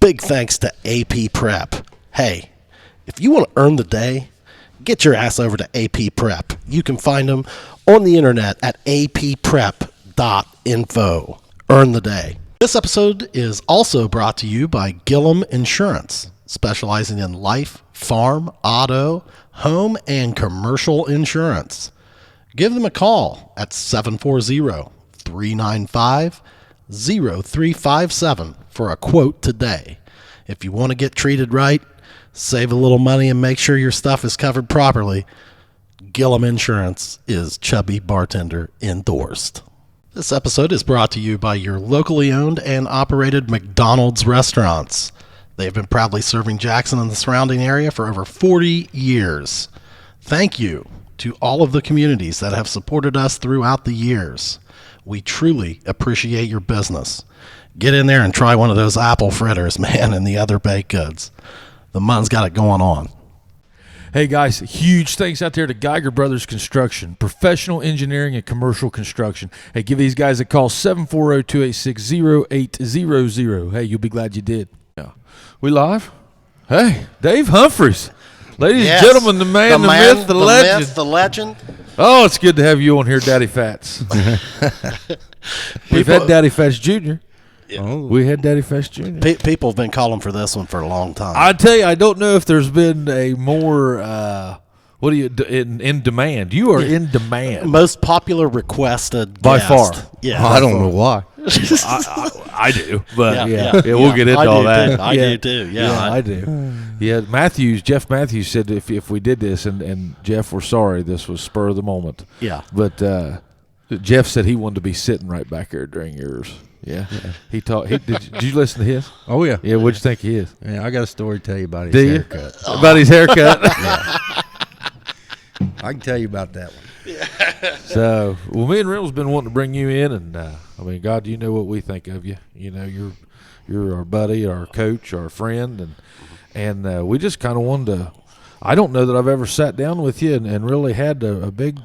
Big thanks to AP Prep. Hey, if you want to earn the day, get your ass over to AP Prep. You can find them on the internet at apprep.info. Earn the day. This episode is also brought to you by Gillum Insurance, specializing in life, farm, auto, home, and commercial insurance. Give them a call at 740-395-0357 for a quote today. If you want to get treated right, save a little money, and make sure your stuff is covered properly, Gillum Insurance is Chubby Bartender endorsed. This episode is brought to you by your locally owned and operated McDonald's restaurants. They've been proudly serving Jackson and the surrounding area for over 40 years. Thank you to all of the communities that have supported us throughout the years. We truly appreciate your business. Get in there and try one of those apple fritters, man, and the other baked goods. The man's got it going on. Hey guys, huge thanks out there to Geiger Brothers Construction, professional engineering and commercial construction. Hey, give these guys a call, 740-286-0800. Hey, you'll be glad you did. Yeah. We live? Hey, Dave Humphreys. Ladies and gentlemen, the man, the myth, the legend. The legend. Oh, it's good to have you on here, Daddy Fats. We've had Daddy Fats Jr. Yeah. Oh. We had Daddy Fats Jr. People have been calling for this one for a long time. I tell you, I don't know if there's been a more in demand. You are in demand. Most popular requested by guest. far. Yeah, I don't know why. I do, but yeah, we'll get into all that. I do too. Yeah, I do. Yeah, Jeff Matthews said if we did this, and Jeff, we're sorry, this was spur of the moment. Yeah, but Jeff said he wanted to be sitting right back there during yours. Yeah. He talked. Did you listen to his? Oh yeah. Yeah. What'd you think of his? Yeah, I got a story to tell you about his Do you? haircut. About his haircut. Yeah. I can tell you about that one. So, well, me and Reynolds been wanting to bring you in, and God, you know what we think of you. You know, you're our buddy, our coach, our friend, and we just kind of wanted to. I don't know that I've ever sat down with you and really had a big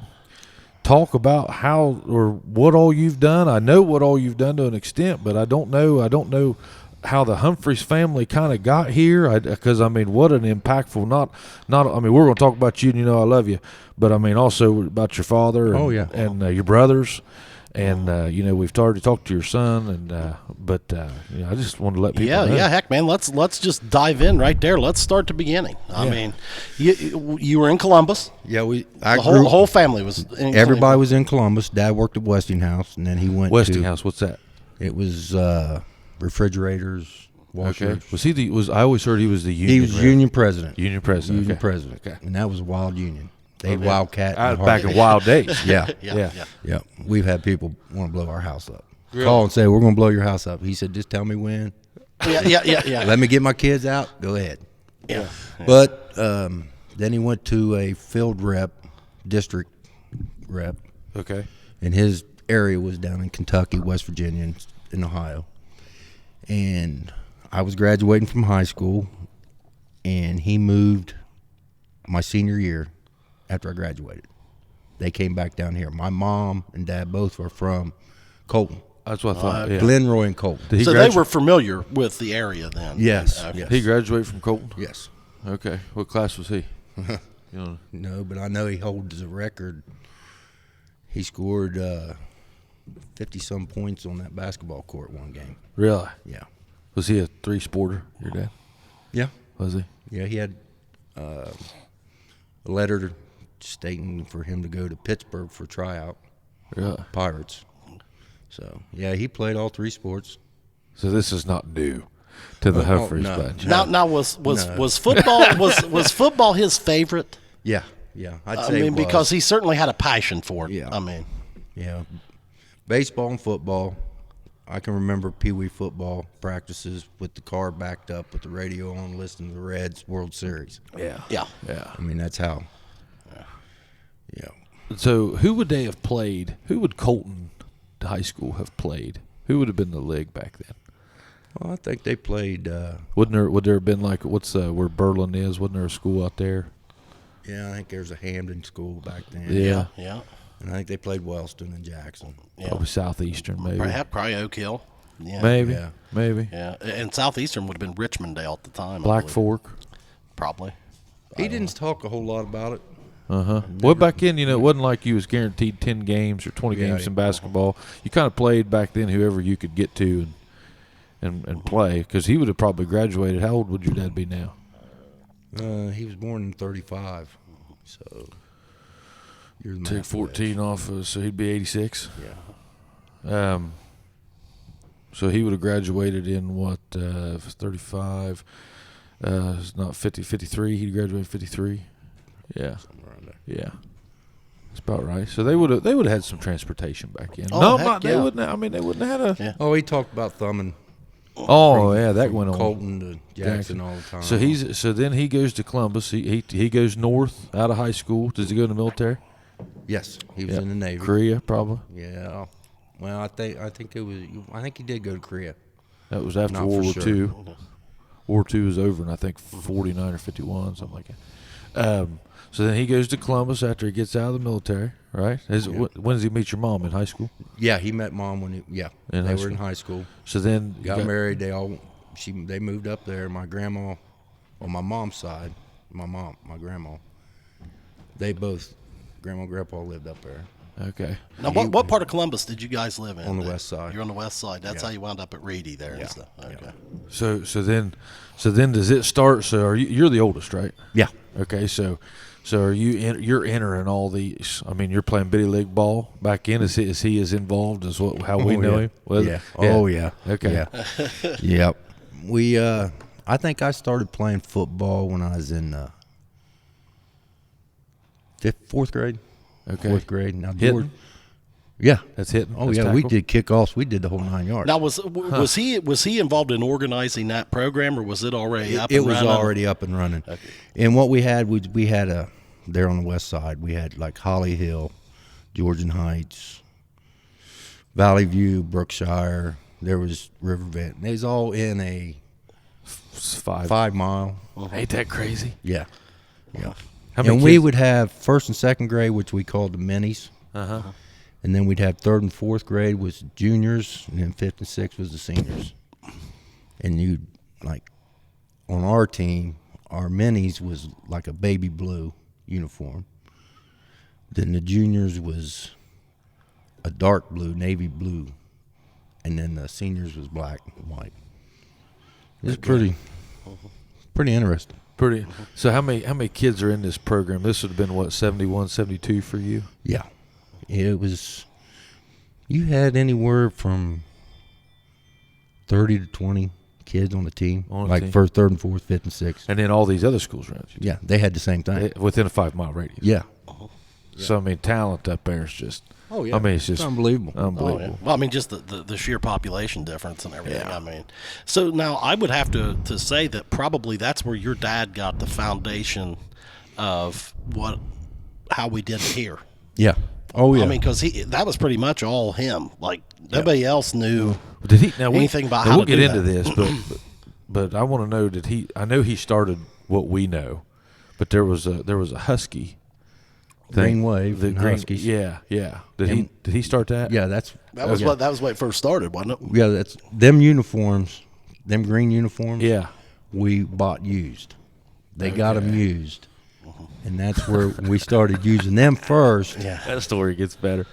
talk about how or what all you've done. I know what all you've done to an extent, but I don't know how the Humphreys family kind of got here. Because what an impactful. Not. We're going to talk about you, and you know I love you, but also about your father. And, oh yeah, and your brothers, and we've started to talk to your son, and I just wanted to let people know. Yeah, heck, man, let's just dive in right there. Let's start the beginning. I mean, you were in Columbus. Yeah, the whole family was. Everybody was in Columbus. Dad worked at Westinghouse, and then he went. Westinghouse, what's that? It was refrigerators, washers. Okay. I always heard he was the union. He was union president. Union president. Union president. Okay. And that was a wild union. They wildcat. Back in wild days. Yeah. We've had people want to blow our house up. Really? Call and say, we're going to blow your house up. He said, just tell me when. Yeah. Let me get my kids out. Go ahead. Yeah. But then he went to a field district rep. Okay. And his area was down in Kentucky, West Virginia, and Ohio. And I was graduating from high school, and he moved my senior year after I graduated. They came back down here. My mom and dad both were from Colton. That's what I thought. Glenroy and Colton. So they were familiar with the area then? Yes. Okay. Yes. He graduated from Colton? Yes. Okay. What class was he? No, but I know he holds a record. He scored 50-some points on that basketball court one game. Really? Yeah. Was he a three-sporter, your dad? Yeah. Was he? Yeah, he had a letter stating for him to go to Pittsburgh for tryout. Really? Pirates. So, yeah, he played all three sports. So this is not new to the Humphreys bunch. Now was football was football his favorite? Yeah. I'd say because he certainly had a passion for it. Yeah. Yeah. Baseball and football. I can remember Pee Wee football practices with the car backed up with the radio on, listening to the Reds World Series. Yeah. I mean, that's how. Yeah. So who would they have played? Who would Colton High School have played? Who would have been the league back then? Well, I think they played. Would there have been where Berlin is? Wasn't there a school out there? Yeah, I think there's a Hamden school back then. Yeah. And I think they played Wellston and Jackson. Yeah. Probably Southeastern, maybe. Probably Oak Hill. Yeah. maybe, Yeah. maybe. Yeah, and Southeastern would have been Richmonddale at the time. I Black believe. Fork. Probably. He didn't talk a whole lot about it. Well, back in, it wasn't like you was guaranteed 10 games or 20 Yeah, games in basketball. You kind of played back then whoever you could get to and play, because he would have probably graduated. How old would your dad be now? He was born in 35, so you're the Take math 14 off, so he'd be 86. Yeah. So he would have graduated in what, 35, not 50, 53. He'd graduate 53. Yeah. Somewhere around there. Yeah. That's about right. So they would have had some transportation back in. Oh, no, heck not they yeah. wouldn't. They wouldn't have had a. Yeah. Oh, he talked about thumbing. Oh yeah, that went on. Colton to Jackson all the time. So then he goes to Columbus. He goes north out of high school. Does he go in the military? Yes, he was Yeah. in the Navy. Korea, probably. Yeah. Well, I think he did go to Korea. That was after Not World War for sure. II. World War II was over in I think 49 or 51, something like that. So then he goes to Columbus after he gets out of the military, right? When does he meet your mom, in high school? Yeah, he met Mom when they high were school. in high school. So then you Got married. They moved up there. My grandma, on my mom's side, my grandma, they both, Grandma and Grandpa lived up there. Okay. Now, what part of Columbus did you guys live in? On the west side. You're on the west side. That's Yeah. how you wound up at Reedy there and Yeah. stuff. Okay. So then does it start? So you're the oldest, right? Yeah. Okay. So are you're entering all these? I mean, you're playing bitty league ball back in. Is he as involved as how we know him? Was it? Yeah. Oh yeah. Okay. Yeah. Yep. We I think I started playing football when I was in fourth grade. Okay. Fourth grade. Now Hitting? George. Yeah. That's hitting. Oh That's yeah. We tackle? did kickoffs. We did the whole 9 yards. Now, was he involved in organizing that program, or was it already up It and was running? already up and running. Okay. And what we had, we had there on the west side, we had like Holly Hill, Georgian Heights, Valley View, Brookshire. There was Riverbend. They was all in a 5 mile. Ain't that crazy? Yeah. Yeah. How many And we kids? would have first and second grade, which we called the minis. Uh-huh. And then we'd have third and fourth grade was juniors, and then fifth and sixth was the seniors. And you'd, like, on our team, our minis was like a baby blue uniform. Then the juniors was a dark blue, navy blue. And then the seniors was black and white. It was pretty interesting. Pretty. So how many kids are in this program? This would have been what, 71, 72 for you? Yeah. It was, you had anywhere from 30 to 20 kids on the team. On the like team. first, third, and fourth, fifth, and sixth. And then all these other schools around you. Yeah, they had the same thing. Within a 5-mile radius. Yeah. So I mean, talent up there is just. Oh, yeah. I mean, it's just unbelievable. Oh, yeah. unbelievable. Well, I mean, just the sheer population difference and everything. Yeah. I mean, so now I would have to say that probably that's where your dad got the foundation of how we did it here. Yeah. Oh, yeah. I mean, because that was pretty much all him. Like nobody else knew Did he? Now anything about now how we'll to get do into that. this, but I want to know, did he? I know he started what we know, but there was a Husky. Green Wave the and green, Huskies. Yeah. Did he start that? Yeah, that That was what it first started, wasn't it? Yeah, that's them uniforms, them green uniforms. Yeah. We bought used. They got them used, and that's where we started using them first. Yeah. That story gets better.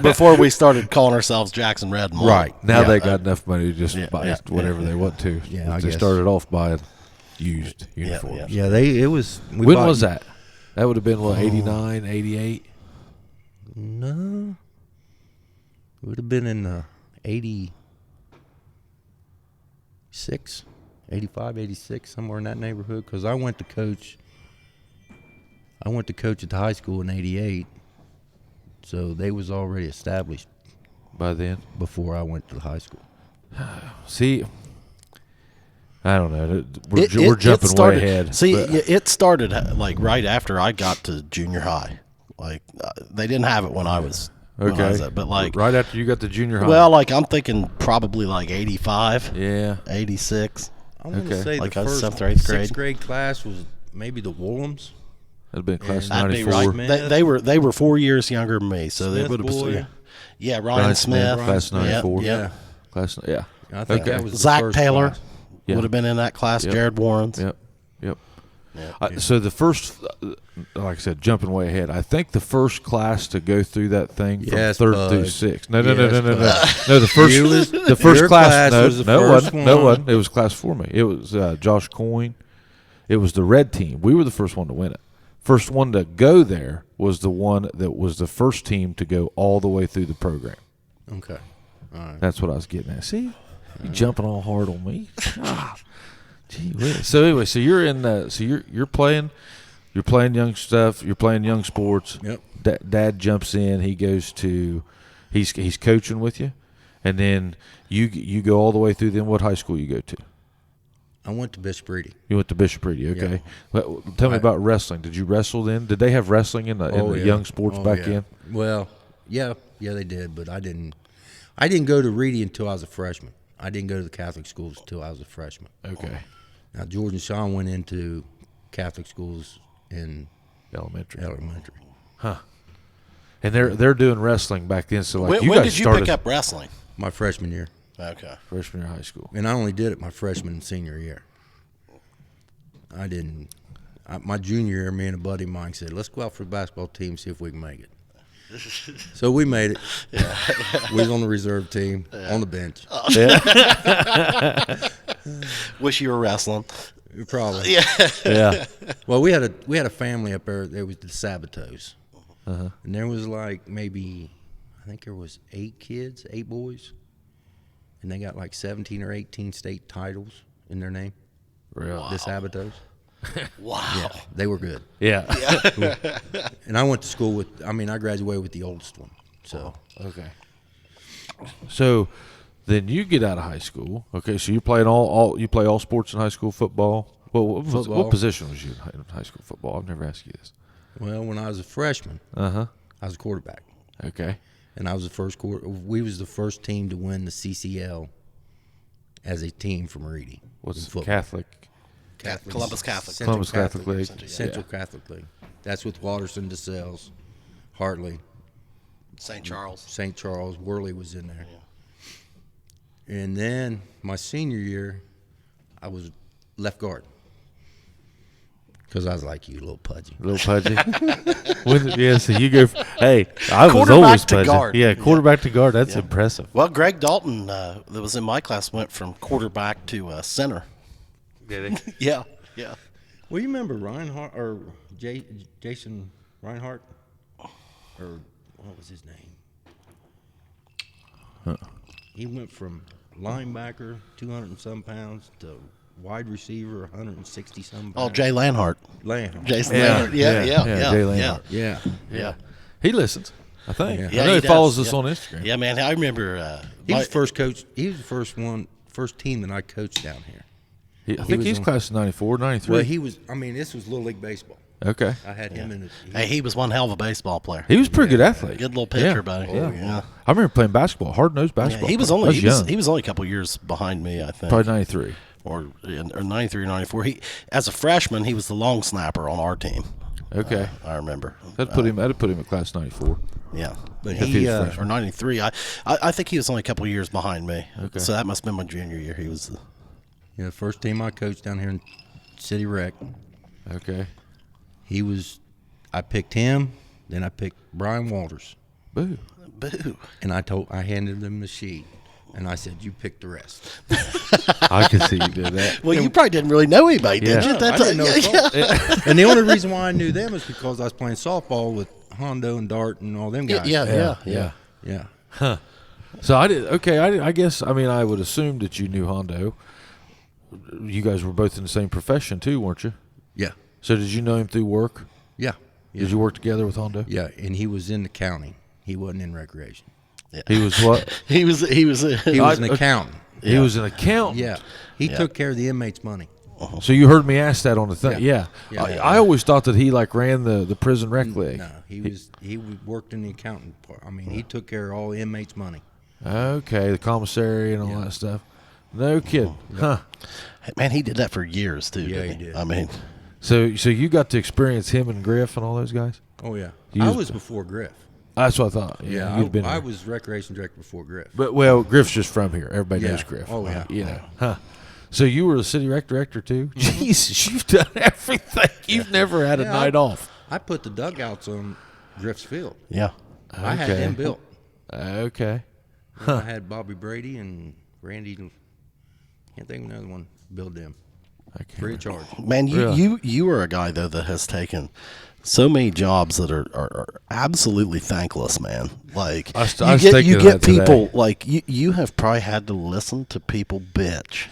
before we stared calling ourselves Jackson Red and White. Right. Now Yeah. they got enough money to just Yeah, buy yeah, whatever they want to. Yeah, I they guess. started off buying used uniforms. Yeah, it was. We When bought- was that? That would have been what, 89, 88? No. It would have been in 86, 85, 86, somewhere in that neighborhood. Because I went to coach at the high school in 88. So they was already established By then. before I went to the high school. See, I don't know. It We're jumping started, way ahead. See, but- it started like right after I got to junior high. Like they didn't have it when I was okay. but like right after you got the junior high. well, like I'm thinking probably like 85, yeah. 86. I want Okay. to say Like the I was first seventh or eighth grade. sixth grade class was maybe the Woolhams. That'd been class And That'd be 94. right. They were 4 years younger than me, so they Smith would have boy. been. Yeah, Ryan Ryan Smith, Smith, class 94. Yeah. Class, yeah. I think Okay. that was the Zach first Taylor class. Yeah. would have been in that class. Yep. Jared Warrens. Yep. So the first, like I said, jumping way ahead, I think the first class to go through that thing from Yes, third bud. through sixth. No. Yes, No, the first, the first your class. class No, was the no, it first wasn't. No, it one. wasn't. It was class for me. It was Josh Coyne. It was the red team. We were the first one to win it. First one to go there was the one that was the first team to go all the way through the program. Okay. All right. That's what I was getting at. See, you jumping all hard on me. Gee whiz. So anyway, so you're in. So you're playing young stuff. You're playing young sports. Yep. Dad jumps in. He goes to. He's coaching with you, and then you go all the way through. Then what high school you go to? I went to Bishop Reedy. You went to Bishop Reedy. Okay. Yeah. Well, tell me about wrestling. Did you wrestle then? Did they have wrestling in the young sports back yeah. in? Well, yeah, they did, but I didn't go to Reedy until I was a freshman. I didn't go to the Catholic schools until I was a freshman. Okay. Now George and Sean went into Catholic schools in Elementary. Huh. And they're doing wrestling back then. So like When guys did you started pick up wrestling? My freshman year. Okay. freshman year of high school. And I only did it my freshman and senior year. I didn't. My junior year, me and a buddy of mine said, let's go out for the basketball team, see if we can make it. So we made it. We was on the reserve team, on the bench. Wish you were wrestling. Probably. Yeah. Well, we had a family up there. There was the Sabatos. And there was like maybe, I think there was 8 boys. And they got like 17 or 18 state titles in their name. Really? The Sabatos. Wow. Yeah, they were good. Yeah. And I went to school I graduated with the oldest one. So Okay. So then you get out of high school. Okay, so you're playing you play all sports in high school, football. Well, Football. what position was you in high school football? I've never asked you this. Well, when I was a freshman, I was a quarterback. Okay. And I was we was the first team to win the CCL as a team from Reedy. What's in football. Catholic? Columbus Catholic. Central Columbus Catholic League. Central Catholic League. That's with Watterson, DeSales, Hartley, St. Charles. St. Charles. Worley was in there. And then my senior year, I was left guard. Because I was like you, little pudgy. So you go. Hey, I was Quarterback always to pudgy. guard. Yeah, quarterback to guard. That's impressive. Well, Greg Dalton, that was in my class, went from quarterback to center. Did he? Yeah. Well, you remember Reinhardt or Jason Reinhardt, or what was his name? He went from linebacker, 200 and some pounds, to wide receiver, 160 some pounds. Oh, Jay Lanhart. Jason Yeah. Lanhart. Yeah. Jay Lanhart. Yeah. He listens. I think. Yeah. I know he he follows does. us on Instagram. Yeah, man. I remember. He was first coach. He was the first team that I coached down here. I think was he's on- class of 94, 93. Well, he was. This was Little League baseball. Okay. I had him in the. Hey, he was one hell of a baseball player. He was a pretty good athlete. Good little pitcher, Yeah. buddy. Yeah. I remember playing basketball, hard-nosed basketball. He was player. I only young. he was only a couple years behind me, I think. Probably 93. Or 93 or 94. He, as a freshman, he was the long snapper on our team. Okay. I remember. That'd put him at class 94. Yeah. But If he. he was fresh. Or 93. I think he was only a couple years behind me. Okay. So that must have been my junior year. He was. The first team I coached down here in City Rec. Okay. He was. I picked him. Then I picked Brian Walters. Boo. Boo. And I handed them the sheet, and I said, "You pick the rest." I can see you did that. Well, you probably didn't really know anybody, did Yeah. you? I didn't know softball. And the only reason why I knew them is because I was playing softball with Hondo and Dart and all them guys. Yeah. Yeah. So I did. Okay. I guess. I mean, I would assume that you knew Hondo. You guys were both in the same profession too, weren't you? Yeah. So did you know him through work? Yeah. Did you work together with Hondo? Yeah. And he was in the county. He wasn't in recreation. He was what? He was. He was an accountant. He was an accountant. Yeah. He took care of the inmates' money. So you heard me ask that on the thing. Yeah. Yeah. I always thought that he ran the prison rec league. No, he worked in the accountant part. He took care of all the inmates' money. Okay, the commissary and all that stuff. No kidding. Huh. Man, he did that for years too. Yeah, didn't he did. I mean, So you got to experience him and Griff and all those guys? Oh yeah. He I was- was before Griff. That's what I thought. Yeah, you'd been I here. was recreation director before Griff. But well, Griff's just from here. Everybody Yeah. knows Griff. Oh, yeah. You know, huh? So you were the city rec director too? Jesus, you've done everything. You've never had a Yeah, night off. I put the dugouts on Griff's field. Yeah. I had them built. Okay. I had Bobby Brady and Randy. Can't think of another one. Build them free of charge. Man, Really? you are a guy though that has taken so many jobs that are absolutely thankless, man. Like I was you thinking of get that today. people like you have probably had to listen to people bitch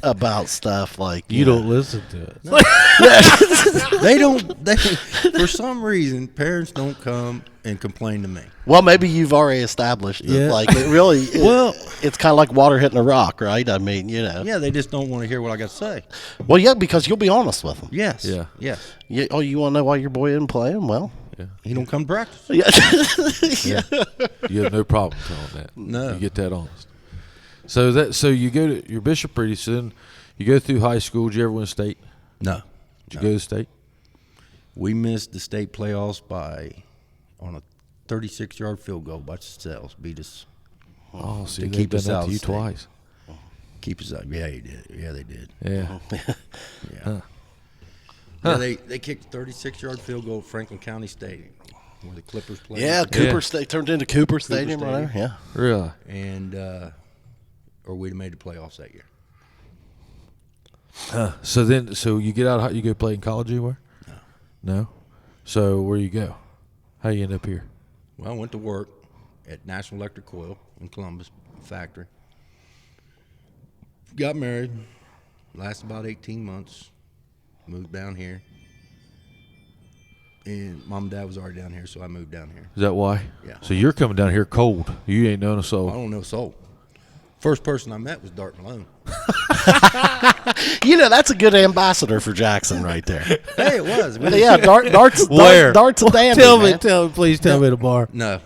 about stuff like You don't listen to it. They don't. They, for some reason, parents don't come and complain to me. Well, maybe you've already established that, Yeah. like it really. Well- it's kind of like water hitting a rock, right? I mean, you know. Yeah, they just don't want to hear what I got to say. Well, yeah, because you'll be honest with them. Yes. Yeah. Yes. Oh, you want to know why your boy isn't playing? Well, He don't come to practice. yeah. You have no problem telling that. No. You get that honest. So you go to your Bishop Ready, so then you go through high school. Did you ever win state? No. Did you go to state? We missed the state playoffs on a 36-yard field goal by ourselves. Beat us. Oh, see, To they've keep done us that out to of you state. twice. Keep us up. Yeah, he did. Yeah, they did. Yeah. Yeah. Yeah, they kicked a 36-yard field goal at Franklin County Stadium where the Clippers played. Yeah, Cooper Yeah. State turned into Cooper Stadium, Stadium. right there. Yeah. Really? And or we'd have made the playoffs that year. So you get out. You go play in college anywhere? No. So where you go? How you end up here? Well, I went to work at National Electric Coil in Columbus factory. Got married. Lasted about 18 months. Moved down here. And mom and dad was already down here, so I moved down here. Is that why? Yeah. So you're coming down here cold. You ain't known a I soul. don't know a soul. First person I met was Dart Malone. You know, that's a good ambassador for Jackson right there. Hey, it was. Yeah, darts. Where? Darts a dandy, man. please tell me the bar. No.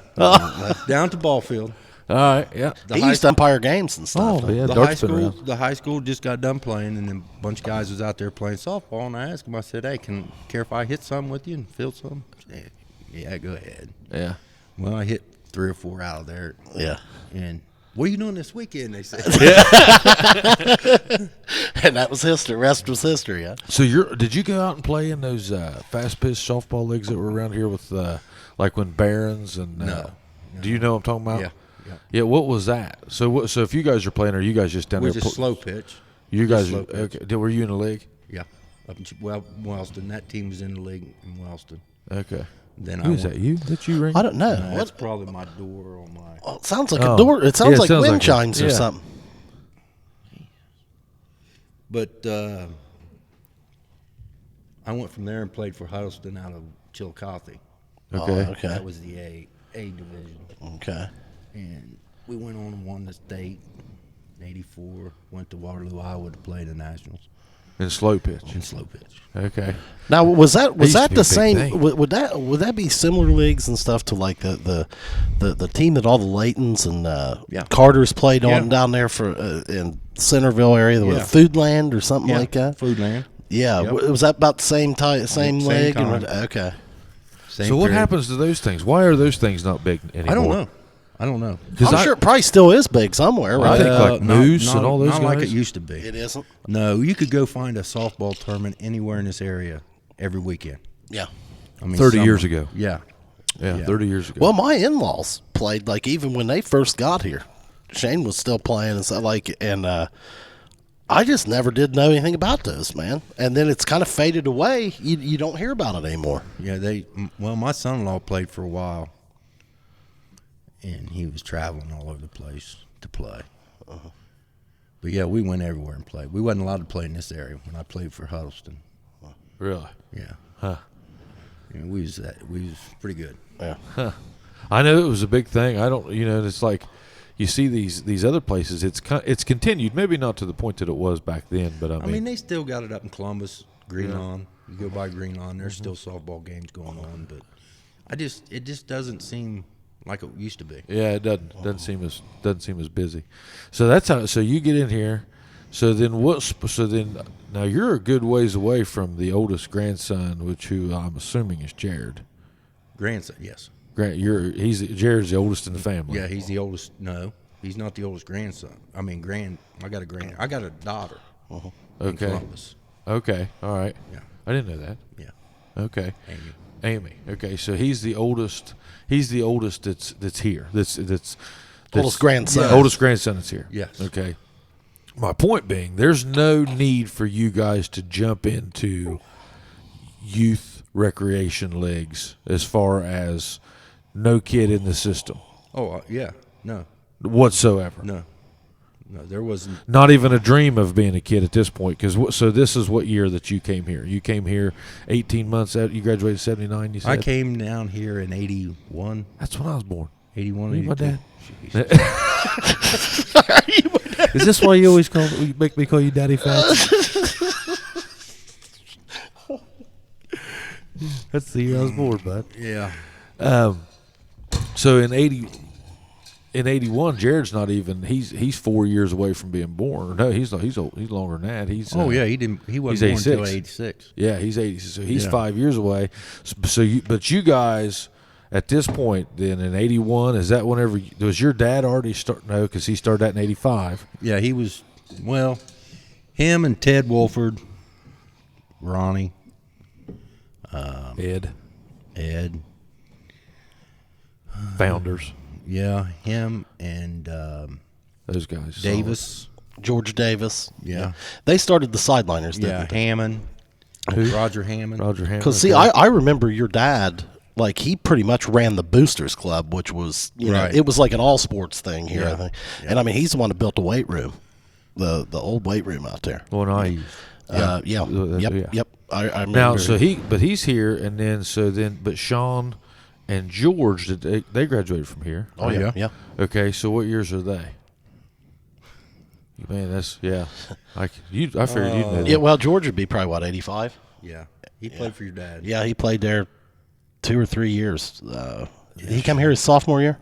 Down to ball field. All right, yeah. He used to umpire games and stuff. Oh, yeah, The dart's been around. the high school just got done playing, and then a bunch of guys was out there playing softball. And I asked him, I said, "Hey, care if I hit some with you and field some?" Yeah, go ahead. Yeah. Well, I hit 3 or 4 out of there, Yeah. and what are you doing this weekend? They said. And that was history. Rest was history. Yeah. So did you go out and play in those fast pitch softball leagues that were around here with like when Barons and No. Do you know what I'm talking about? Yeah. Yeah, what was that? So if you guys are playing, are you guys just down We're there? just slow pitch. You guys, slow pitch. okay? Were you in the league? Yeah, up in Wellston. That team was in the league in Wellston. Okay. Then Who is that? You? That you ring? I don't know. That's probably my door on my. Well, it sounds like Oh. a door. It sounds Yeah, it like sounds wind like chimes or yeah. something. But I went from there and played for Huddleston out of Chillicothe. Okay. Oh, okay. That was the A division, Okay. and we went on and won the state in '84. Went to Waterloo, Iowa to play the Nationals In slow pitch. in slow pitch. Okay. Now, was that used to be the a big same? thing. Would that be similar leagues and stuff to like the team that all the Laytons and Yeah. Carters played on Yeah. down there for in Centerville area, Yeah. Foodland or something like that? Foodland. Yeah, Yep. was that about the same same Same league? kind. Okay. Same So what period. happens to those things? Why are those things not big anymore? I don't know. I'm sure it probably still is big somewhere, I right? think like Moose and all those not like guys? it used to be. It isn't. No, you could go find a softball tournament anywhere in this area every weekend. Yeah. I mean, 30 summer. years ago. Yeah. Yeah, Yeah. 30 years ago. Well, my in-laws played like even when they first got here. Shane was still playing and stuff and I just never did know anything about those, man. And then it's kind of faded away. You don't hear about it anymore. Yeah, my son-in-law played for a while, and he was traveling all over the place to play. But yeah, we went everywhere and played. We wasn't allowed to play in this area when I played for Huddleston. really? Yeah, Huh. yeah, we was pretty good. Yeah. I know it was a big thing. I don't, it's like you see these other places. It's continued, maybe not to the point that it was back then, but I I mean, mean they still got it up in Columbus, Green Lawn. You go by Green Lawn, there's still softball games going on, but it just doesn't seem like it used to be. yeah, it doesn't seem as busy. So that's how. So you get in here. So then now you're a good ways away from the oldest grandson, who I'm assuming is Jared. Grandson, yes. Jared's the oldest in the family. Yeah, he's the oldest. No, he's not the oldest grandson. I mean, I got a daughter. In Okay. Columbus. Okay. All right. Yeah. I didn't know that. Yeah. Okay. Amy. Okay. So he's the oldest. He's the oldest that's here. That's Oldest grandson. Yeah, oldest grandson that's here. Yes. Okay. My point being, there's no need for you guys to jump into youth recreation leagues as far as no kid in the system Oh, yeah. No. whatsoever. No, there wasn't. Not even a dream of being a kid at this point. So this is what year that you came here? You came here 18 months out. You graduated 79. You said I came down here in 81. That's when I was born. 81. Are you my 82. dad? Is this why you always make me call you Daddy Fat? That's the year I was born, bud. Yeah. So in 81, Jared's not even. He's 4 years away from being born. No, he's old, he's longer than that. He's Oh yeah, he wasn't he's born until 86. 86. Yeah, he's 80. So he's Yeah. 5 years away. But you guys at this point then in 81, is that whenever was your dad already start? No, because he started that in 85. Yeah, he was. Well, him and Ted Wolford, Ronnie, Ed, founders, yeah, him and those guys. Davis. George Davis. Yeah. They started the Sideliners, didn't Yeah, they? Hammond. Roger Hammond. Roger Hammond. Because, see, I remember your dad, like, he pretty much ran the Boosters Club, which was, you know, Right. it was like an all-sports thing here, Yeah. I think. And, I mean, he's the one that built the weight room, the old weight room out there. Well, I. Yep. I remember. Now, he's here, and but Sean and George, they graduated from here. Oh, yeah, yeah. Okay, so what years are they? Man, that's I figured you'd know that. Yeah, well, George would be probably, what, 85? Yeah, he played for your dad. Yeah, he played there 2 or 3 years. Did he come here his sophomore year?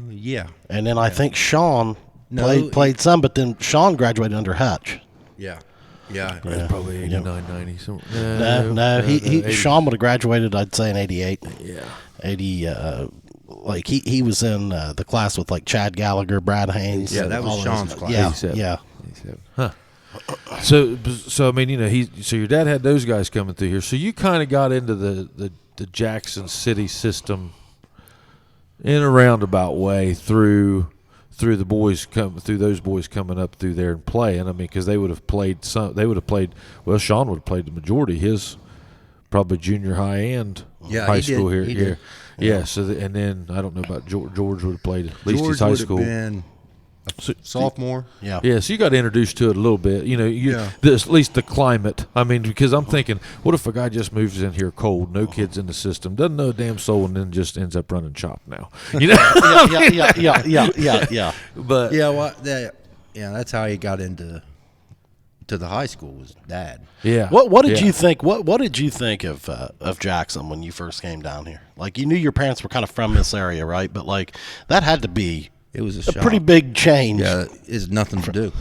Yeah. And then I think Sean No, played some, but then Sean graduated under Hutch. Yeah. Yeah. It's probably 89, 90. So, No, he 80. Sean would have graduated, I'd say, in 88. Yeah. 80, like he was in the class with like Chad Gallagher, Brad Haynes. Yeah, that was all those- Sean's class. Yeah, 87. yeah. 87. Huh. So I mean, you know, so your dad had those guys coming through here. So you kind of got into the Jackson City system in a roundabout way through those boys coming up through there and playing. I mean, because they would have played Well, Sean would have played the majority of his probably junior high and Yeah, high he school did. here. He Yeah. did. Yeah. So and then I don't know about George. George would have played at least George his high would school. have been a sophomore. Yeah. Yeah, so you got introduced to it a little bit. You know, Yeah. at least the climate. I mean, because I'm thinking, what if a guy just moves in here cold, no kids in the system, doesn't know a damn soul, and then just ends up running chop now? You know? Yeah. But Yeah, well, that's how he got into the high school was dad. yeah. What did Yeah. you think? What did you think of Jackson when you first came down here? Like, you knew your parents were kind of from this area, right? But like that had to be It was a a shock. pretty big change. Yeah, it's nothing to do.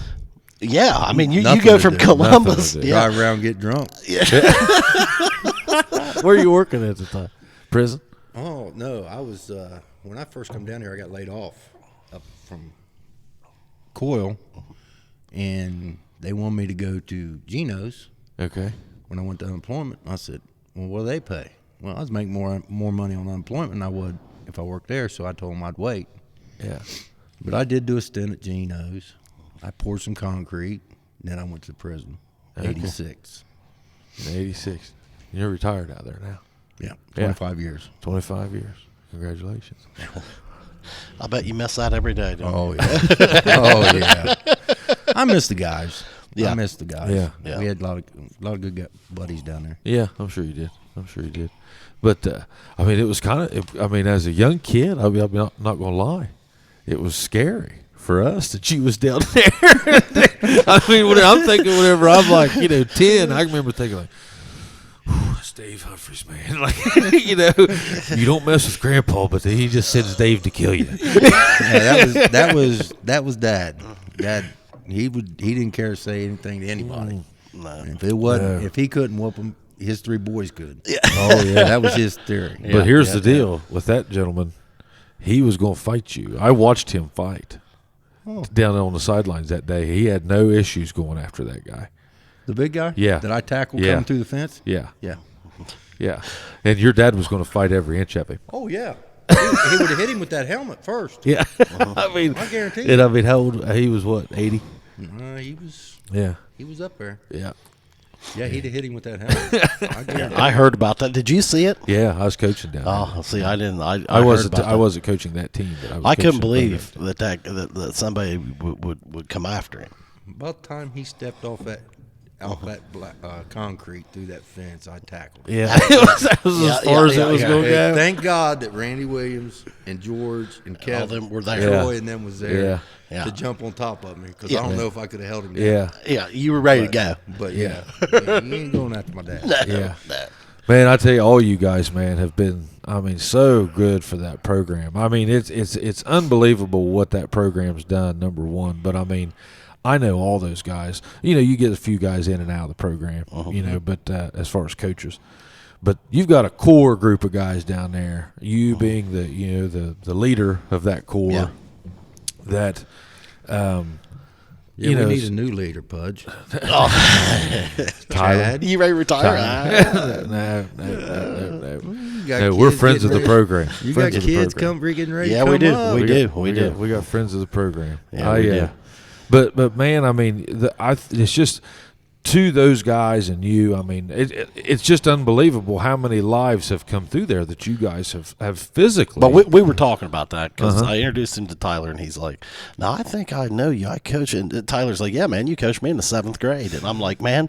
Yeah, I mean, you Nothing go to from do. Columbus. Nothing to do. Yeah. Drive around, get drunk. Where are you working at the time? Prison? Oh no, I was when I first come down here, I got laid off up from Coyle, and they wanted me to go to Geno's. Okay. When I went to unemployment, I said, "Well, what do they pay?" Well, I was making more money on unemployment than I would if I worked there, so I told them I'd wait. Yeah. But I did do a stint at Geno's. I poured some concrete, and then I went to prison. Okay. 86. In 86. You're retired out there now. Yeah, 25 years. 25 years. Congratulations. I bet you miss that every day. Don't Oh yeah. Oh yeah. I miss the guys. Yeah. I miss the guys. Yeah. We had a lot of good buddies down there. Yeah, I'm sure you did. But I mean, it was kind of. I mean, as a young kid, I'm not going to lie, it was scary for us that you was down there. I mean, I'm thinking whenever I'm like, 10, I remember thinking like, that's Dave Humphreys, man. Like, you don't mess with Grandpa, but he just sends Dave to kill you. Yeah, that was Dad. Dad, he didn't care to say anything to anybody. No. And if it wasn't, if he couldn't whoop him, his 3 boys could. Yeah. Oh yeah. That was his theory. But here's the deal with that gentleman. He was going to fight you. I watched him fight down on the sidelines that day. He had no issues going after that guy. The big guy? Yeah. That I tackled Yeah. coming through the fence? Yeah. Yeah. Yeah. And your dad was going to fight every inch of him. Oh, yeah. He would have hit him with that helmet first. Yeah. I mean, I guarantee and you. I mean, how old? He was what, 80? He was up there. Yeah. Yeah, he'd have hit him with that helmet. I guarantee I heard about that. Did you see it? Yeah, I was coaching down there. Oh, see, I didn't. I I wasn't. heard about I wasn't coaching that team, but I was. I couldn't coaching believe the that somebody would come after him. About the time he stepped off that concrete through that fence, I tackled him. Yeah, that was Yeah, as far as yeah, it was yeah. going to Hey, go. thank God that Randy Williams and George and Kevin All them were there. Troy Yeah. and them was there Yeah. Yeah. to jump on top of me because Yeah. I don't know if I could have held him down. Yeah, Yeah, you were ready to go. But yeah, he ain't going after my dad. yeah. Man, I tell you, all you guys, man, have been. I mean, so good for that program. I mean, it's unbelievable what that program's done. Number one, but I mean, I know all those guys. You know, you get a few guys in and out of the program. You know, but as far as coaches, but you've got a core group of guys down there. You being the leader of that core. Yeah. That. Yeah, You know, we need a new leader, Pudge. Tyler. Chad. You ready to retire? No. You got No, we're kids friends of getting the ready- program. You Friends got of the kids program. getting ready Yeah, to we come do. up. We do. We got friends of the program. Yeah, we do. But man, I mean, it's just to those guys and you. I mean, it's just unbelievable how many lives have come through there that you guys have physically. But we were talking about that because Uh-huh. I introduced him to Tyler, and he's like, "No, I think I know you. I coach." And Tyler's like, "Yeah, man, you coached me in the 7th grade." And I'm like, "Man,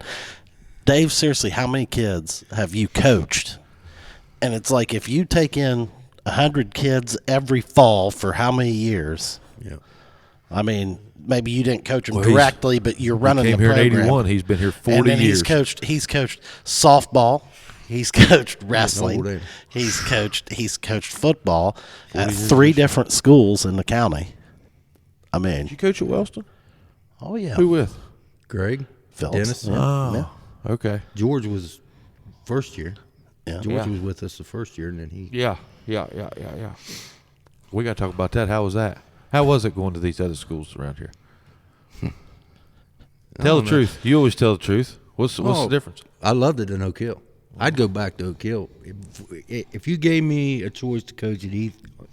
Dave, seriously, how many kids have you coached?" And it's like, if you take in 100 kids every fall for how many years? Yeah. I mean, maybe you didn't coach them Well, he's- directly, but you're running came the here program. in '81. He's been here 40 and then years. He's coached softball. He's coached wrestling. old, He's coached football at 3 different schools in the county. I Did mean, you coach at Wellston? oh yeah, Who with? Greg, Phillips. Dennis, Yeah, Oh, yeah. okay. George was first year. Yeah. George Yeah. was with us the first year, and then he. Yeah. We got to talk about that. How was that? How was it going to these other schools around here? Tell the know. truth. You always tell the truth. What's the difference? I loved it in Oak Hill. I'd go back to Oak Hill. If you gave me a choice to coach at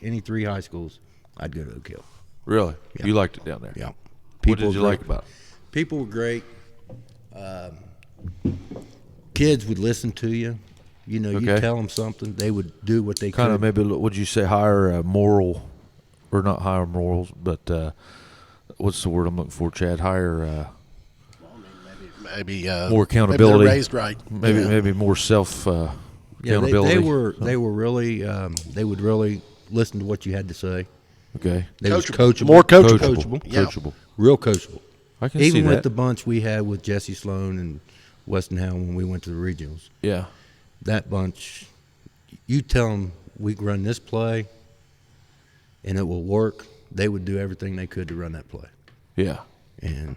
any 3 high schools, I'd go to Oak Hill. Really? Yeah. You liked it down there? Yeah. What did were you great. like about it? People were great. Kids would listen to you. You know, you Okay. tell them something, they would do what they Kind could. of maybe, would you say higher moral, or not higher morals, but what's the word I'm looking for, Chad? Higher, Maybe more accountability. Maybe they're raised right. maybe more self Yeah, accountability. they were really they would really listen to what you had to say. Okay. They was Coachable. coachable, More coachable. coachable, Yeah. Coachable. real coachable. I can see Even that. with the bunch we had with Jesse Sloan and Weston Howe when we went to the regionals, Yeah. that bunch, you tell them we can run this play, and it will work. They would do everything they could to run that play, Yeah. and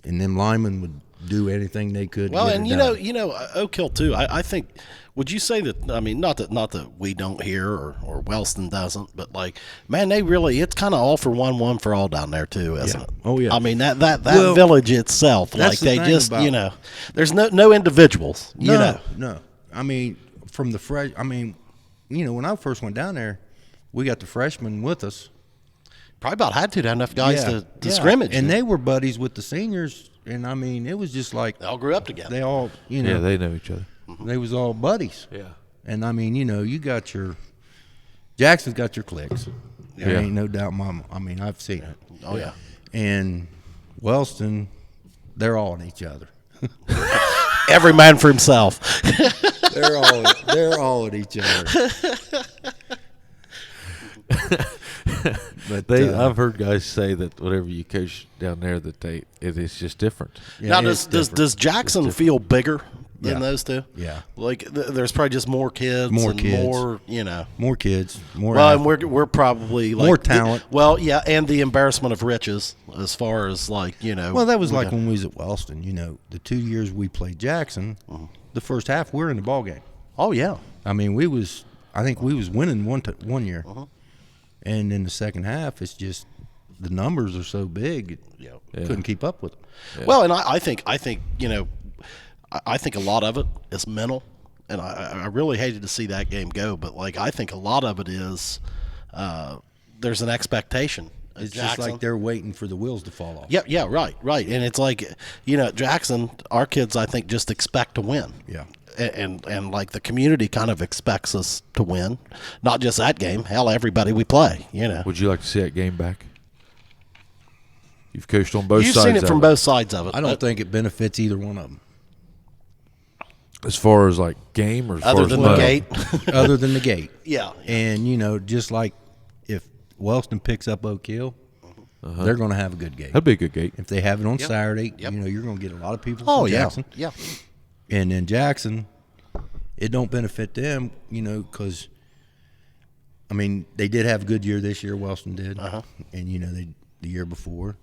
them linemen would do anything they could. Well, to get and it you done. know, Oak Hill too. I think. Would you say that? I mean, not that we don't hear or Wellston doesn't, but like, man, they really. It's kind of all for one for all down there too, isn't Yeah. it? Oh, yeah. I mean that Well, village itself, that's like the they thing just about- there's no individuals. You know. No. I mean, from the fresh. I mean, when I first went down there, we got the freshmen with us. Probably about had to have enough guys to Yeah. scrimmage, and they were buddies with the seniors. And I mean, it was just like they all grew up together. they all, Yeah, they know each other. they was all buddies. Yeah. And I mean, you got your Jackson's got your clicks. There Yeah. ain't no doubt, I mean, I've seen it. Oh yeah. And Wellston, they're all in each other. Every man for himself. They're all at each other. But I've heard guys say that whatever you coach down there, that it's just different. yeah, Now, it's does different. does Jackson feel bigger than Yeah. those two. Yeah. Like there's probably just more kids, More and kids. more, you know. More kids, more. Well, and we're probably like More talent. Well, yeah, and the embarrassment of riches as far as like, you know. Well, that was like when we was at Wellston. You know, the 2 years we played Jackson, the first half we were in the ball game. Oh yeah. I mean, I think we was winning one year, and in the second half, it's just the numbers are so big, couldn't keep up with them. Yeah. Well, and I think you know, I think a lot of it is mental, and I really hated to see that game go, but like I think a lot of it is there's an expectation. It's Jackson. just like they're waiting for the wheels to fall off. Yeah, right, and it's like, you know, Jackson, our kids I think just expect to win. Yeah. And like the community kind of expects us to win, not just that game. Hell, everybody we play, you know. Would you like to see that game back? You've coached on both You've sides. seen it of from both sides of it. I don't think it benefits either one of them. As far as like game, or as other far as than the money? gate. Other than the gate. Yeah. And, you know, just like if Wellston picks up Oak Hill, they're going to have a good gate. That'd be a good gate. If they have it on Saturday, Yep. you know, you're going to get a lot of people Oh from yeah. Jackson. Yeah. And then Jackson, it don't benefit them, you know, because, I mean, they did have a good year this year, Wellston did. And, you know, the year before.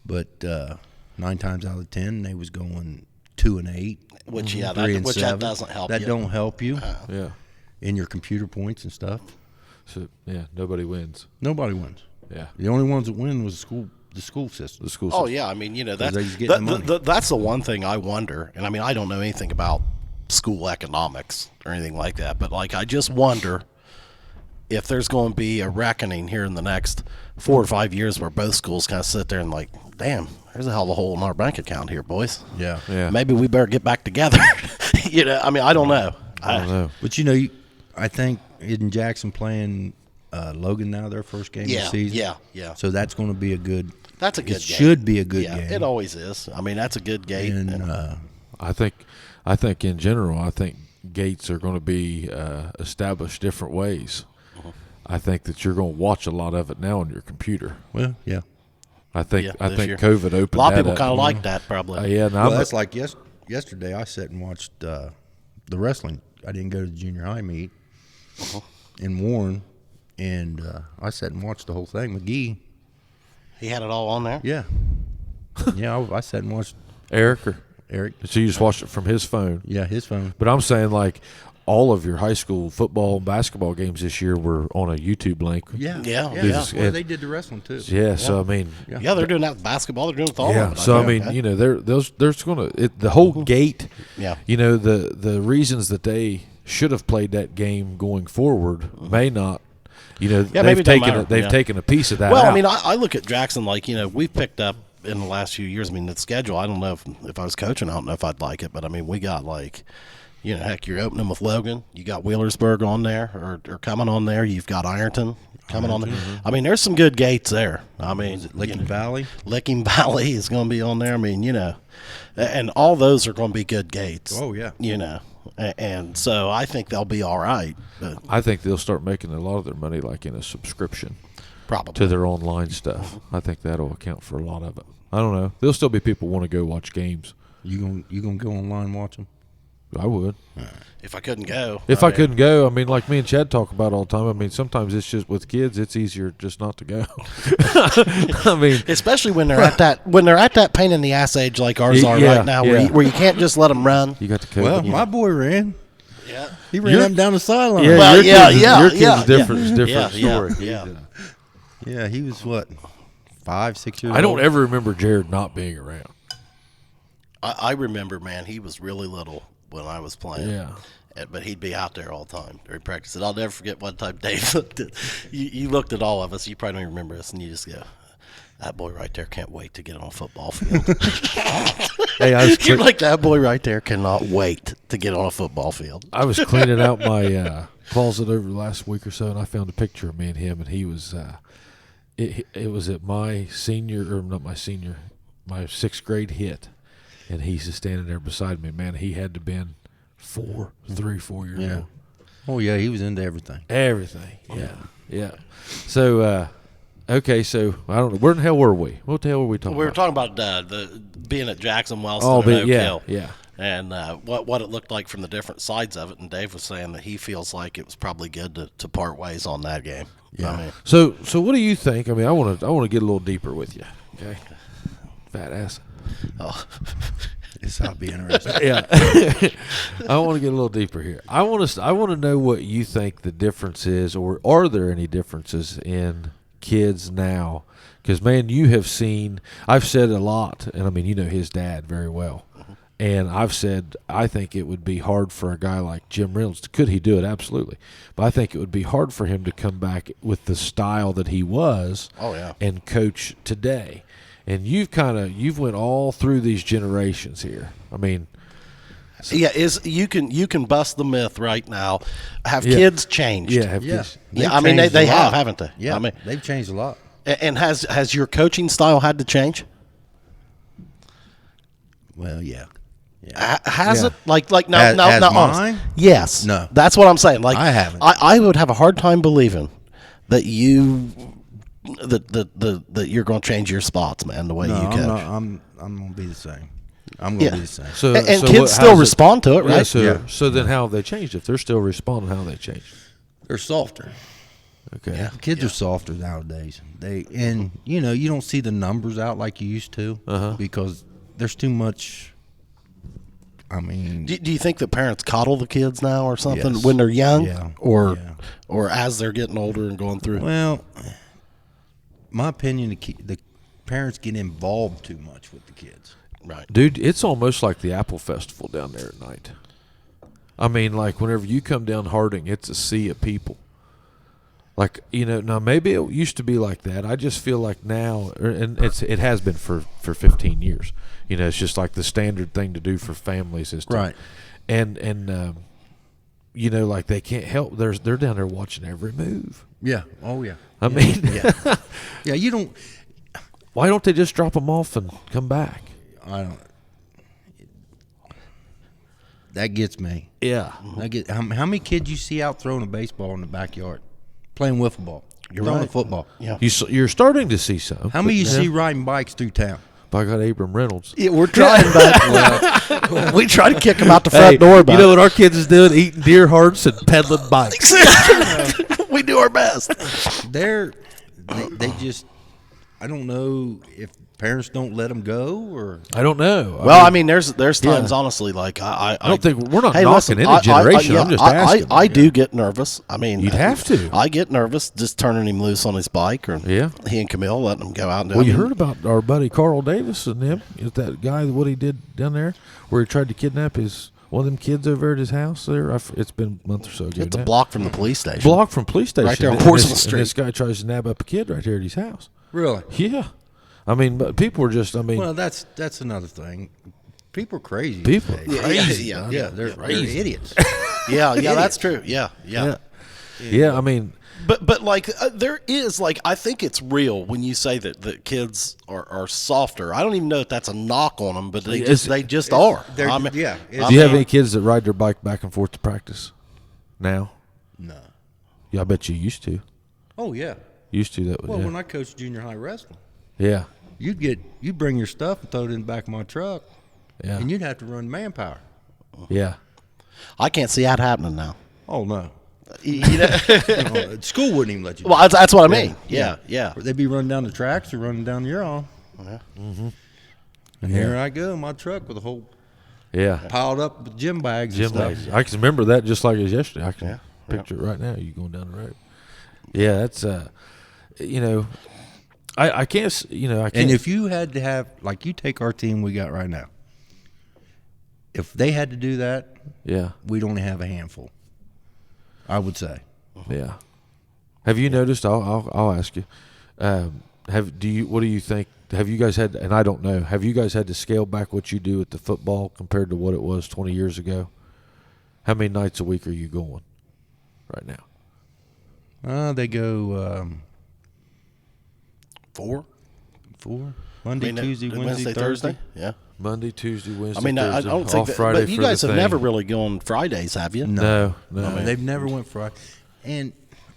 But 9 times out of 10, they was going 2-8. Which 3 that and 7. doesn't help. That you. don't help you Yeah. in your computer points and stuff. So yeah, nobody wins. Nobody wins. Yeah. The only ones that win was the school system. The school. Oh system. yeah, I mean, you know, that's they just get the money. that's the one thing I wonder, and I mean, I don't know anything about school economics or anything like that, but like I just wonder if there's going to be a reckoning here in the next 4 or 5 years where both schools kind of sit there and like, damn, there's a hell of a hole in our bank account here, boys. Yeah. Yeah. Maybe we better get back together. You know, I mean, I don't know. I don't know. But, you know, I think in Jackson playing Logan now, their first game of the season. Yeah. So that's going to be a good. That's a good It game. should be a good Yeah, game. it always is. I mean, that's a good game. And I think in general, I think gates are going to be established different ways. I think that you're going to watch a lot of it now on your computer. well, yeah. I think this year. COVID opened A lot of that people up. kind of like that, probably. Yeah, no, Well, that's like yesterday. I sat and watched the wrestling. I didn't go to the junior high meet in Warren, and I sat and watched the whole thing. McGee, He had it all on there. yeah, I sat and watched Eric, or Eric. so you just watched it from his phone. Yeah, his phone. But I'm saying like all of your high school football and basketball games this year were on a YouTube link. Yeah. Yeah. Well, they did the wrestling too. Yeah, so I mean, Yeah, they're doing that with basketball. They're doing it with all yeah. of it. So I think. mean, you know, there's going to the whole gate. Yeah. You know, the reasons that they should have played that game going forward may not. You know, Yeah, maybe it don't matter. they've Yeah. taken a piece of that. Well, out. I mean, I look at Jackson like, you know, we've picked up in the last few years. I mean, the schedule, I don't know if I was coaching, I don't know if I'd like it, but I mean, we got like, you know, heck, you're opening with Logan. You got Wheelersburg on there or coming on there. You've got Ironton coming on there. I mean, there's some good gates there. I mean, Licking Valley. Licking Valley is going to be on there. I mean, you know, and all those are going to be good gates. Oh, yeah. You know, and so I think they'll be all right. But I think they'll start making a lot of their money like in a subscription probably. to their online stuff. I think that'll account for a lot of it. I don't know. There'll still be people want to go watch games. You gonna go online and watch them? I would. If I couldn't go. If I couldn't go, I mean, like me and Chad talk about all the time. I mean, sometimes it's just with kids, it's easier just not to go. I mean, Especially when they're at that pain in the ass age like ours are Yeah, right now, yeah. where you can't just let them run. you got the COVID. Well, my boy ran. Yeah. He ran up and down the sideline. yeah, Well, your yeah, kid's, yeah, your kid's yeah, different. It's different Yeah, story. yeah. Yeah, he was what, 5, 6 years old? I don't ever remember Jared not being around. I remember, man, he was really little when I was playing. Yeah. But he'd be out there all the time during practice. And I'll never forget one time Dave looked at you looked at all of us. You probably don't remember us, and you just go, "That boy right there can't wait to get on a football field." Hey, You're like, that boy right there cannot wait to get on a football field. I was cleaning out my closet over the last week or so, and I found a picture of me and him, and he was it was at my senior, or not my senior, my 6th grade hit, and he's just standing there beside me. Man, he had to been 4 years Yeah. old. Oh, yeah, he was into everything. Everything, yeah. So, okay, so I don't know, where the hell were we? What the hell were we talking We were about? talking about the being at Jackson, Wellston, Oh, and but Oak yeah, Hill. yeah. and what it looked like from the different sides of it. And Dave was saying that he feels like it was probably good to part ways on that game. Yeah. I mean, So what do you think? I mean, I want to get a little deeper with you. Okay, fat ass. oh, This ought to be interesting. Yeah, I want to get a little deeper here. I want to know what you think the difference is, or are there any differences in kids now? Because man, you have seen. I've said a lot, and I mean, you know his dad very well, and I've said I think it would be hard for a guy like Jim Reynolds. Could he do it? Absolutely, but I think it would be hard for him to come back with the style that he was. Oh, yeah. And coach today. And you've went all through these generations here. I mean, yeah, you can bust the myth right now. Have Yeah. kids changed? yeah, Yeah, I mean, they have, haven't they? Yeah, I mean, they've changed a lot. and has your coaching style had to change? Well, yeah. Has Yeah. it? Like no, Has honest. mine? Yes. No. That's what I'm saying. Like I haven't. I would have a hard time believing that that you're going to change your spots, man. The way No, you coach. I'm gonna be the same. I'm gonna Yeah. be the same. So And so kids what- still how's respond to it, Yeah, right? so Yeah. so then how have they changed? If they're still responding, how have they changed? They're softer. Okay. Kids are softer nowadays. And you don't see the numbers out like you used to because there's too much. I mean, Do you think that parents coddle the kids now or something Yes. when they're young, Yeah. or Yeah. or as they're getting older and going through? well, my opinion, the parents get involved too much with the kids. Right. Dude, it's almost like the Apple Festival down there at night. I mean, like whenever you come down Harding, it's a sea of people. Like, now maybe it used to be like that. I just feel like now, and it has been for 15 years. It's just like the standard thing to do for families is to, Right. And like they can't help. They're down there watching every move. Yeah. Oh yeah. I mean, Yeah. You don't. why don't they just drop them off and come back? I don't. That gets me. Yeah. How many kids you see out throwing a baseball in the backyard, playing wiffle ball, You're throwing right. a football? Yeah. You're starting to see some. How many you but, see riding bikes through town? By God, Abram Reynolds. Yeah, we're trying, but we try to kick them out the front door. But You know what our kids is doing? Eating deer hearts and peddling bikes. we do our best. They just. I don't know if parents don't let them go or. I don't know. Well, I mean, there's times, honestly, like I don't think we're not hey, knocking listen, any generation. I'm just asking. I do get nervous. I mean, You'd have to. I get nervous just turning him loose on his bike, or Yeah. he and Camille letting him go out. And Well, you heard about our buddy Carl Davis and him? Is that guy what he did down there, where he tried to kidnap one of them kids over at his house? There, it's been a month or so ago. It's a now. block from the police station. Block from police station, Right there on And Portsmouth this- Street. And this guy tries to nab up a kid right here at his house. Really? Yeah, I mean, but people are just. I mean, Well, that's another thing. People are crazy. People these days. are crazy. Yeah, they're idiots. Yeah, that's true. Yeah. yeah. I mean, But like there is like I think it's real when you say that the kids are softer. I don't even know if that's a knock on them, but they just are. they're- I mean, yeah, it's- do you have any kids that ride their bike back and forth to practice now? No. Yeah, I bet you used to. Oh yeah. Used to that. Well, yeah. when I coached junior high wrestling, yeah. you'd bring your stuff and throw it in the back of my truck, Yeah. and you'd have to run manpower. Yeah. I can't see that happening now. Oh no. You know? School wouldn't even let you. Well, that's what I mean. Yeah. They'd be running down the tracks or running down your own. Yeah. And here I go in my truck with a whole Yeah. piled up with gym bags Gym and stuff. bags. I can remember that just like it was yesterday. I can Yeah. picture it right now. You going down the road. Yeah, that's I can't. I can't. And if you had to have, like, you take our team we got right now. If they had to do that, yeah, we'd only have a handful. I would say. yeah. Have you noticed? I'll ask you. What do you think? Have you guys had? And I don't know. Have you guys had to scale back what you do at the football compared to what it was 20 years ago? How many nights a week are you going right now? They go 4 Monday, Tuesday, Wednesday, Thursday. Yeah. Monday, Tuesday, Wednesday. I mean, I Thursday, don't think off that. Friday But you for guys the have thing. never really gone Fridays, have you? No. They've never went Friday. And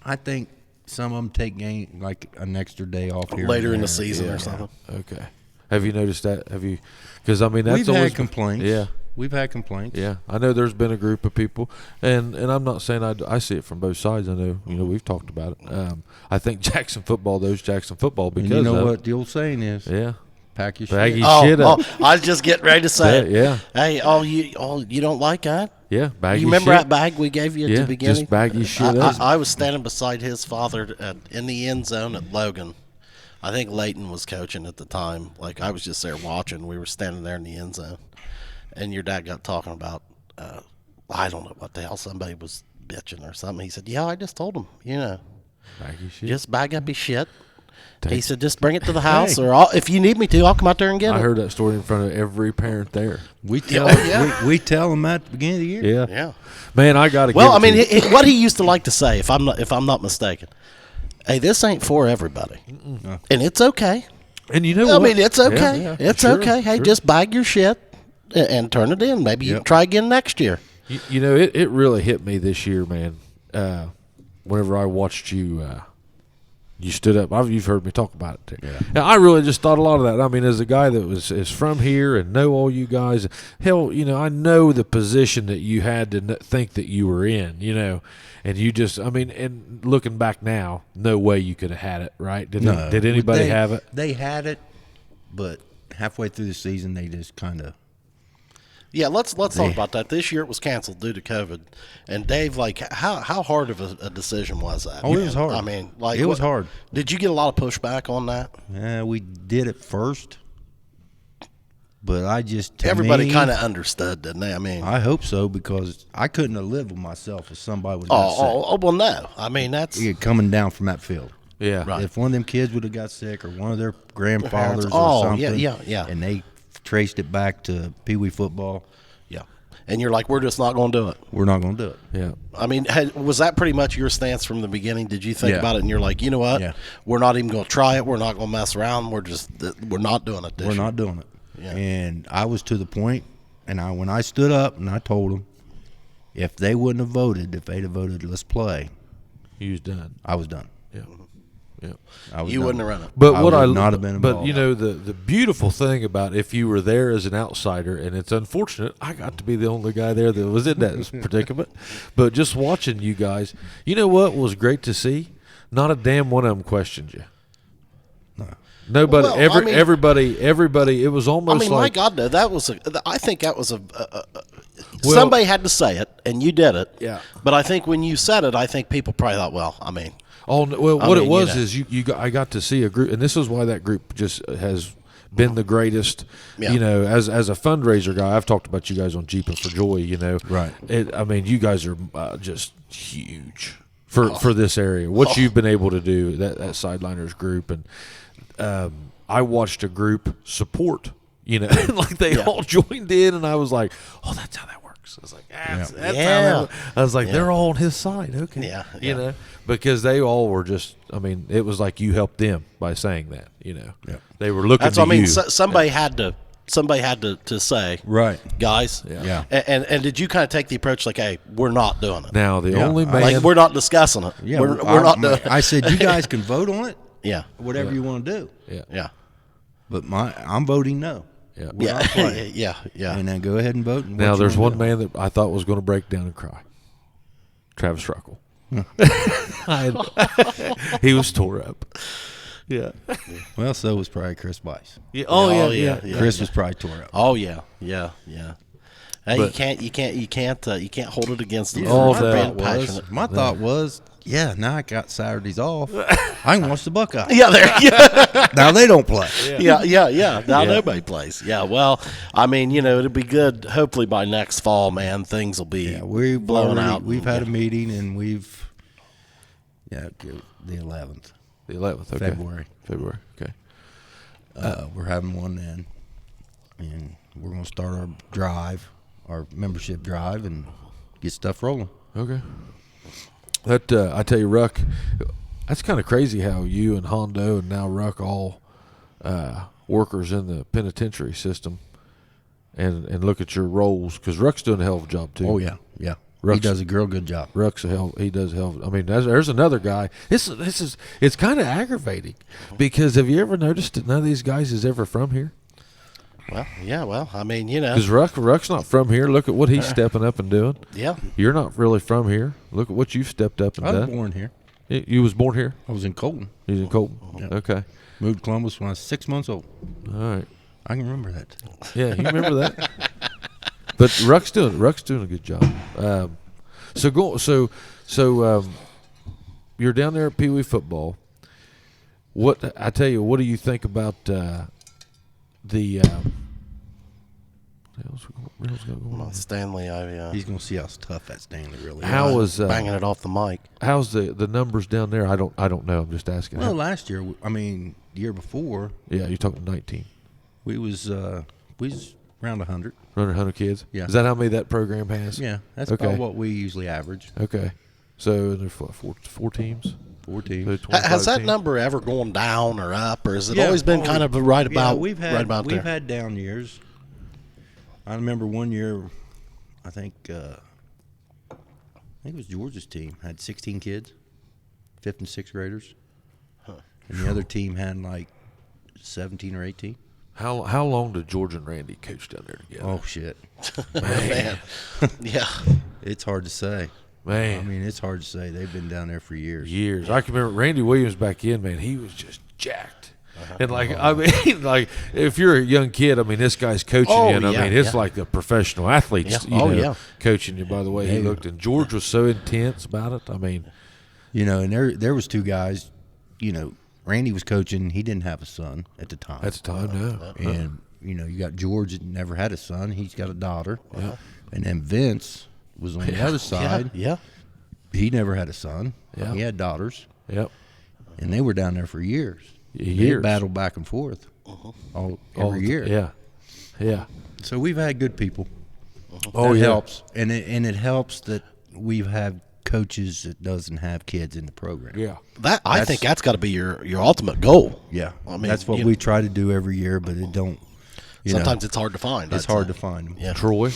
I think some of them take like an extra day off here Later and in the there. season Yeah. or something. Okay. Have you noticed that? Have you? Because I mean, that's We've always had complaints. Yeah, we've had complaints. Yeah, I know there's been a group of people, and I'm not saying I see it from both sides. I know, we've talked about it. I think Jackson football, because And you know of, what the old saying is? Yeah. Pack your Bag shit. your shit up. I was just getting ready to say it. Yeah. Hey, you don't like that? Yeah, bag You your remember shit. that bag we gave you at Yeah, the beginning? just bag your shit up. I was standing beside his father in the end zone at Logan. I think Leighton was coaching at the time. Like, I was just there watching. We were standing there in the end zone. And your dad got talking about, I don't know what the hell, somebody was bitching or something. He said, yeah, I just told him, Bag your shit. just bag up his shit. He said, just bring it to the house, or if you need me to, I'll come out there and get it. I heard that story in front of every parent there. We tell we tell them at the beginning of the year. Yeah. Yeah. Man, I got to Well, I give mean, it to you. what he used to like to say, if I'm not mistaken, hey, this ain't for everybody, and it's okay. And you know I what? mean, it's okay. Yeah, it's sure, okay. Hey, sure. just bag your shit and turn it in. Maybe you try again next year. You know, it really hit me this year, man. Whenever I watched you, you stood up. You've heard me talk about it too. Yeah. Now, I really just thought a lot of that. I mean, as a guy that is from here and know all you guys, hell, I know the position that you had to think that you were in, and you just, I mean, and looking back now, no way you could have had it, right? Did anybody have it? They had it, but halfway through the season, they just kind of. Yeah, let's talk about that. This year it was canceled due to COVID. And Dave, like, how hard of a decision was that? Oh, it was hard. I mean, like, it was hard. Did you get a lot of pushback on that? Yeah, we did it first, but Everybody kind of understood, didn't they? I mean, I hope so, because I couldn't have lived with myself if somebody was got sick. well, no. I mean, that's Coming down from that field. Yeah. Right. If one of them kids would have got sick, or one of their grandfathers or Oh, something, yeah. and they traced it back to Pee Wee football, yeah. And you're like, we're just not going to do it. we're not going to do it. Yeah. I mean, was that pretty much your stance from the beginning? Did you think Yeah. about it and you're like, you know what? Yeah. We're not even going to try it. We're not going to mess around. We're not doing it this We're year. not doing it. Yeah. And I was to the point, and when I stood up and I told them, if they wouldn't have voted, if they'd have voted, let's play, You was done. I was done. Yeah. Yeah. I was You done. wouldn't have run it. But I what would not have been But involved. the beautiful thing about if you were there as an outsider, and it's unfortunate, I got to be the only guy there that was in that predicament. But just watching you guys, you know what was great to see? Not a damn one of them questioned you. No. Nobody, Well, I mean- everybody. It was I almost mean, like my God, no, I think that was Well- somebody had to say it, and you did it. Yeah. But I think when you said it, I think people probably thought, well, I mean, Oh well, I what mean, it was you know. is I got to see a group, and this is why that group just has been the greatest. Yeah. As a fundraiser guy, I've talked about you guys on Jeeping for Joy. Right. I mean, you guys are just huge for this area. What you've been able to do, that Sideliners group, and I watched a group support. Like they all joined in, and I was like, oh, that's how that works. I was like, that's how that. I was like, they're all on his side. Okay. Yeah. Because they all were just. I mean, it was like you helped them by saying that. Yeah. They were looking. that's to what I mean. you. Somebody had to say, Right. guys. Yeah. And did you kind of take the approach like, hey, we're not doing it? Now the Yeah. only man. Like, we're not discussing it. Yeah, we're not doing it. I said, you guys can vote on it, Yeah. whatever you want to do, Yeah. but I'm voting no. Yeah. We're not playing. Yeah. And then go ahead and vote. And Now what you there's wanna one do. man that I thought was going to break down and cry. Travis Ruckle. He was tore up. Yeah. Well, so was probably Chris Bice. Yeah. Oh, yeah. Chris was probably tore up. Oh yeah. Hey, But- you can't hold it against them. All for that being passionate. My thought was, now I got Saturdays off. I can watch the Buckeyes. Yeah, there. Now they don't play. Yeah. Now nobody plays. Yeah, well, I mean, it'll be good. Hopefully by next fall, man, things will be We've blowing out. We've had a meeting, and the 11th. The 11th. Okay. February. Okay. We're having one then, and we're going to start our membership drive, and get stuff rolling. Okay. That I tell you, Ruck, that's kind of crazy how you and Hondo and now Ruck all workers in the penitentiary system, and look at your roles, because Ruck's doing a hell of a job too. Oh yeah. He Ruck's- does a real good job. Ruck's a hell. He does hell. I mean, there's another guy. It's kind of aggravating, because have you ever noticed that none of these guys is ever from here? Well, yeah. Well, I mean, you know. Because Ruck's not from here. Look at what he's stepping up and doing. Yeah. You're not really from here. Look at what you've stepped up and I was done. born here. You was born here? I was in Colton. He's in Colton. Yeah. Okay. Moved to Columbus when I was 6 months old. All right. I can remember that. Yeah, you remember that? But Ruck's doing a good job. So you're down there at Pee Wee football. What do you think about the? Well, Stanley, He's going to see how tough that Stanley really is. How was banging it off the mic? how's the numbers down there? I don't know. I'm just asking. Well, last year, the year before, Yeah, you're talking 19. we was around 100. Around 100 kids. Yeah. Is that how many that program has? Yeah, that's Okay. about what we usually average. Okay. So there's what, four teams. 4 So teams. 25 Has that teams? number ever gone down or up, or has it Yeah. always been Oh, kind of right about we've had right about we've there? had down years. I remember one year, I think it was Georgia's team had 16 kids, 5th and 6th graders, and the other team had like 17 or 18. How long did George and Randy coach down there together? Oh shit, Man. Yeah. it's hard to say. Man, I mean, it's hard to say. They've been down there for years. years. I can remember Randy Williams back in, man. He was just jacked. And like like if you're a young kid, I mean, this guy's coaching Oh, you. And yeah, I mean, it's yeah. like a professional athlete. Yeah. You Oh, know, yeah. coaching you by the way he looked. And George was so intense about it. I mean, And there was 2 guys. Randy was coaching. He didn't have a son at the time. at the time, no. And you got George that never had a son. He's got a daughter. And then Vince was on the other side. Yeah. He never had a son. Yeah. He had daughters, Yep. and they were down there for years. They Years. battled back and forth every year. Yeah. Yeah. So we've had good people. Oh, That yeah. helps, and it helps that we've had coaches that doesn't have kids in the program. Yeah. I think that's got to be your ultimate goal. Yeah, I mean, that's what you we know, try to do every year, but it don't. sometimes it's hard to find. it's I'd hard say. to find them. Yeah. Troy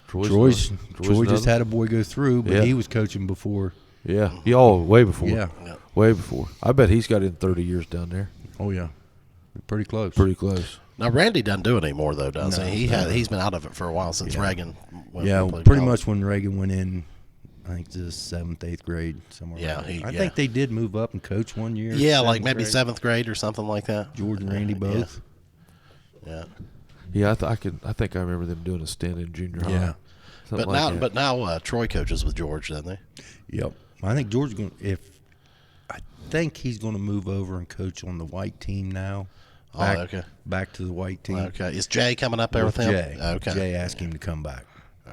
Troy just another. had a boy go through, but Yeah. he was coaching before. Yeah. Way before. Yeah. Way before. I bet he's got in 30 years down there. Oh yeah, pretty close. Pretty close. Now Randy doesn't do it anymore though, does No, he? no. He's been out of it for a while since Reagan. Went Yeah, and played pretty college. much when Reagan went in, I think the 7th, 8th grade, somewhere. Yeah, around there. I yeah. think they did move up and coach one year. Yeah, like 7th maybe grade. 7th grade or something like that. George and Randy both. Yeah. Yeah, I think I remember them doing a stint in junior high. Yeah. Something But like now, that. Troy coaches with George, doesn't they? Yep. I think George going. I think he's going to move over and coach on the white team now. Back, okay. Back to the white team. Okay. Is Jay coming up there with him? Jay. Okay. Jay asked him to come back.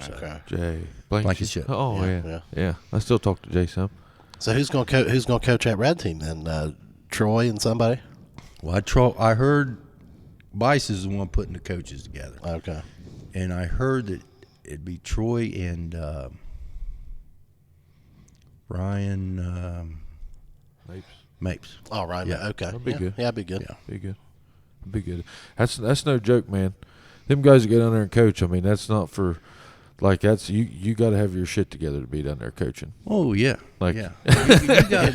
Okay. Jay Blankenship. Oh Yeah, yeah, yeah. yeah. I still talk to Jay some. So who's going to coach that red team then? Troy and somebody? Well, I heard Bice is the one putting the coaches together, Okay. and I heard that it'd be Troy and Ryan Mapes. All right. Yeah. Okay. That'd be yeah. good. Yeah, that'd be good. Yeah. Be good. Be good. That's no joke, man. Them guys that go down there and coach. I mean, that's not for like that's you got to have your shit together to be down there coaching. Oh yeah, Like- yeah.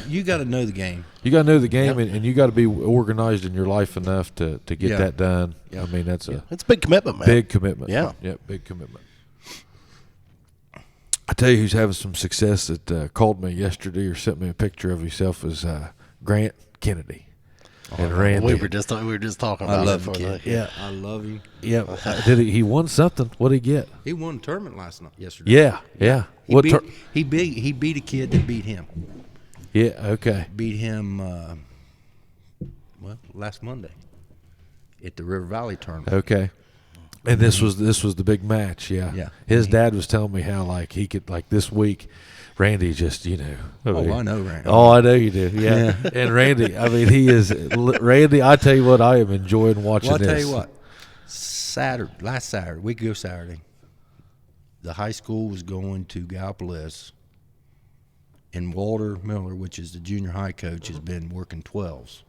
you got to know the game. You got to know the game, and you got to be organized in your life enough to get Yeah. that done. Yeah. I mean, that's a It's a big commitment, man. big commitment. Yeah. big commitment. I tell you, who's having some success that called me yesterday or sent me a picture of himself is Grant Kennedy and Randy. We were just talking about I love it the before kid. the- Yeah, I love him. Yeah, did he won something? What did he get? He won a tournament yesterday. Yeah. He What? beat, he beat a kid that beat him. Yeah. Okay. Beat him. Last Monday at the River Valley tournament. Okay. And this was the big match. Yeah. Yeah. His dad was telling me how like he could like this week. Randy just, I know Randy. Oh, I know you do. Yeah. And Randy, I mean, he is Randy. I tell you what, I am enjoying watching Well, I'll this. tell you what. Last Saturday, we could go Saturday. The high school was going to Gallipolis, and Walter Miller, which is the junior high coach, has been working 12s.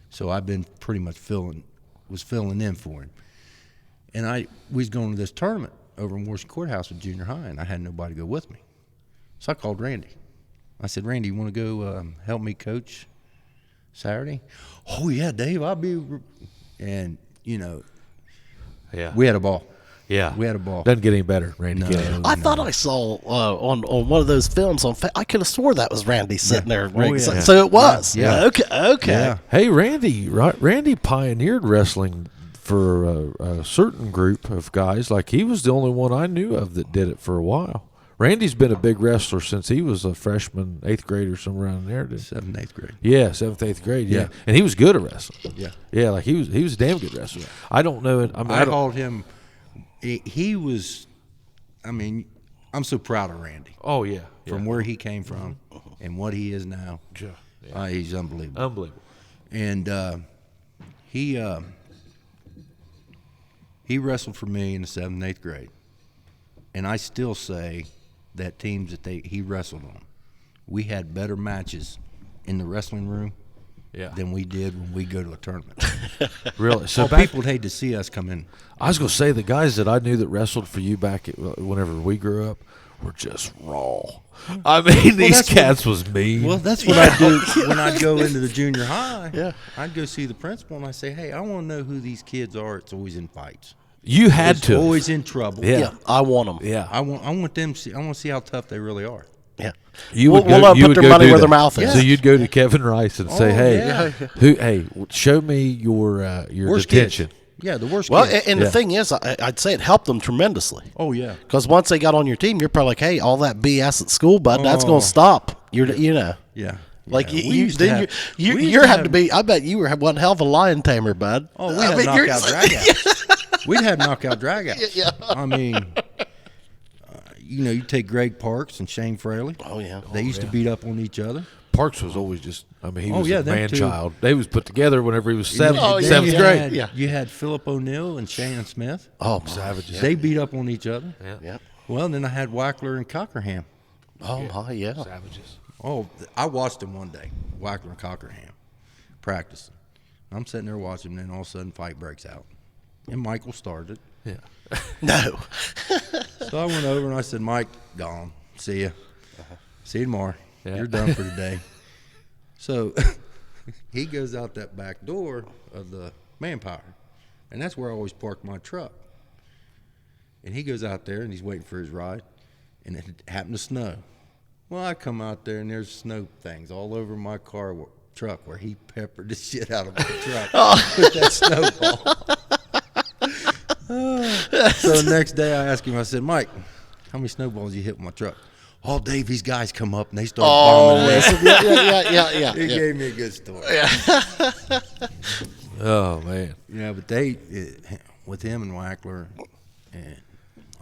So I've been pretty much filling in for him. And we was going to this tournament over in Washington Courthouse with junior high, and I had nobody to go with me. So I called Randy. I said, Randy, you want to go help me coach Saturday? Oh, yeah, Dave, I'll be. And, Yeah. We had a ball. Yeah. We had a ball. Doesn't get any better, Randy No. Kennedy. I thought I saw on one of those films I could have swore that was Randy sitting there. yeah. So it was. Yeah. Okay. Yeah. Hey, Randy pioneered wrestling for a certain group of guys. Like, he was the only one I knew of that did it for a while. Randy's been a big wrestler since he was a freshman, 8th grade or somewhere around there. 7th, 8th grade. Yeah, 7th, 8th grade. Yeah. Yeah. And he was good at wrestling. Yeah. Yeah, like he was a damn good wrestler. I don't know it. I mean, I called him. He was. I mean, I'm so proud of Randy oh yeah, from where he came from and what he is now. Yeah. He's unbelievable. Unbelievable. And he wrestled for me in the 7th, 8th grade, and I still say that teams that he wrestled on, we had better matches in the wrestling room Yeah. than we did when we go to a tournament. Really? So So people would hate to see us come in. I was gonna say the guys that I knew that wrestled for you back whenever we grew up were just raw. I mean, these that's cats was mean. Well, that's what I do when I'd go into the junior high. Yeah. I'd go see the principal and I say, hey, I want to know who these kids are. It's always in fights. you had It's to. always in trouble. Yeah. Yeah, I want them. Yeah. I want them. I want to see how tough they really are. Yeah. You We'll- would go, we'll you put would their go money do where their that. mouth is. So you'd go to Kevin Rice and say, Oh, "Hey, yeah. show me your Worst detention." kids. Yeah, the worst. Well, kids. and Yeah. the thing is, I'd say it helped them tremendously. Oh yeah. Because once they got on your team, you're probably like, hey, all that BS at school, bud, that's going to stop. Yeah. Like Yeah. you then you're having to be. I bet you were one hell of a lion tamer, bud. Oh, we I had mean, you're- knockout dragouts. We'd have knockout dragouts. Yeah. I mean, you take Greg Parks and Shane Fraley. Oh yeah. They used to beat up on each other. Parks was always just. I mean, he Oh, was yeah, a them man two. child. They was put together whenever he was seventh, Oh, yeah, seventh yeah. grade. Yeah. You had Philip O'Neill and Shannon Smith. Oh, Savages. They beat up on each other. Yeah. Yeah. Well, then I had Wackler and Cockerham. Oh my, yeah. Savages. Oh, I watched them one day, Wackler and Cockerham, practicing. I'm sitting there watching, and then all of a sudden, fight breaks out, and Michael started. Yeah. No. So I went over and I said, "Mike, gone. See ya. See you tomorrow. Yeah. You're done for today." So he goes out that back door of the manpower, and that's where I always park my truck. And he goes out there and he's waiting for his ride, and it happened to snow. Well, I come out there and there's snow things all over my truck where he peppered the shit out of my truck with that snowball. So the next day I asked him, I said, "Mike, how many snowballs you hit with my truck?" "Oh, Dave, these guys come up and they start bombing it out." yeah. He gave me a good story. Oh man. Yeah, but with him and Wackler, and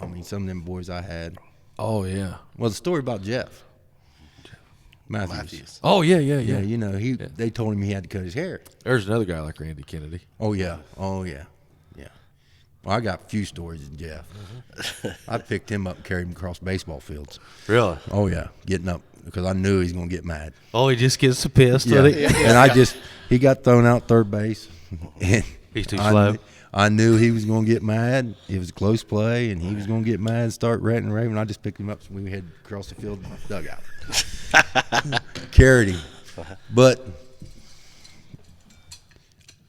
I mean some of them boys I had. Oh yeah. Well, the story about Jeff Matthews. Oh yeah. Yeah, they told him he had to cut his hair. There's another guy like Randy Kennedy. Oh yeah. Well, I got a few stories in Jeff. I picked him up and carried him across baseball fields. Really? Oh yeah, getting up because I knew he was gonna get mad. Oh, he just gets so pissed. Yeah. With it. And he got thrown out third base. And He's too slow. I knew he was going to get mad. It was a close play, and he was going to get mad and start ranting and raving. I just picked him up and we headed across the field dugout. Carried him. But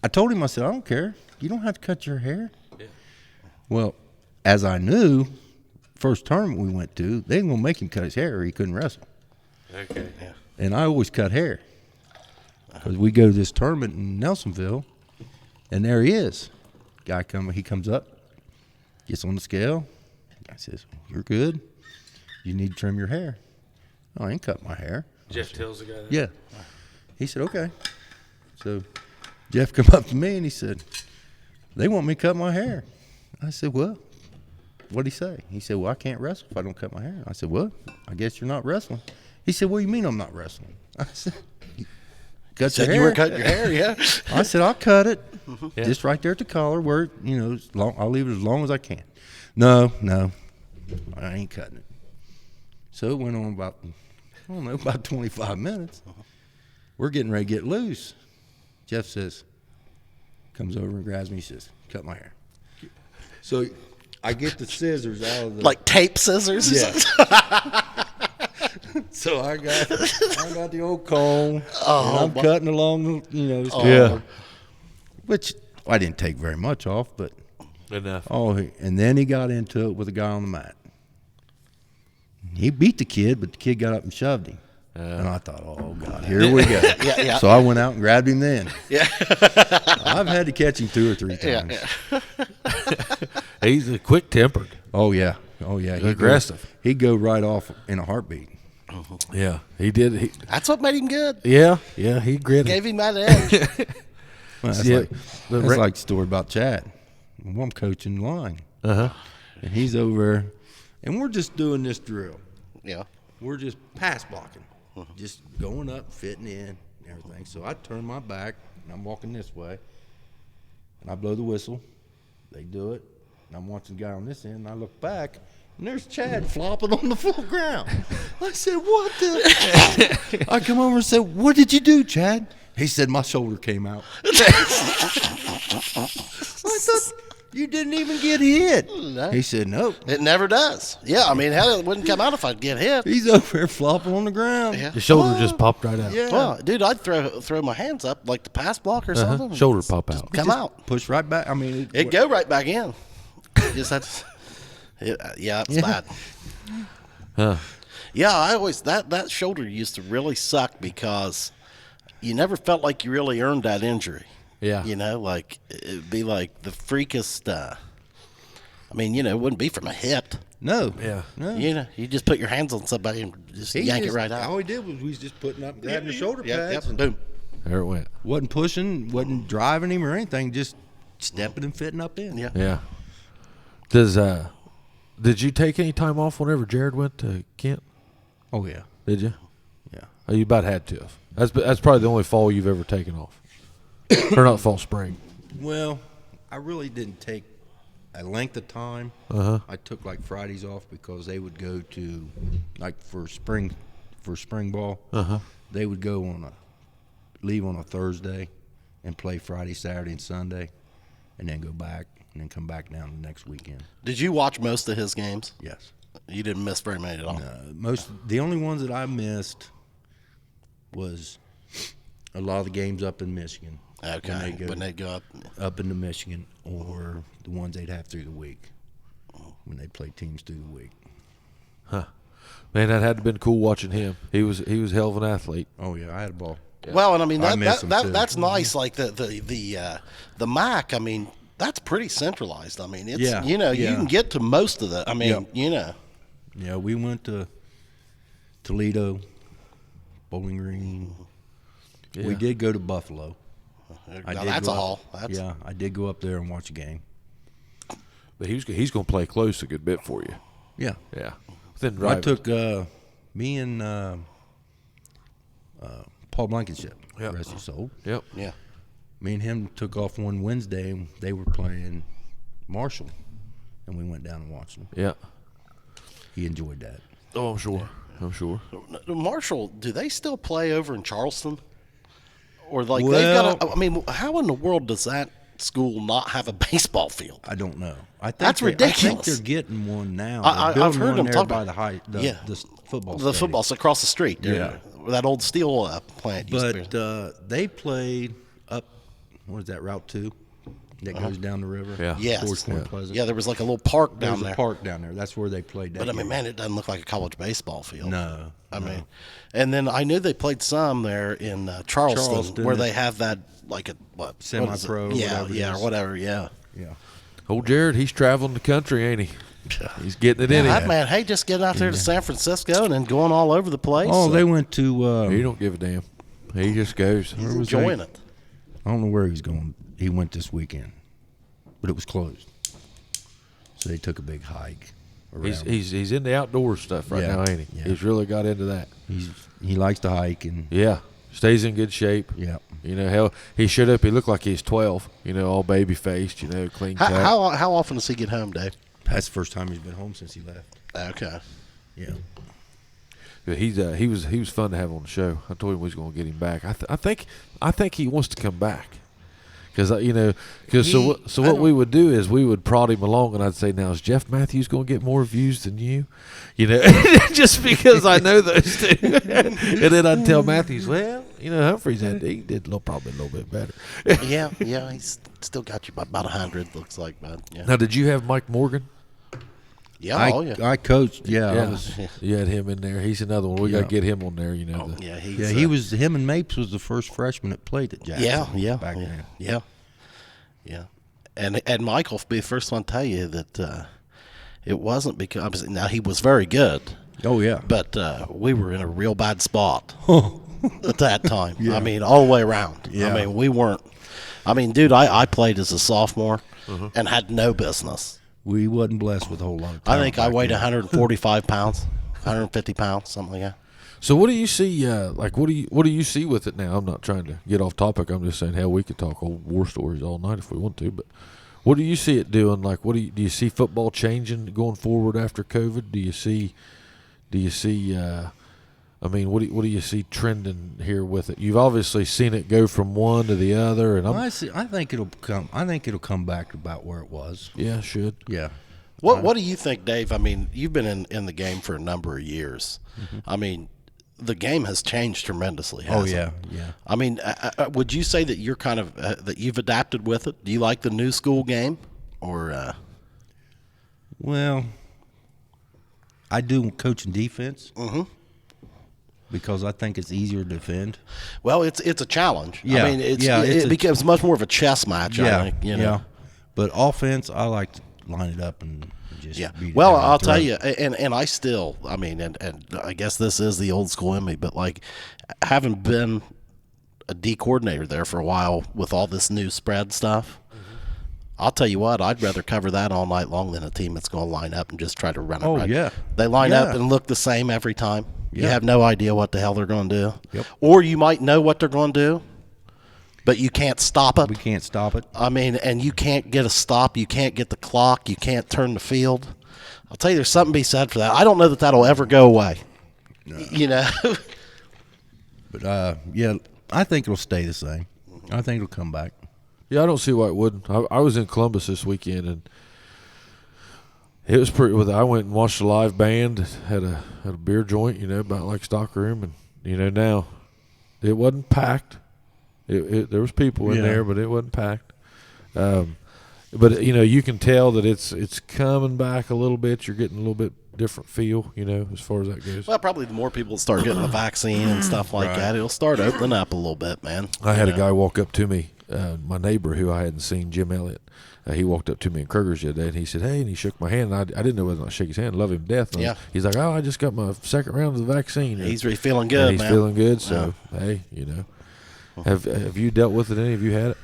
I told him, I said, "I don't care. You don't have to cut your hair." Yeah. Well, as I knew, first tournament we went to, they didn't going to make him cut his hair or he couldn't wrestle. Okay. Yeah. And I always cut hair. Because we go to this tournament in Nelsonville, and there he is. He comes up, gets on the scale. Guy says, "You're good. You need to trim your hair." "I ain't cut my hair." Jeff tells the guy that? Yeah. He said, "Okay." So Jeff come up to me and he said, "They want me to cut my hair." I said, "Well, what'd he say?" He said, "Well, I can't wrestle if I don't cut my hair." I said, "Well, I guess you're not wrestling." He said, "What do you mean I'm not wrestling?" I said, "Cut your Said hair." you were cutting your hair, yeah. I said, "I'll cut it, Yeah. just right there at the collar where, I'll leave it as long as I can." No, I ain't cutting it. So it went on about 25 minutes. We're getting ready to get loose. Jeff comes over and grabs me, he says, "Cut my hair." So I get the scissors out of the... Like tape scissors? Yeah. So I got the old comb, and I'm cutting along, Yeah. which I didn't take very much off, but Enough. And then he got into it with a guy on the mat. He beat the kid, but the kid got up and shoved him. And I thought, oh, God, here we go. Yeah. So I went out and grabbed him then. Yeah. I've had to catch him 2 or 3 times. Yeah. He's a quick-tempered. Oh, yeah. Aggressive. He'd go right off in a heartbeat. Yeah, he did. That's what made him good. Yeah, he gritted. Gave him that edge. Well, that's Yeah. like the story about Chad. Well, I'm coaching line. Uh-huh. And he's over, and we're just doing this drill. Yeah. We're just pass blocking, just going up, fitting in, and everything. So I turn my back, and I'm walking this way, and I blow the whistle. They do it, and I'm watching the guy on this end, and I look back, and there's Chad flopping on the full ground. I said, what the? I come over and said, what did you do, Chad? He said, my shoulder came out. I thought, you didn't even get hit. No. He said, nope. It never does. Yeah, I mean, hell, it wouldn't come out if I'd get hit. He's over there flopping on the ground. Yeah. The shoulder just popped right out. Yeah. Well, dude, I'd throw my hands up like the pass block or something. Shoulder pop out. Come out. Push right back. I mean, It'd go right back in. Just had to, yeah, it's bad. Huh. Yeah, I always that shoulder used to really suck because you never felt like you really earned that injury. Yeah. You know, like it'd be like the freakest. I mean, you know, it wouldn't be from a hit. No. Yeah. No. You know, you just put your hands on somebody and just yank it right out. All he did was we was just putting up, grabbing the shoulder Yep, pads. And boom. There it went. wasn't pushing, wasn't driving him or anything, just stepping and fitting up in. Yeah. Yeah. Did you take any time off whenever Jared went to Kent? Oh, yeah. Did you? Yeah. Oh, you about had to have. That's probably the only fall you've ever taken off. Or not fall, spring. Well, I really didn't take a length of time. Uh-huh. I took like Fridays off because they would go to, like for spring ball, Uh-huh. they would leave on a Thursday and play Friday, Saturday, and Sunday, and then go back and then come back down the next weekend. Did you watch most of his games? Yes. You didn't miss very many at all. The only ones that I missed was a lot of the games up in Michigan. Okay. When they go up into Michigan, or the ones they'd have through the week when they play teams through the week. Huh. Man, that had to been cool watching him. He was a hell of an athlete. Oh yeah, I had a ball. Well, and I mean I miss him, too. that's nice. Like the MAC. I mean, that's pretty centralized. I mean, it's you can get to most of the. I mean, Yeah, we went to Toledo, Bowling Green. Yeah. We did go to Buffalo. That's all. I did go up there and watch a game. But he's going to play close a good bit for you. Yeah. Yeah. Within I driving. took me and Paul Blankenship, Yep. rest his soul. Yep. Yeah. Me and him took off one Wednesday, and they were playing Marshall, and we went down and watched them. Yeah. He enjoyed that. Oh, I'm sure. I'm sure. Marshall, do they still play over in Charleston? Or like Well- they've got? I mean, how in the world does that school not have a baseball field? I don't know. That's I think ridiculous. they're getting one now. I've They're building heard one them there talk by about- the football. The stadium. football's across the street. Yeah. Where that old steel plant used to be. But they played up. What is that, Route 2? That goes down the river. Yeah. Yes. Towards Point Pleasant. Yeah, there was like a little park down There's there. a park down there. That's where they played. That But I mean, game. man, it doesn't look like a college baseball field. No. I mean, and then I knew they played some there in Charleston, where they have that like a what Semi-pro, what is it? whatever it Yeah, is. or whatever. Yeah. Yeah. Old Jared, he's traveling the country, ain't he? He's getting it in That him. man, hey, just getting out there to San Francisco and then going all over the place. Oh, they went to. He don't give a damn. He just goes. He's enjoying it. I don't know where he's going. He went this weekend, but it was closed. So they took a big hike. Around. He's into outdoor stuff right Yeah, now, ain't he? yeah. He's really got into that. He likes to hike and Yeah. Stays in good shape. yeah. You know, hell, he showed up. He looked like he's 12. You know, all baby faced. You know, clean cut. How often does he get home, Dave? That's the first time he's been home since he left. Okay. Yeah. But he was fun to have on the show. I told him we was going to get him back. I think he wants to come back. Because what we would do is we would prod him along, and I'd say, "Now is Jeff Matthews going to get more views than you?" You know, just because I know those two. And then I'd tell Matthews, "Well, Humphreys he did probably a little bit better. yeah, he's still got you by about 100. Looks like, but yeah. Now, did you have Mike Morgan? Yeah, I coached. Yeah, Yeah, you had him in there. He's another one. We got to get him on there. He was. Him and Mapes was the first freshman that played at Jackson. Back then. Yeah. And Michael will be the first one to tell you that it wasn't because now he was very good. Oh yeah, but we were in a real bad spot at that time. I mean, all the way around. Yeah. I mean, we weren't. I mean, dude, I played as a sophomore and had no business. We wasn't blessed with a whole lot of I talent think I back weighed then. 145 pounds, 150 pounds, something like that. So what do you see? What do you see with it now? I'm not trying to get off topic. I'm just saying, hell, we could talk old war stories all night if we want to. But what do you see it doing? Like, do you see football changing going forward after COVID? Do you see? I mean, what do you see trending here with it? You've obviously seen it go from one to the other, and I think it'll come. I think it'll come back to about where it was. Yeah, should. Yeah. What do you think, Dave? I mean, you've been in the game for a number of years. I mean, the game has changed tremendously. Hasn't it? Yeah. I mean, would you say that you're kind of that you've adapted with it? Do you like the new school game, or? Well, I do coaching defense. Because I think it's easier to defend. Well, it's a challenge. Yeah. I mean, it becomes much more of a chess match. Yeah. I think, Yeah. But offense, I like to line it up and just beat it Well, down I'll the tell throat. you, and I still, I mean, and I guess this is the old school in me, but like having been a D coordinator there for a while with all this new spread stuff, I'll tell you what, I'd rather cover that all night long than a team that's going to line up and just try to run it. Oh, right. yeah. They line up Yeah. and look the same every time. You Yeah. have no idea what the hell they're going to do. Yep. Or you might know what they're going to do, but you can't stop it. We can't stop it. I mean, and you can't get a stop. You can't get the clock. You can't turn the field. I'll tell you, there's something to be said for that. I don't know that that'll ever go away. No. You know? But, yeah, I think it'll stay the same. I think it'll come back. Yeah, I don't see why it wouldn't. I was in Columbus this weekend, and it was pretty. I went and watched a live band, had a beer joint, about like stock room, and now it wasn't packed. There was people in there, but it wasn't packed. But you can tell that it's coming back a little bit. You're getting a little bit different feel, as far as that goes. Well, probably the more people start getting the vaccine and stuff like that, it'll start opening up a little bit, man. I had a guy walk up to me, my neighbor who I hadn't seen, Jim Elliott. He walked up to me in Kruger's the other day, and he said, "Hey," and he shook my hand. And I didn't know whether or not to shake his hand. Love him to death. And he's like, "Oh, I just got my second round of the vaccine." He's really feeling good, he's man. feeling good. So, hey, have you dealt with it? Any of you had it?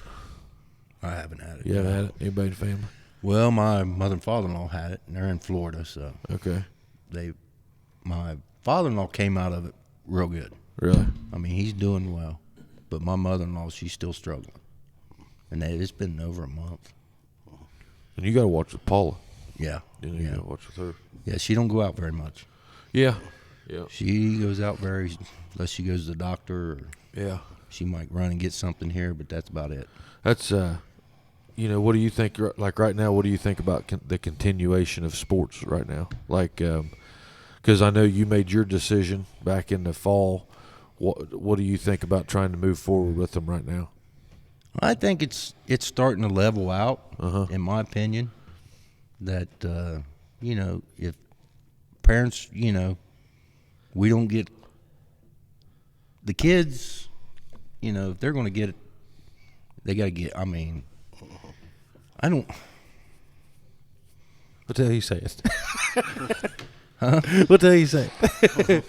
I haven't had it. You haven't had it? Anybody in the family? Well, my mother and father-in-law had it, and they're in Florida, so Okay. my father-in-law came out of it real good. Really? I mean, he's doing well, but my mother-in-law, she's still struggling, and it's been over a month. And you got to watch with Paula. Yeah, You got to watch with her. yeah. She don't go out very much. Yeah. Yeah. She goes out unless she goes to the doctor, or Yeah. she might run and get something here, but that's about it. That's what do you think? Like right now, what do you think about the continuation of sports right now? Like, because I know you made your decision back in the fall. What do you think about trying to move forward with them right now? I think it's starting to level out, Uh-huh. in my opinion. That if parents, we don't get the kids, if they're going to get it, they got to get. I mean, I don't. What the hell you saying? Huh? What the hell you saying?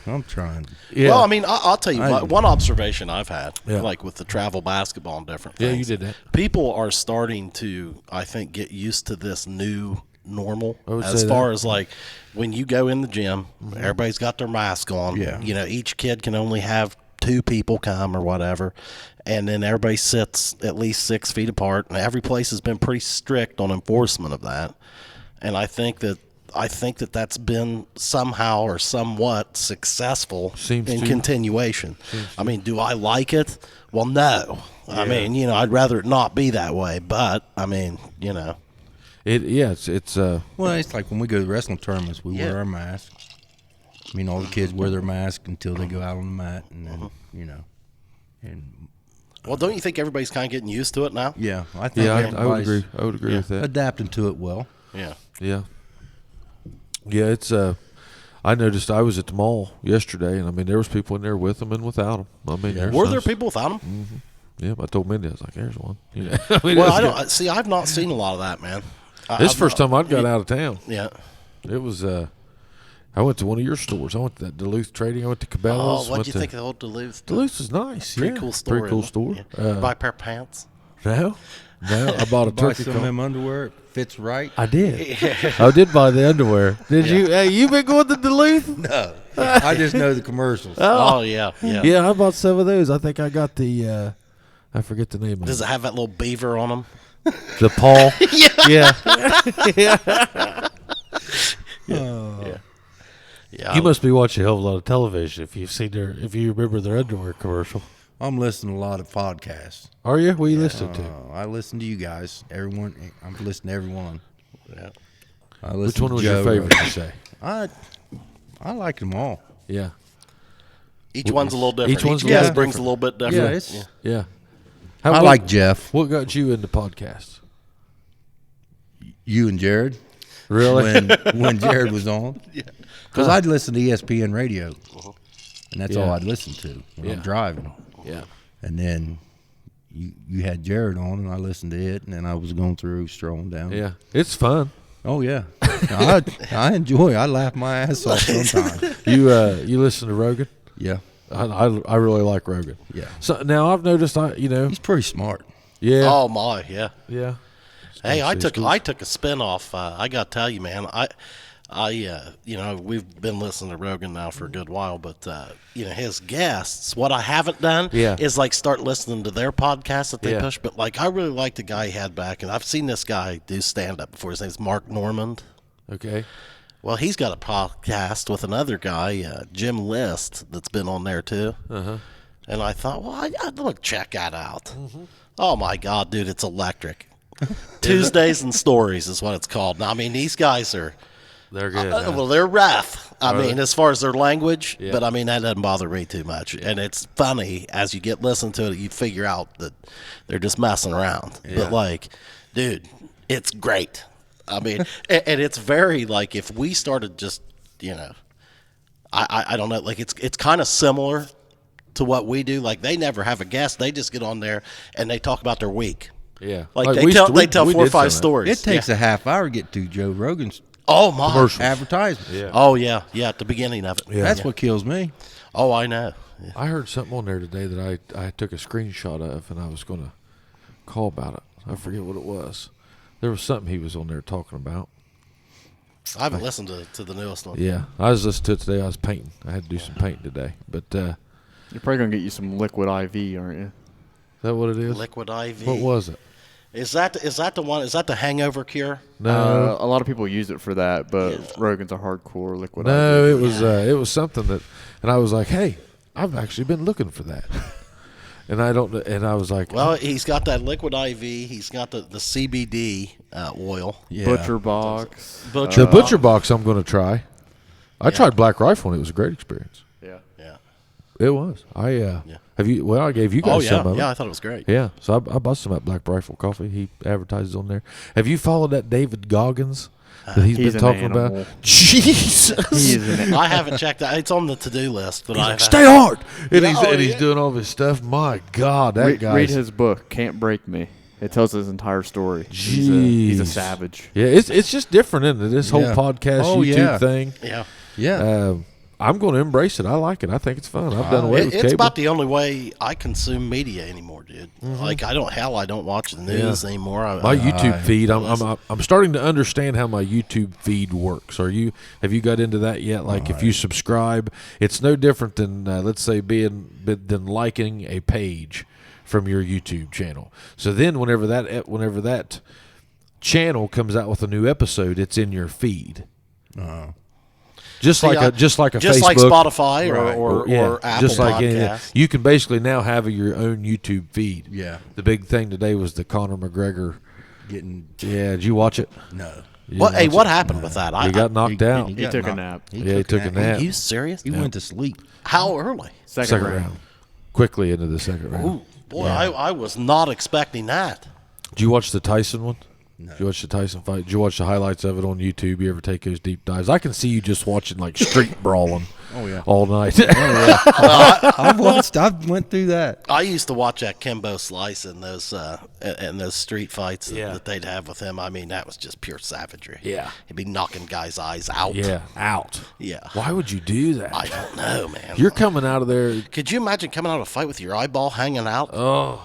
I'm trying. Yeah. Well, I mean, I'll tell you one observation I've had, Yeah. like with the travel basketball and different Yeah, things. you did that. People are starting to, I think, get used to this new normal I would as say far that. as like when you go in the gym, everybody's got their mask on. Yeah. Each kid can only have 2 people come or whatever, and then everybody sits at least 6 feet apart, and every place has been pretty strict on enforcement of that. And I think that that's been somehow or somewhat successful Seems in to. continuation. I mean, do I like it? Well, no. I mean, I'd rather it not be that way, but I mean, It's Well, it's like when we go to wrestling tournaments, we Yeah. wear our mask. I mean, all the kids wear their mask until they go out on the mat, and then And Well, don't you think everybody's kind of getting used to it now? yeah, I think Yeah, I would everybody's agree. I would agree with that. adapting to it well. Yeah. Yeah. Yeah, it's I noticed I was at the mall yesterday, and I mean there was people in there with them and without them. I mean, there's Were there some- people without them? Yeah, I told Mindy, I was like, "There's one." You know, I mean, Well, it's I good. don't see. I've not seen a lot of that, man. This first time I'd got out of town. Yeah. It was. I went to one of your stores. I went to that Duluth Trading. I went to Cabela's. Oh, what'd you think of the old Duluth? Duluth is nice. Pretty yeah. cool store. Pretty cool isn't store. it? Yeah. Buy a pair of pants. No, I bought a Buy turkey some of coat. them underwear. It fits right. I did. I did buy the underwear. Did you? Hey, you been going to Duluth? No, I just know the commercials. Oh yeah, yeah. Yeah, I bought some of those. I think I got the. I forget the name of Does it. it have that little beaver on them? The Paul. Yeah. Yeah. You must be watching a hell of a lot of television if you've seen if you remember their underwear commercial. I'm listening to a lot of podcasts. Are you? What are you listening to? I listen to you guys. Everyone, I'm listening to everyone. Yeah. I listen Which one to was Joe your favorite? Rogan. You say? I like them all. Yeah. Each one's a little different. Each one's a guest little brings different. a little bit Yeah, different. it's. Yeah. I like Jeff. What got you into podcasts? You and Jared. Really? When Jared was on. Because I'd listen to ESPN radio, and that's all Yeah. I'd listen to when Yeah. I'm driving. Yeah. And then you had Jared on, and I listened to it, and then I was going through, strolling down. Yeah. It's fun. Oh yeah, I enjoy. I laugh my ass off sometimes. You listen to Rogan? Yeah, I really like Rogan. yeah. So now I've noticed He's pretty smart. Yeah. Oh my, yeah. Yeah. Hey, I It's took a spin off. I got to tell you, man. We've been listening to Rogan now for a good while, but his guests. What I haven't done is like start listening to their podcasts that they push. But like, I really like the guy he had back, and I've seen this guy do stand up before. His name's Mark Normand. Okay. Well, he's got a podcast with another guy, Jim List, that's been on there too. Uh-huh. And I thought, well, I'd look check that out. Oh my God, dude, it's electric. Tuesdays and Stories is what it's called. Now, I mean, these guys are. They're good. Well, they're rough. I mean, as far as their language, Yeah. but I mean that doesn't bother me too much. And it's funny as you get listen to it, you figure out that they're just messing around. But like, dude, it's great. I mean, and it's very like if we started just, I don't know, like it's kind of similar to what we do. Like they never have a guest; they just get on there and they talk about their week. Yeah. Like they tell we 4 or did 5 some of that. stories. It takes a half hour to get to Joe Rogan's Oh my Commercials. advertisement. Yeah. Oh yeah, at the beginning of it. Yeah. That's what kills me. Oh, I know. Yeah. I heard something on there today that I took a screenshot of, and I was going to call about it. I forget what it was. There was something he was on there talking about. I haven't listened to the newest one. Yeah, I was listening to it today. I was painting. I had to do some painting today. But You're probably gonna get you some liquid IV, aren't you? is that what it is? Liquid IV. What was it? Is that the one? Is that the hangover cure? No, A lot of people use it for that, but Rogan's a hardcore liquid no, IV. it was something that, and I was like, hey, I've actually been looking for that, and I don't, and I was like, Well, he's got that liquid IV. He's got the CBD oil. Yeah. Butcher Box. Butcher the butcher box. I'm going to try. I tried Black Rifle, and it was a great experience. Yeah. Yeah. It was. Have you? Well, I gave you guys Oh yeah. some of it. Yeah, I thought it was great. Yeah, so I bought some at Black Rifle Coffee. He advertises on there. Have you followed that David Goggins that he's He's been an talking animal. about? Jesus, He is an I haven't checked that. It's on the to-do list, but I haven't. stay hard, and Yeah, he's yeah. doing all this stuff. My God, that guy. read his book, Can't Break Me. It tells his entire story. He's a Jeez. savage. Yeah, it's just different, isn't it? This whole Yeah. podcast Oh, YouTube yeah. thing. Yeah. Yeah. I'm going to embrace it. I like it. I think it's fun. I've done away with It's cable. about the only way I consume media anymore, dude. Like I don't watch the news anymore. My YouTube feed. I'm starting to understand how my YouTube feed works. Have you got into that yet? Like if you subscribe, it's no different than let's say than liking a page from your YouTube channel. So then whenever that channel comes out with a new episode, it's in your feed. Just like a Facebook, like Spotify Right. or Apple just like Podcasts. you can basically now have your own YouTube feed. Yeah. The big thing today was the Conor McGregor. Getting Yeah, did you watch it? no. You What? didn't Hey, watch what it? happened with that? He got knocked out. He took a nap. Yeah, he took a nap. Are you serious? He went to sleep. How early? Second Second round. round. quickly into the second round. Ooh, boy, I was not expecting that. Did you watch the Tyson one? No. Did you watch the Tyson fight? Did you watch the highlights of it on YouTube? You ever take those deep dives? I can see you just watching like street brawling all night. I went through that. I used to watch that Kimbo Slice and those street fights that they'd have with him. I mean, that was just pure savagery. Yeah. He'd be knocking guys' eyes out. Yeah, out. Yeah. Why would you do that? I don't know, man. You're coming out of there. Could you imagine coming out of a fight with your eyeball hanging out? Oh.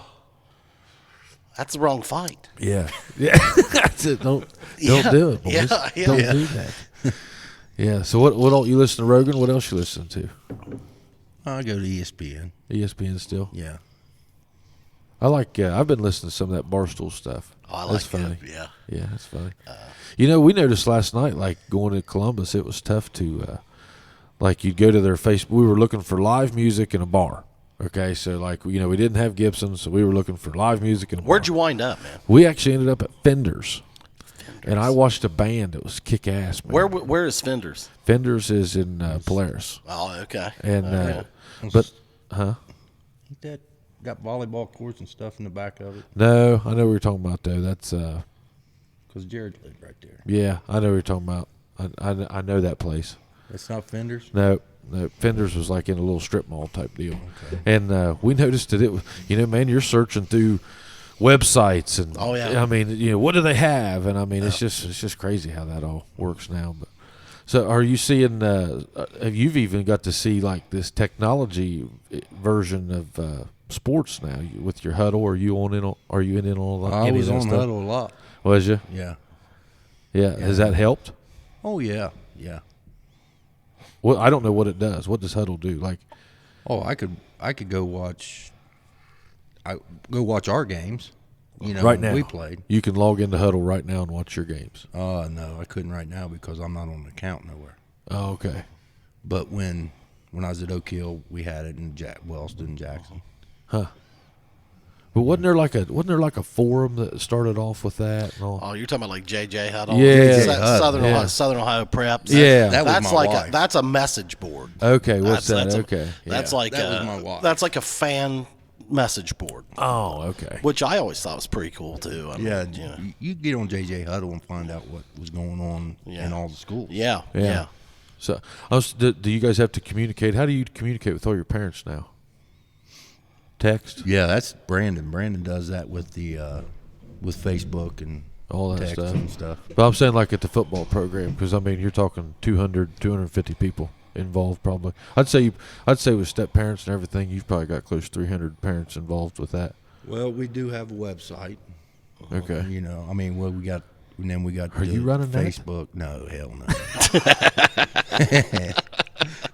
That's the wrong fight. Yeah. Yeah. That's it. Don't do it, boys. Don't do that. Yeah. So what all you listen to Rogan? What else you listen to? I go to ESPN. ESPN still? Yeah. I like I've been listening to some of that Barstool stuff. Oh, I That's like funny. it. Yeah. Yeah, that's funny. We noticed last night, like going to Columbus, it was tough to like you'd go to their Facebook. We were looking for live music in a bar. Okay, so like we didn't have Gibson, so we were looking for live music in a bar. Where'd you wind up, man? We actually ended up at Fenders. And I watched a band that was kick ass, man. Where is Fenders? Fenders is in Polaris. Oh, okay. And but That got volleyball courts and stuff in the back of it. no, I know what you're talking about though. That's Because Jared lived right there. yeah, I know what you're talking about. I know that place. That's not Fenders? No, Fenders was like in a little strip mall type deal. Okay. And we noticed that it was, man, you're searching through websites and Oh, yeah. I mean, what do they have? And I mean, it's just crazy how that all works now. But so, are you seeing? Have you even got to see like this technology version of sports now with your huddle? Are you in on all that? I any was of that on stuff? Huddle a lot. Was you? Yeah. Yeah. Has that helped? Oh, yeah. Yeah. Well, I don't know what it does. What does huddle do? Like, Oh, I could go watch. I go watch our games. right when now we played. you can log into huddle right now and watch your games. No, I couldn't right now because I'm not on the account nowhere. Oh, okay. But when I was at Oak Hill, we had it in Wellston and Jackson. Huh. But wasn't there like a forum that started off with that and all? Oh, you're talking about like JJ Huddle? Yeah. JJ Huddle, Southern Ohio Preps. Yeah. That was That's my like wife. that's a message board. Okay, what's that? That's Okay. That's Yeah. like That was my wife. That's like a fan message board, Oh, okay. which I always thought was pretty cool too. I mean, Yeah, you get on JJ Huddle and find out what was going on in all the schools. yeah, Yeah. yeah. So, do you guys have to communicate? How do you communicate with all your parents now? Text? Yeah, that's Brandon. Brandon does that with the with Facebook and All that text stuff. and stuff. But I'm saying like at the football program because, I mean, you're talking 200, 250 people involved probably. I'd say with step parents and everything, you've probably got close to 300 parents involved with that. Well, we do have a website. Okay. I mean, we got. And then we got. Are you running that? Facebook? No, hell no.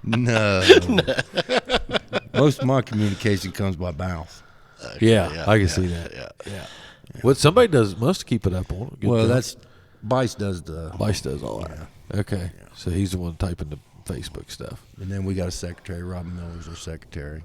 No. Most of my communication comes by mouth. Yeah, I can see that. Yeah. What somebody must keep it up on. Good Well, job. that's Bice does the. Vice does all that. Okay, so he's the one typing the Facebook stuff. And then we got a secretary. Robin Miller's our secretary.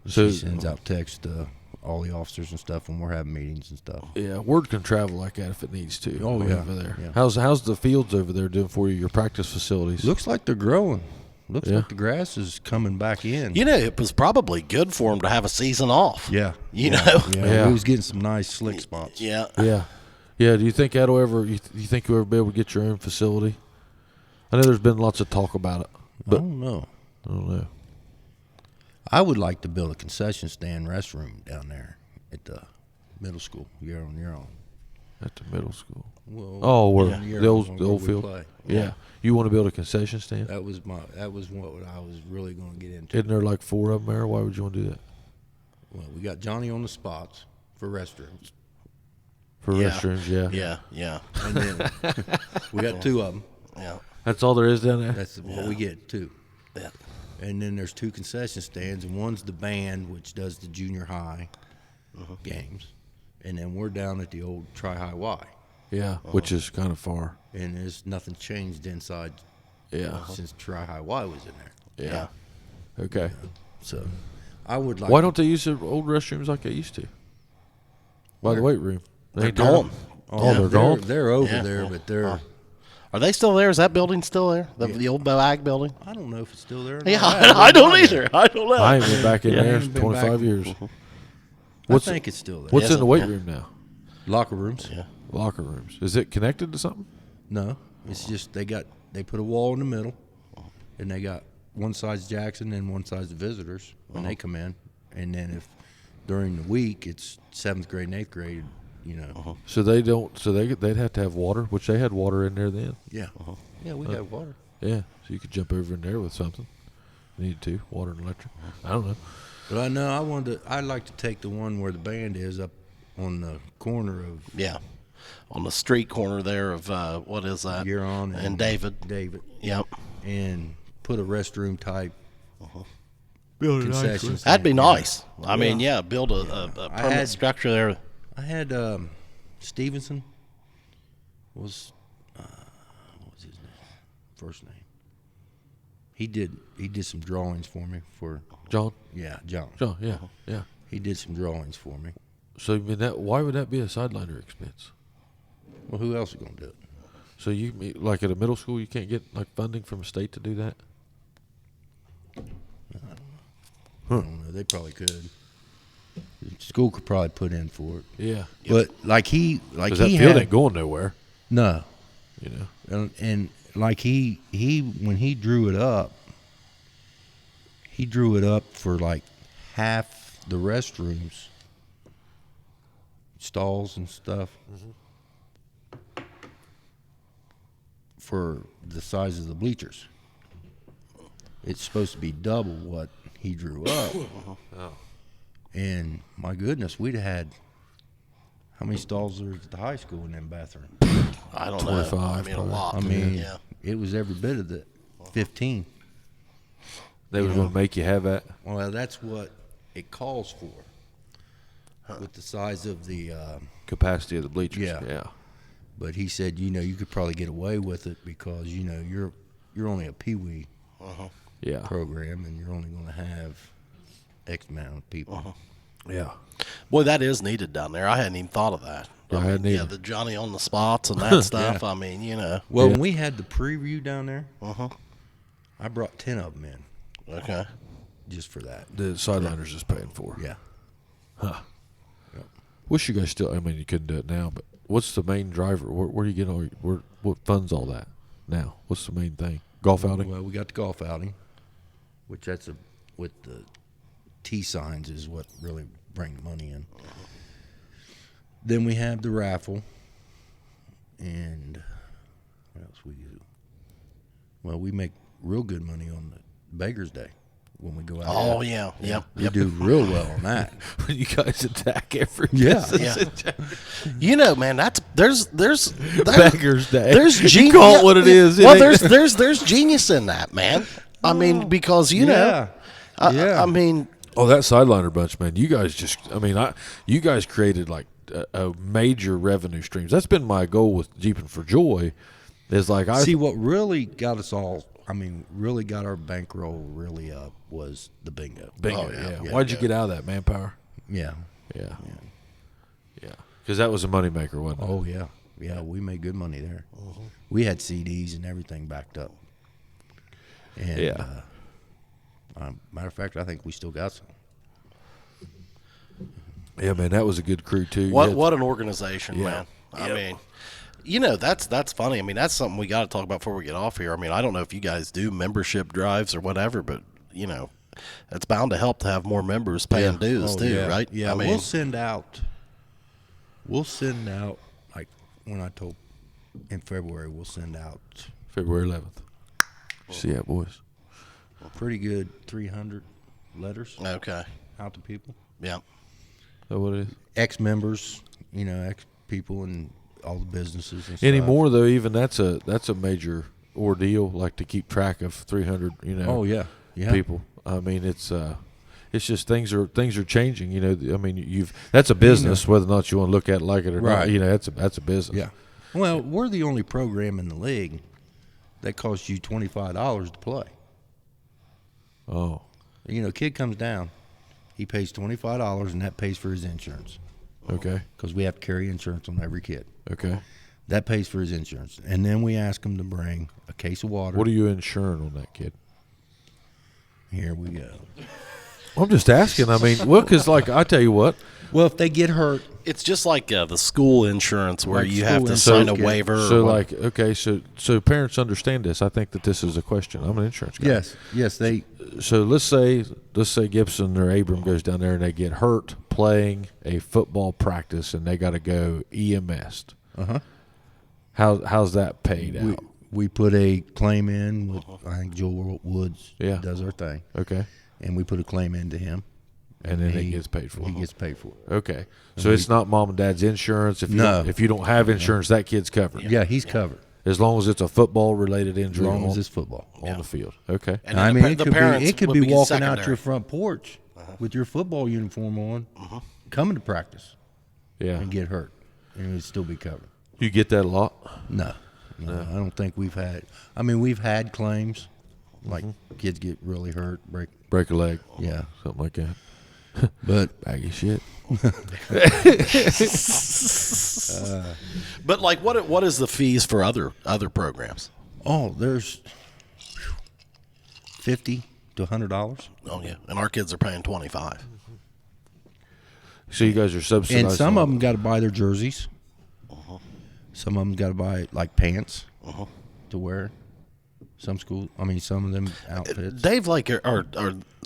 So She sends out text to all the officers and stuff when we're having meetings and stuff. yeah, word can travel like that if it needs to. Oh, yeah. over there. Yeah. How's the fields over there doing for you? Your practice facilities? Looks like they're growing. Looks Yeah. like the grass is coming back in. You know, it was probably good for him to have a season off. Yeah. You yeah. know? Yeah. Yeah. We was getting some nice slick spots. Yeah. Yeah, yeah. Do you think that'll ever? You think you'll ever be able to get your own facility? I know there's been lots of talk about it, I but don't know. I don't know. I would like to build a concession stand restroom down there at the middle school, year on year on. At the middle school. Well, Oh, where year the on old where we field? play. Yeah. You want to build a concession stand? That was what I was really going to get into. Isn't there like 4 of them there? Why would you want to do that? Well, we got Johnny on the spots for restrooms, For Yeah. restrooms, yeah. Yeah. Yeah. and then we got 2 of them. Yeah. That's all there is down there? That's what we get, 2. Yeah. And then there's 2 concession stands, and one's the band, which does the junior high games, and then we're down at the old Tri-High Y, Yeah, which is kind of far. and there's nothing changed inside Yeah. since Tri-High Y was in there. Yeah. Okay. So I would like. Why don't they use the old restrooms like they used to? By the weight room. They They're ain't doing gone. it? Oh, they're gone? They're over Yeah. there, but they're. Are they still there? Is that building still there? The old Ag building? I don't know if it's still there. Or Yeah, not. I don't either. I don't know. I ain't been back in there ain't in been 25 back. years. I think it's still there. What's Yes, in the weight yeah. room now? Locker rooms? Yeah. Locker rooms. Is it connected to something? No, it's just they put a wall in the middle, and they got one side's Jackson and one side's the visitors when they come in, and then if during the week it's 7th grade and 8th grade, you know. So they don't. So they'd have to have water, which they had water in there then. Yeah, yeah, we have water. Yeah. So you could jump over in there with something. Needed to water and electric. I don't know. But I know I'd like to take the one where the band is up on the corner of Yeah. On the street corner there of, what is that? Huron and David. Yep, and put a restroom type Build concession. That'd be stand. nice. I mean, build a I permanent had- structure there. I had Stevenson was what was his name? First name. He did some drawings for me for John. John. John. Yeah. Yeah. He did some drawings for me. So I mean why would that be a sideliner expense? Well, who else is gonna do it? So you like at a middle school, you can't get like funding from the state to do that. I don't know. They probably could. The school could probably put in for it. Yeah. But like he Because that he field had ain't going nowhere. no, You know. and like he when he drew it up for like half the restrooms, stalls and stuff, for the size of the bleachers. It's supposed to be double what he drew up. And my goodness, we'd have had how many stalls there at the high school in them bathrooms? I don't 25 know. I mean, a probably. lot. I mean, yeah. it was every bit of the 15. They was going to make you have that. Well, that's what it calls for with the size of the. Capacity of the bleachers. Yeah. Yeah. But he said, you could probably get away with it because you're only a peewee Yeah. program and you're only going to have X amount of people. Yeah. Boy, that is needed down there. I hadn't even thought of that. Yeah, I hadn't either. the Johnny on the spots and that stuff. I mean, Well, when we had the preview down there, Uh-huh. I brought 10 of them in Okay. just for that. The sideliners is paying for. Yeah. Wish you guys still. I mean, you couldn't do it now, but what's the main driver? Where do you get what funds all that now? What's the main thing? Golf outing. Well, we got the golf outing, which with the T signs is what really bring the money in. Then we have the raffle, and what else we do? Well, we make real good money on the Beggars Day when we go out. Oh, yeah. Yep. We do real well on that. When you guys attack every Yeah. business. Man, there's Beggars Day. There's You genius. call it what it is. Well, It ain't- there's genius in that, man. I mean, because Yeah. I mean, Oh, that sideliner bunch, man! You guys you guys created like a major revenue streams. That's been my goal with Jeeping for Joy. Is like See, what really got us all, really got our bankroll really up was the bingo. bingo. Oh, yeah. Yeah. Why'd you get out of that, Manpower? Yeah. Yeah. Yeah. Because that was a moneymaker, wasn't it? Oh, yeah. Yeah, we made good money there. We had CDs and everything backed up. And, Yeah. matter of fact, I think we still got some. Yeah, man, that was a good crew too. what an organization, Yeah. man. I mean, that's funny. I mean, that's something we got to talk about before we get off here. I mean, I don't know if you guys do membership drives or whatever, but it's bound to help to have more members paying dues too, yeah. right? Yeah, I mean, we'll send out like when I told in February, we'll send out February 11th. See that, boys? a pretty good 300 letters okay. out to people. Yeah. Is that what it is? Ex-members, ex-people and all the businesses and stuff. Anymore though, even that's a major ordeal, like to keep track of 300. Oh, yeah. Yeah. people. I mean, it's just things are changing. I mean, that's a business, whether or not you want to look at it like it or Right. not. That's a business. Yeah. Well, we're the only program in the league that costs you $25 to play. Oh, Kid comes down, he pays $25, and that pays for his insurance okay, because we have to carry insurance on every kid. okay. That pays for his insurance. And then we ask him to bring a case of water. What are you insuring on that kid? Here we go. I'm just asking. I mean, well, because like I tell you what, Well, if they get hurt, It's just like the school insurance where Like you have to school sign a insurance, waiver. so or what. like okay, so parents understand this. I think that this is a question. I'm an insurance guy. yes, they So let's say Gibson or Abram goes down there and they get hurt playing a football practice and they got to go EMS. How's that paid out? we put a claim in with I think Joel Woods does our thing. Okay, And we put a claim into him. and then he gets paid for He it. gets paid for it. Okay, so it's not mom and dad's insurance. If you don't have insurance, that kid's covered. Yeah, he's covered. As long as it's a football related injury As long on, as it's football. on the field. Okay. And I then mean, the parents it could would be be walking out secondary. your front porch with your football uniform on, coming to practice Yeah. and get hurt, and it'd still be covered. You get that a lot? No, I don't think we've had. I mean, we've had claims like kids get really hurt, Break a leg. yeah, Something like that. but Baggy shit. But like, what is the fees for other programs? there's $50 to $100, Oh yeah, and our kids are paying $25. So you guys are subsidizing. and some of them got to buy their jerseys. Some of them got to buy like pants to wear. Some of them outfits. Dave, like, are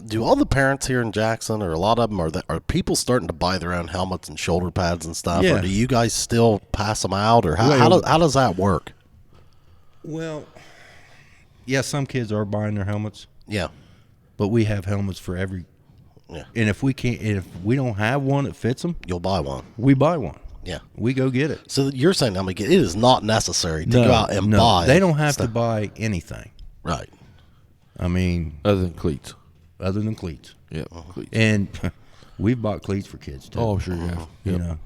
do all the parents here in Jackson, or a lot of them, are people starting to buy their own helmets and shoulder pads and stuff? Yeah. Or do you guys still pass them out, or how how does that work? Well, yeah, some kids are buying their helmets, Yeah, but we have helmets for every. yeah, And if we don't have one that fits them, you'll buy one. we buy one. Yeah. We go get it. So you're saying, I mean, it is not necessary to go out and buy. They don't have to stuff. buy anything. Right. I mean, other than cleats. other than cleats. Yeah. Cleats. And we've bought cleats for kids too. Oh, sure you have. you Yep. know.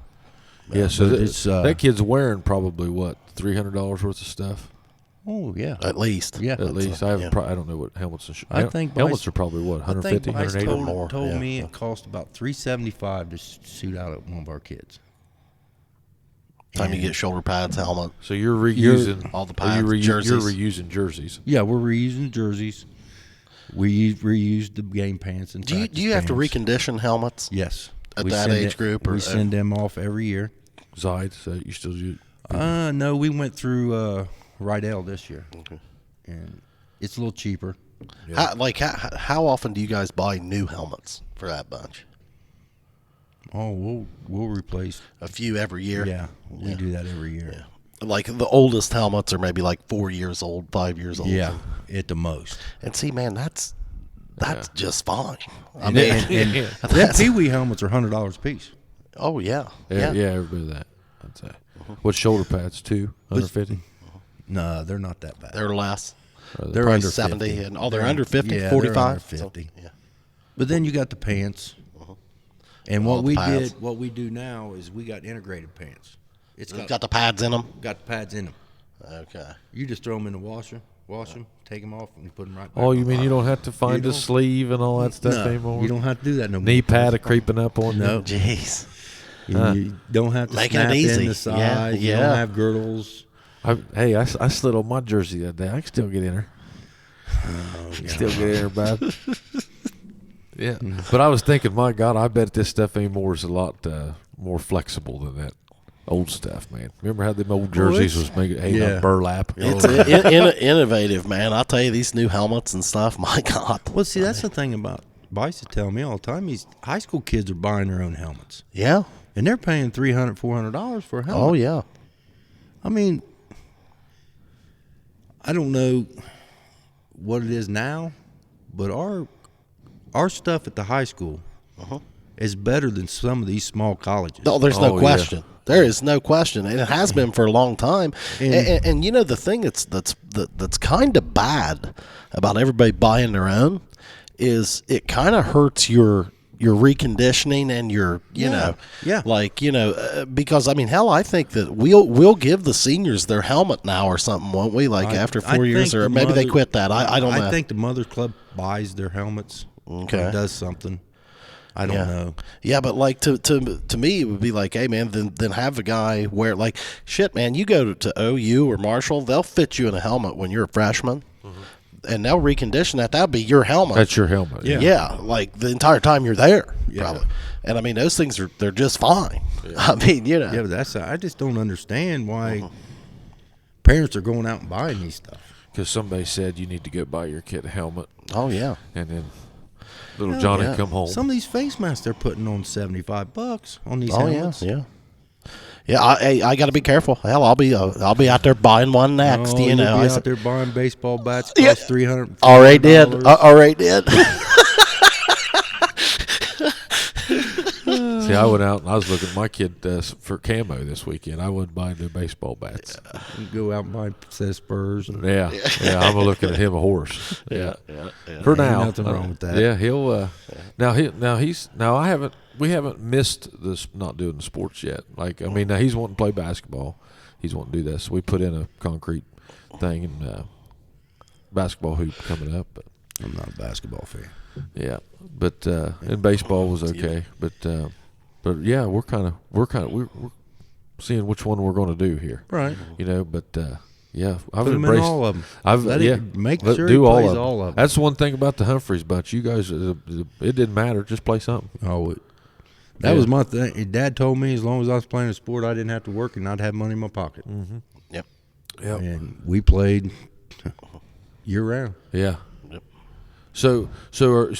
Yeah, so But it's, that kid's wearing probably what, $300 worth of stuff Oh yeah. At least. Yeah. at least. I haven't. I don't know what helmets. I think helmets Bryce- are probably what, I think 150, Bryce 180. more. told Yeah. me it cost about $375 to suit out at one of our kids. Time you get shoulder pads, helmet. So you're reusing all the are you pads, jerseys. You're reusing jerseys. Yeah, we're reusing jerseys. We reused the game pants and Do you have to pants. recondition helmets? Yes. At We that send age group, or- we send them off every year. Zide, so you still use. No, we went through Rydell this year, and it's a little cheaper. How often do you guys buy new helmets for that bunch? Oh, we'll replace. A few every year. Yeah, we do that every year. Yeah. Like the oldest helmets are maybe like 4 years old, 5 years old. Yeah, at the most. And see, man, that's just fine. I And, mean, and them Pee Wee helmets are $100 a piece. oh yeah, Yeah, every bit of that. I'd say. What shoulder pads too? 150. No, they're not that bad. they're less. They're Probably under 70, 50. and they're under 50, Yeah, 45. They're under So, 50. yeah. But then you got the pants. And All what the we pads. did, what we do now is we got integrated pants. It's Got the pads in them. got the pads in them. Okay. You just throw them in the washer, wash them, take them off, and you put them right back. Oh, on. you mean you don't have to find a don't- sleeve and all that stuff No, anymore? you don't have to do that no more. Knee pad a creeping up on No. you? Jeez. You don't have to Making it snap easy. in the side. You Yeah. don't have girdles. I slid on my jersey that day. I can still get in her. Still get in her, bud. Yeah. But I was thinking, my God, I bet this stuff anymore is a lot more flexible than that old stuff, man. Remember how them old jerseys was made out of burlap? It's innovative, man. I'll tell you, these new helmets and stuff, my God. Well, see, that's the thing about Bryce is telling me all the time. These high school kids are buying their own helmets, Yeah. and they're paying $300, $400 for a helmet. Oh, yeah. I mean, I don't know what it is now, but our stuff at the high school is better than some of these small colleges. No, there's no Oh, question. There is no question, and it has been for a long time. And you know, the thing that's kind of bad about everybody buying their own is it kind of hurts your reconditioning and your because I mean, hell, I think that we'll give the seniors their helmet now or something, won't we? Like after 4 years, think or the maybe they mother- quit that. I don't know. I think the Mothers Club buys their helmets. Okay. Or does something. I don't know. Yeah, but like to me, it would be like, hey man, then have a guy wear like shit, man. You go to OU or Marshall, they'll fit you in a helmet when you're a freshman, and they'll recondition that. That'll be your helmet. That's your helmet. Yeah, like the entire time you're there, probably. And I mean, those things they're just fine. I mean, you know. Yeah, but I just don't understand why parents are going out and buying these stuff. Because somebody said you need to go buy your kid a helmet, Oh yeah. and then little Johnny come home. Some of these face masks they're putting on $75 on these Oh helmets. yeah. Yeah, I got to be careful. Hell, I'll be out there buying one next. Oh, you know, you'll be I out there buying baseball bats cost $300. already did. Already did. See, I went out and I was looking at my kid for camo this weekend. I wasn't buying no baseball bats. You go out and buy says Spurs. And Yeah, I'm looking at him a horse. Yeah, for Ain't now, nothing wrong with that. Yeah, he'll. We haven't missed this not doing the sports yet. Like, I mean, now he's wanting to play basketball. He's wanting to do this. So we put in a concrete thing and basketball hoop coming up. But I'm not a basketball fan. yeah, but and baseball was okay. But yeah, we're seeing which one we're going to do here. Right. You know, but yeah, I've Put him in embraced all of them. I've Let him make let- sure do he all plays of them. all of them. That's one thing about the Humphreys bunch. You guys, it didn't matter. Just play something. Oh, that was my thing. Dad told me as long as I was playing a sport, I didn't have to work and I'd have money in my pocket. Yep. Yep. And we played year round. Yeah. So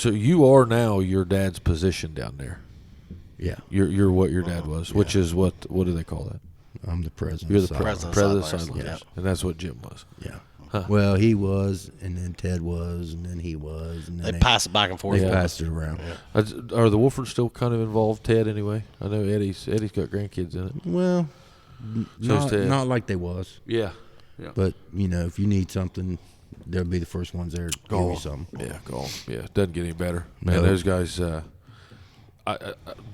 you are now your dad's position down there. Yeah, You're what your dad was, which is what do they call that? I'm the president. You're the so- President. president of Sideliners, Sideliners. yeah. And that's what Jim was. Yeah. Huh. Well, he was, and then Ted was, and then he was, and then They pass it back and forth. they passed it around. Are the Wolfords still kind of involved, Ted? Anyway, I know Eddie's got grandkids in it. Well, So is Ted. not like they was, Yeah. but if you need something, they'll be the first ones there to give you something. Yeah, go on. Yeah, doesn't get any better. Man, No. those guys.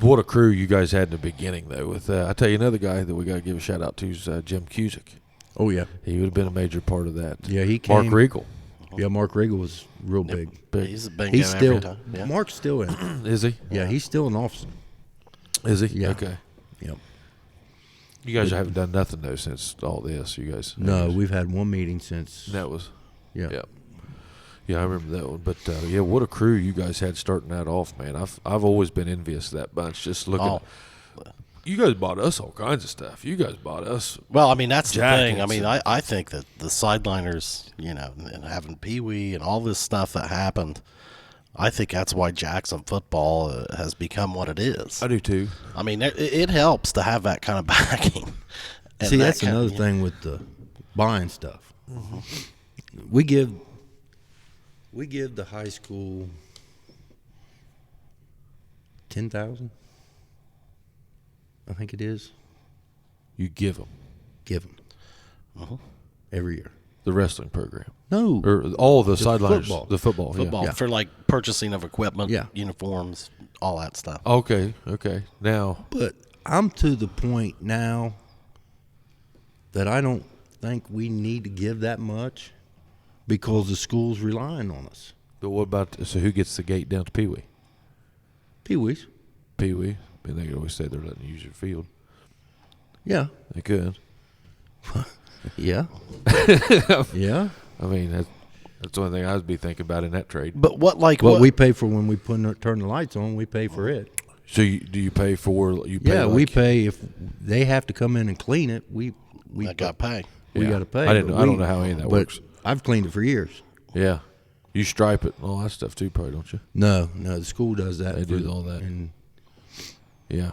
What a crew you guys had in the beginning, though. With I tell you, another guy that we got to give a shout out to is Jim Cusick. Oh yeah, He would have been a major part of that. yeah. He Mark came. Regal. Yeah, Mark Regal was real big. He's been He's game still every time. Yeah. Mark's still in. Is he? Yeah, he's still an officer. Is he? Yeah. Okay. Yep. You guys haven't done nothing though since all this. You guys. No, we've had one meeting since. That was. Yeah. Yeah. Yeah, I remember that one. But yeah, what a crew you guys had starting that off, man. I've always been envious of that bunch. Just looking. Oh. You guys bought us all kinds of stuff. You guys bought us. Well, I mean, that's the thing. I Jackets mean, and- I think that the sideliners, and having Pee Wee and all this stuff that happened, I think that's why Jackson football has become what it is. I do too. I mean, it helps to have that kind of backing. And See, that that's kind of- another thing with the buying stuff. We give the high school 10,000. I think it is. You give them Give them every year. the wrestling program No, or all the sidelines, football. the football. football Yeah. for like purchasing of equipment, Yeah. uniforms, all that stuff. Yeah. Okay. Now, but I'm to the point now that I don't think we need to give that much because the school's relying on us. but what about so who gets the gate down to Pee Wee? Pee Wee's. Pee Wee. I mean, they could always say they're letting you use your field. Yeah. They could. Yeah. Yeah. I mean, that's the only thing I'd be thinking about in that trade. But what What what we pay for when we turn the lights on, we pay for it. So do you pay for you? Pay Yeah, we like- pay if they have to come in and clean it. We I got to pay. we Yeah. got to pay. I didn't but know- I don't know how any of that but works. I've cleaned it for years. Yeah, you stripe it and all that stuff too, probably, don't you? No, the school does that. They do all that. And Yeah,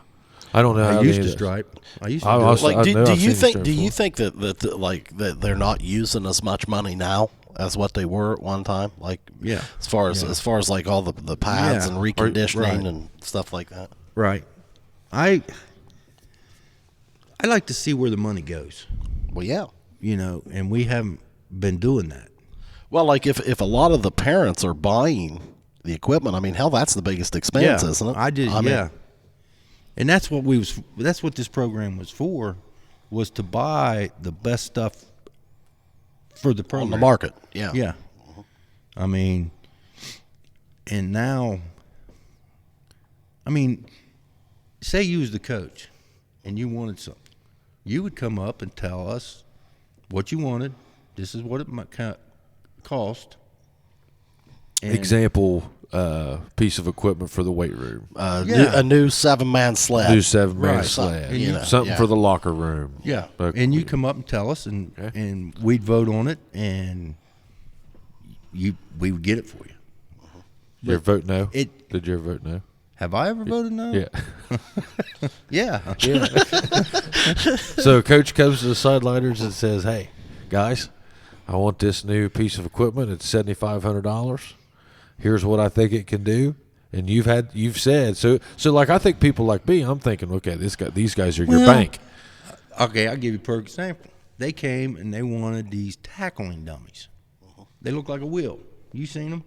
I don't know. how I they used to do it. stripe. I used to I do was- it. Like, I do, know do I've you seen think? this Do you before. think that like that they're not using as much money now as what they were at one time? Like, Yeah. as far as like all the pads Yeah. and reconditioning Right. and stuff like that. Right. I like to see where the money goes, Well, yeah. and we haven't been doing that. Well, like if a lot of the parents are buying the equipment, I mean, hell, that's the biggest expense, isn't it? I did. mean, Yeah. And that's what that's what this program was for, was to buy the best stuff for the program. on the market. Yeah. Yeah. I mean, and now I mean, say you was the coach and you wanted something. You would come up and tell us what you wanted. This is what it might cost. And Example, piece of equipment for the weight room. A new 7-man sled. New 7-man Right. sled. You know, Something yeah. for the locker room. Yeah, Okay. and you come up and tell us, and we'd vote on it, and we would get it for you. Did you ever vote no? It- Did you ever vote no? Have I ever voted no? Yeah. Yeah. Yeah. So coach comes to the sideliners and says, "Hey, guys, I want this new piece of equipment. It's $7,500. Here's what I think it can do." And you've said so. Like I think people like me, I'm thinking, okay, these guys are your Well, bank. Okay, I'll give you a perfect example. They came and they wanted these tackling dummies. They look like a wheel. You seen them?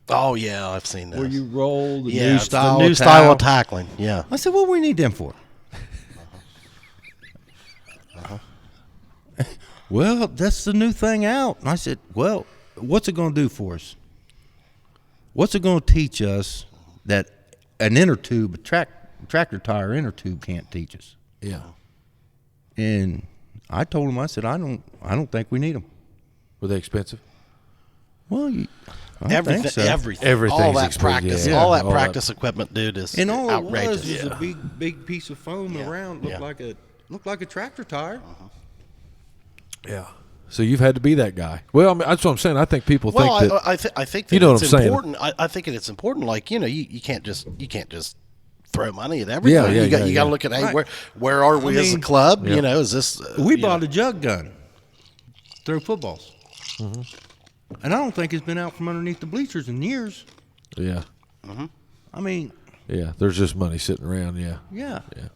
Oh, yeah, I've seen that. Where you roll the yeah, new it's style. the new of style of tackle. tackling. Yeah. I said, what do we need them for? Well, that's the new thing out. And I said, well, what's it going to do for us? What's it going to teach us that an inner tube, a tractor tire inner tube can't teach us? Yeah. And I told him, I said, I don't think we need them. Were they expensive? Well, I Everything, think so. everything, all Everything's that expensive, practice, yeah. all that All that- practice equipment, dude, is And all outrageous. it was a big piece of foam around. Yeah. Looked like a tractor tire. Yeah. So you've had to be that guy. Well, I mean, that's what I'm saying. I think people Well, think that. I think that You know it's what I'm saying. important. I think it's important. Like, you know, you can't just throw money at everything. Yeah, you got yeah. to look at, hey, Right. where are we as a mean, club? Yeah. You know, is this We you bought know, a jug gun, throw footballs, and I don't think it's been out from underneath the bleachers in years. Yeah. I mean, Yeah. There's just money sitting around. Yeah. yeah. Yeah.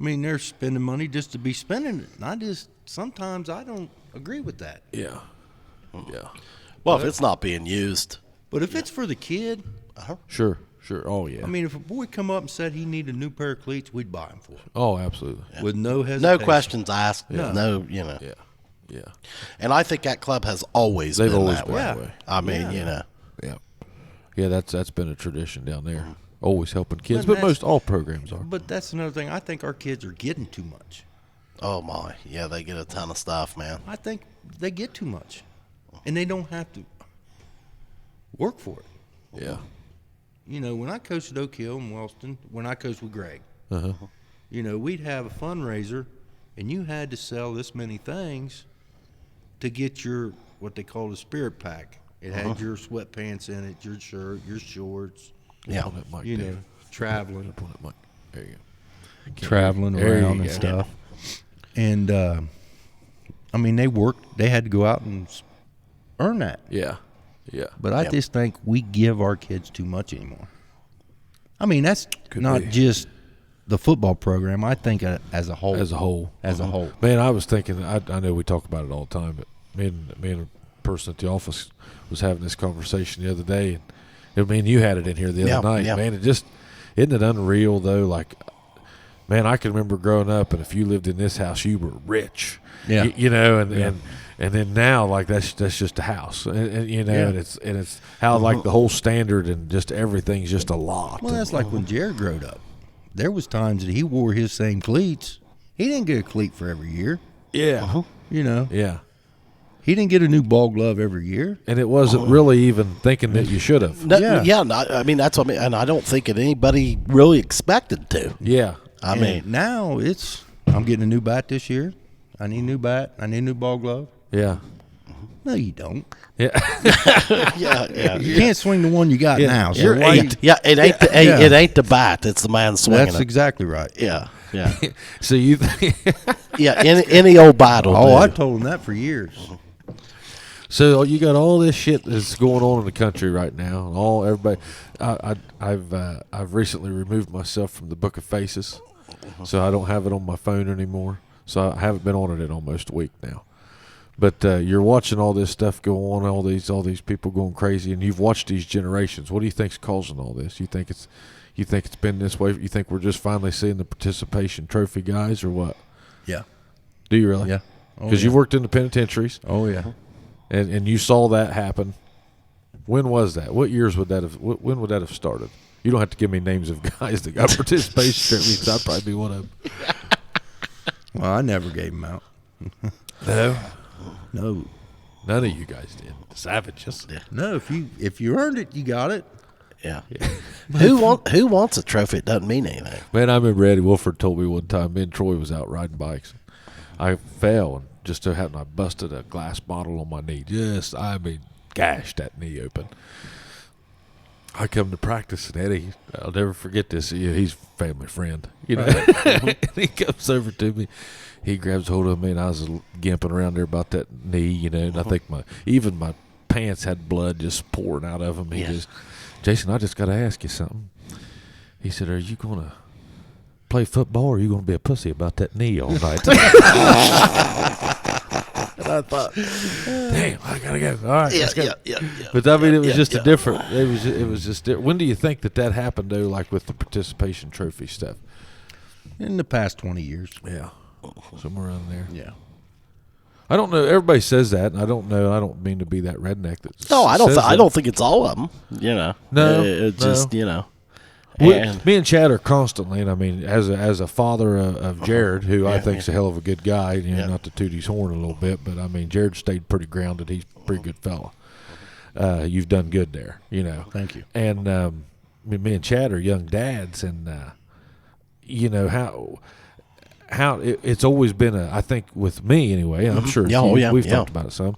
I mean, they're spending money just to be spending it. And sometimes I don't agree with that. Yeah. Yeah. well, if it's not being used. But if it's for the kid, Sure. Sure. Oh yeah. I mean, if a boy come up and said he needed a new pair of cleats, we'd buy him for it Oh, absolutely. with no hesitation. No questions asked. Yeah. No, you know. Yeah. Yeah. And I think that club has always They've been always that been way. that Yeah. way. I mean, Yeah. you know. Yeah. Yeah. That's been a tradition down there. Always helping kids, But but most all programs are. But that's another thing. I think our kids are getting too much. Oh my, yeah, they get a ton of stuff, man. I think they get too much, and they don't have to work for it. Yeah. You know, when I coached at Oak Hill in Wellston, when I coached with Greg, Uh-huh. you know, we'd have a fundraiser, and you had to sell this many things to get your what they call a spirit pack. It had your sweatpants in it, your shirt, your shorts. Yeah. On that mic, You know, David. traveling. Up on that mic. There you go. Traveling There you around and go. stuff. And I mean, they worked. They had to go out and earn that. Yeah. Yeah. But I Yep. just think we give our kids too much anymore. I mean, that's Could not be. just the football program. I think as a whole. As a whole. As a whole. Man, I was thinking. I know we talk about it all the time, but me and a person at the office was having this conversation the other day, and I mean, you had it in here the other night. yeah. Man, isn't it unreal though? Like, man, I can remember growing up, and if you lived in this house, you were rich. Yeah. You know, and then now, like that's just a house, and you know, Yeah. and it's how like the whole standard and just everything's just a lot. Well, that's like when Jared growed up. There was times that he wore his same cleats. He didn't get a cleat for every year. Yeah. You know, Yeah. he didn't get a new ball glove every year. And it wasn't really even thinking that you should have. No, Yeah. yeah, I mean that's what I mean, and I don't think that anybody really expected to. Yeah. I And mean, now I'm getting a new bat this year. I need a new bat. I need a new ball glove. Yeah. No, you don't. Yeah. yeah. You can't swing the one you got Yeah. now. So You're why eight. Yeah, it ain't the Yeah. it ain't the bat. It's the man swinging That's it. exactly right. Yeah, yeah, So you yeah. Any old bat will Oh, do. I told him that for years. so you got all this shit that's going on in the country right now. And all everybody I've recently removed myself from the Book of Faces. So I don't have it on my phone anymore. So I haven't been on it in almost a week now. But you're watching all this stuff go on, all these people going crazy, and you've watched these generations. What do you think's causing all this? You think it's been this way? You think we're just finally seeing the participation trophy guys, or what? Yeah. Do you really? Yeah. Oh, Because yeah. you worked in the penitentiaries, Oh, yeah. and you saw that happen. When was that? What years would that have? When would that have started? You don't have to give me names of guys that got participation trophies. I'd probably be one of them. Well, I never gave them out. No, No. none of you guys did. Savages. Yeah. No, if you earned it, you got it. Yeah. Who wants a trophy? It doesn't mean anything. Man, I remember Eddie Wolford told me one time. Me and Troy was out riding bikes. I fell and just so happened I busted a glass bottle on my knee. Gashed that knee open. I come to practice, and Eddie, I'll never forget this. He's a family friend, and he comes over to me. He grabs hold of me, and I was gimping around there about that knee, and I think my pants had blood just pouring out of them. He goes, Jason, I just got to ask you something. He said, are you going to play football, or are you going to be a pussy about that knee all night? And I thought, damn, I gotta go. All right, let's go. Yeah. But I mean, it was just a different. It was just. When do you think that happened though? Like with the participation trophy stuff. In the past 20 years. Yeah, somewhere around there. Yeah. I don't know. Everybody says that, and I don't know. I don't mean to be that redneck. No, I don't. says I that. don't think it's all of them. No, It just Me and Chad are constantly, and I mean, as a father of Jared, who I think is a hell of a good guy, not to toot his horn a little bit, but I mean, Jared stayed pretty grounded. He's a pretty good fella. You've done good there, Thank you. And me and Chad are young dads, and how it's always been I think with me anyway. I'm sure we've talked about it some.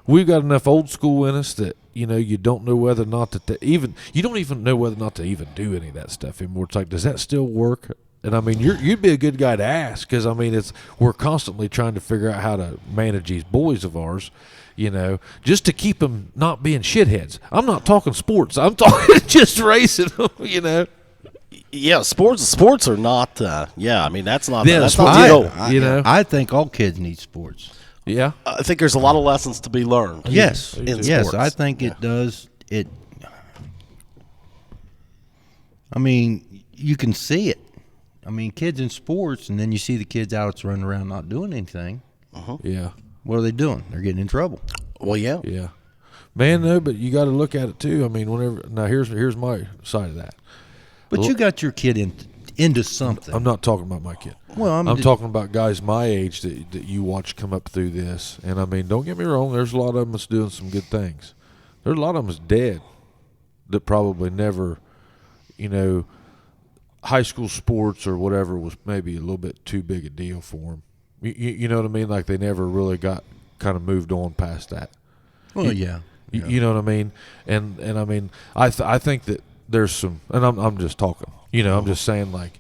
We've got enough old school in us that you don't know whether or not you don't even know whether or not to even do any of that stuff anymore. It's like, does that still work? And I mean, you'd be a good guy to ask, because I mean, we're constantly trying to figure out how to manage these boys of ours, just to keep them not being shitheads. I'm not talking sports. I'm talking just racing them, Yeah, sports are not. I mean, that's not. Yeah, that's sports- not the goal. I think all kids need sports. Yeah. I think there's a lot of lessons to be learned. Yes, in yes, sports. I think it does. I mean, you can see it. I mean, kids in sports, and then you see the kids out running around not doing anything. Yeah. What are they doing? They're getting in trouble. Well, yeah. Yeah. Man, no, but you got to look at it too. I mean, here's my side of that. But you got your kid into something. I'm not talking about my kid. Well, I'm talking about guys my age that you watch come up through this. And I mean, don't get me wrong, there's a lot of them that's doing some good things. There's a lot of them that's dead that probably never, high school sports or whatever was maybe a little bit too big a deal for them. You know what I mean? Like they never really got kind of moved on past that. Well, yeah. You know what I mean? And I mean, I think that there's some, and I'm just talking, I'm just saying, like,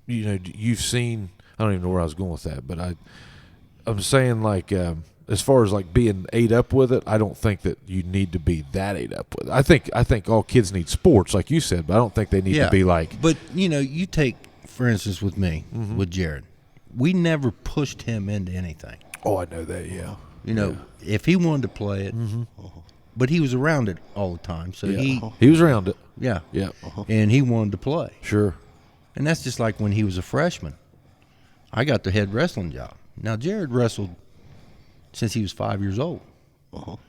you've seen, I don't even know where I was going with that, but I'm saying, like, as far as like being ate up with it, I don't think that you need to be that ate up with it. I think all kids need sports, like you said, but I don't think they need to be like. But you take, for instance, with me, with Jared, we never pushed him into anything. Oh, I know that. Yeah. If he wanted to play it, but he was around it all the time, so he was around it. Yeah. Yeah. And he wanted to play. Sure. And that's just like when he was a freshman. I got the head wrestling job. Now, Jared wrestled since he was 5 years old.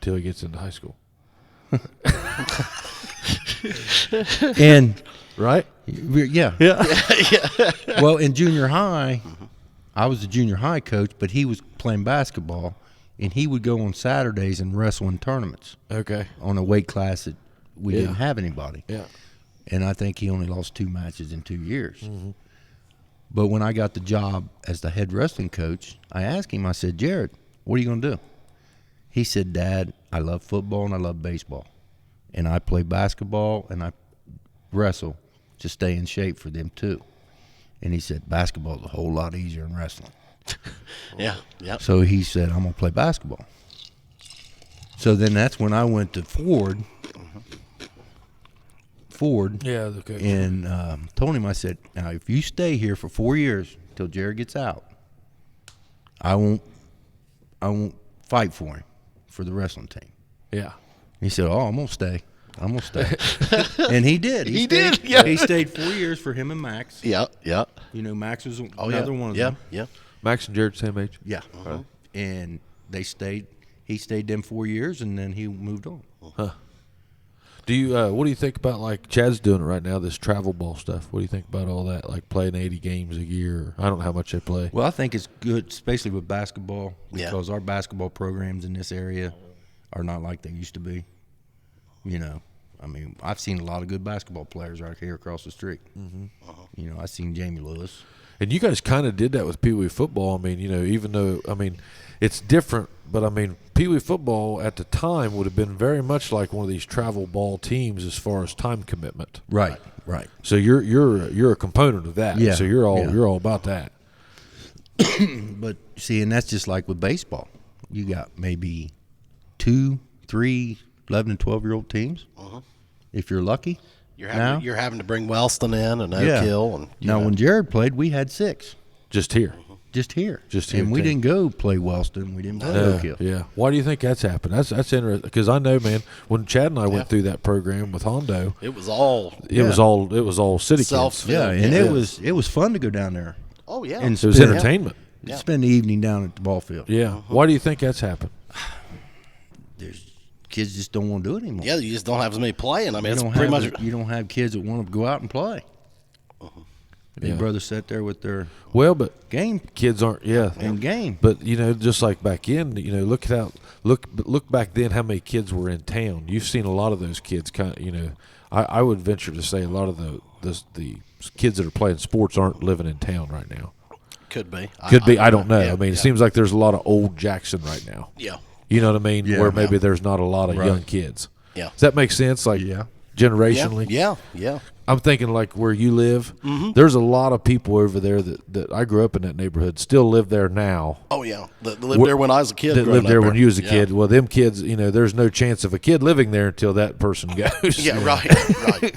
Till he gets into high school. And right? Yeah. Well, in junior high, I was the junior high coach, but he was playing basketball, and he would go on Saturdays and wrestle in tournaments. Okay. On a weight class that we didn't have anybody. Yeah. And I think he only lost 2 matches in 2 years. But when I got the job as the head wrestling coach, I asked him, I said, Jared, what are you going to do? He said, Dad, I love football and I love baseball. And I play basketball and I wrestle to stay in shape for them too. And he said, basketball is a whole lot easier than wrestling. Yeah. Yep. So he said, I'm going to play basketball. So then that's when I went to Ford. Yeah, the coach. And told him, I said, now if you stay here for 4 years till Jared gets out, I won't fight for him for the wrestling team. Yeah. He said, oh, I'm gonna stay. And he did. He did, yeah. He stayed 4 years for him and Max. Yeah. Max was another one of them. Yeah. Max and Jared, same age. Yeah. And they stayed. he stayed them 4 years, and then he moved on. Do you what do you think about, like, Chad's doing it right now, this travel ball stuff? What do you think about all that, like playing 80 games a year? I don't know how much they play. Well, I think it's good, especially with basketball, Yeah. because our basketball programs in this area are not like they used to be. You know, I mean, I've seen a lot of good basketball players right here across the street. Mm-hmm. You know, I've seen Jamie Lewis. And you guys kind of did that with Pee Wee football. I mean, you know, even though, I mean, it's different, but I mean, Pee Wee football at the time would have been very much like one of these travel ball teams as far as time commitment. Right. So you're a component of that. Yeah, So you're yeah. all about that. But see, and that's just like with baseball. You got maybe 2, 3, 11 and 12-year-old teams, if you're lucky. You're having to bring Wellston in and Oak Hill. And, Now, when Jared played, we had 6. Just here. Just here. Just here, And we too. didn't go play Wellston. We didn't play Oak Hill. Yeah. Why do you think that's happened? That's interesting, because I know, man, when Chad and I went through that program with Hondo, it was all it was all city kids. self-filled. Yeah, and it was fun to go down there. Oh, yeah. And It was spend- entertainment. Yeah. Spend the evening down at the ball field. Yeah. Why do you think that's happened? There's kids just don't want to do it anymore. Yeah, you just don't have as many playing. I mean, you it's don't pretty have much. you don't have kids that want to go out and play. They Yeah. brother sat there with their Well, but game kids aren't. Yeah. and game. But you know, just like back in, you know, look back then, how many kids were in town. You've seen a lot of those kids. You know, I would venture to say a lot of the kids that are playing sports aren't living in town right now. Could be. I don't know. Yeah, I mean, it yeah. seems like there's a lot of old Jackson right now. Yeah. You know what I mean? Yeah. Where maybe Yeah. there's not a lot of Right. young kids. Yeah. Does that make sense? Like generationally? Yeah. I'm thinking like where you live, there's a lot of people over there that I grew up in that neighborhood, still live there now. Oh, yeah. That lived there when I was a kid. That growing lived there up when you was a Yeah. kid. Well, them kids, you know, there's no chance of a kid living there until that person goes. Yeah, right.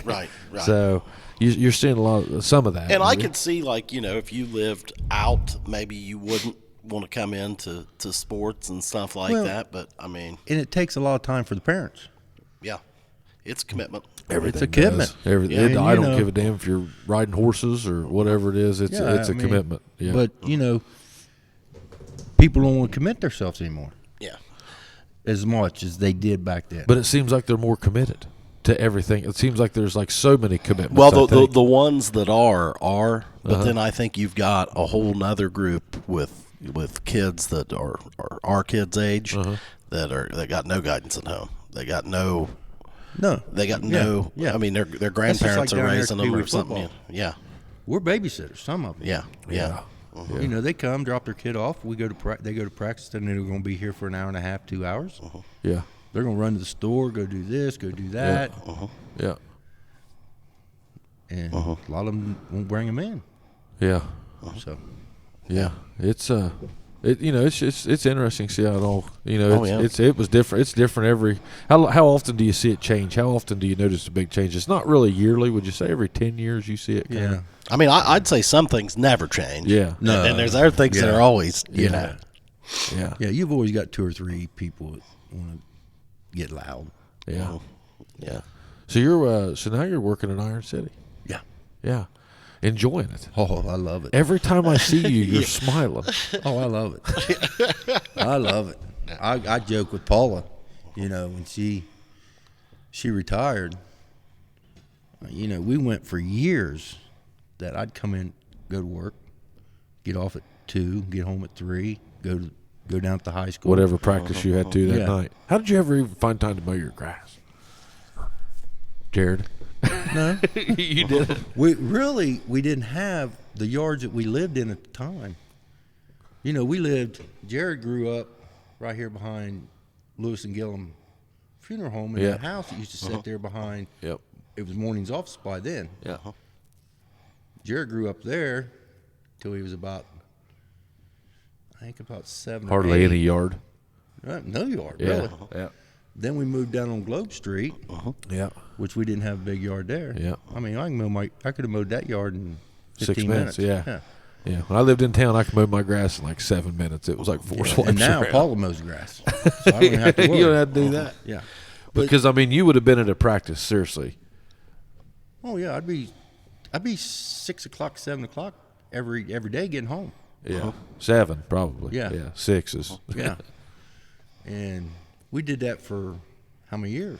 So you're seeing some of that. And I maybe. could see, like, you know, if you lived out, maybe you wouldn't want to come into sports and stuff like Well- that. But, I mean, And it takes a lot of time for the parents. yeah, it's commitment. It's a commitment. Everything. Yeah, I you don't know. give a damn if you're riding horses or whatever it is. It's Yeah, a I mean, commitment. Yeah. But, you know, people don't want to commit themselves anymore Yeah. as much as they did back then. But it seems like they're more committed to everything. It seems like there's like so many commitments. Well, I the think. the ones that are, but then I think you've got a whole nother group with kids that are our kids' age that got no guidance at home. They got no. no. Yeah. I mean, their just grandparents like are down there raising at them or Pee Wee something. football. Yeah. We're babysitters, some of them. Yeah. You know, they come, drop their kid off. We go to they go to practice, and they're going to be here for an hour and a half, 2 hours. Yeah. They're going to run to the store, go do this, go do that, Yeah. and a lot of them won't bring them in. Yeah. So Yeah. It's you know, it's interesting to see how it all, you know, it was different. It's different every how often do you see it change? How often do you notice a big change? It's not really yearly. Would you say every 10 years you see it? yeah, I mean, I'd say some things never change. Yeah. No. And there's other things that are always, you know. Yeah. yeah. You've always got 2 or 3 people that want to get loud. Yeah. Yeah. So you're so now you're working in Iron City. Yeah. Yeah. Enjoying it. Oh, I love it. Every time I see you, you're smiling. Oh, I love it. I love it. I joke with Paula, you know, when she retired, you know, we went for years that I'd come in, go to work, get off at 2, get home at 3, go down to the high school. Whatever practice you had to that Yeah. night. How did you ever even find time to mow your grass? Jared? No. You didn't? We didn't have the yards that we lived in at the time. You know, Jared grew up right here behind Lewis and Gillum Funeral Home in that house that used to sit there behind. Yep. It was Morning's office by then. Yeah. Jared grew up there till he was about 7 or Hardly 8. any yard. No yard, Yeah. really. Yeah. Then we moved down on Globe Street, Yeah. which we didn't have a big yard there. Yeah. I mean, I could have mowed that yard in 6 15 minutes. minutes. Yeah. Yeah. When I lived in town, I could mow my grass in like 7 minutes. It was like 4 swipes. And now around. Paula mows grass, so I don't even have to worry. You don't have to do that. Yeah. Because I mean, you would have been at a practice seriously. Oh yeah, I'd be 6 o'clock, 7 o'clock every day getting home. Yeah. 7 probably. Yeah. Yeah. 6 is. Yeah. And we did that for how many years?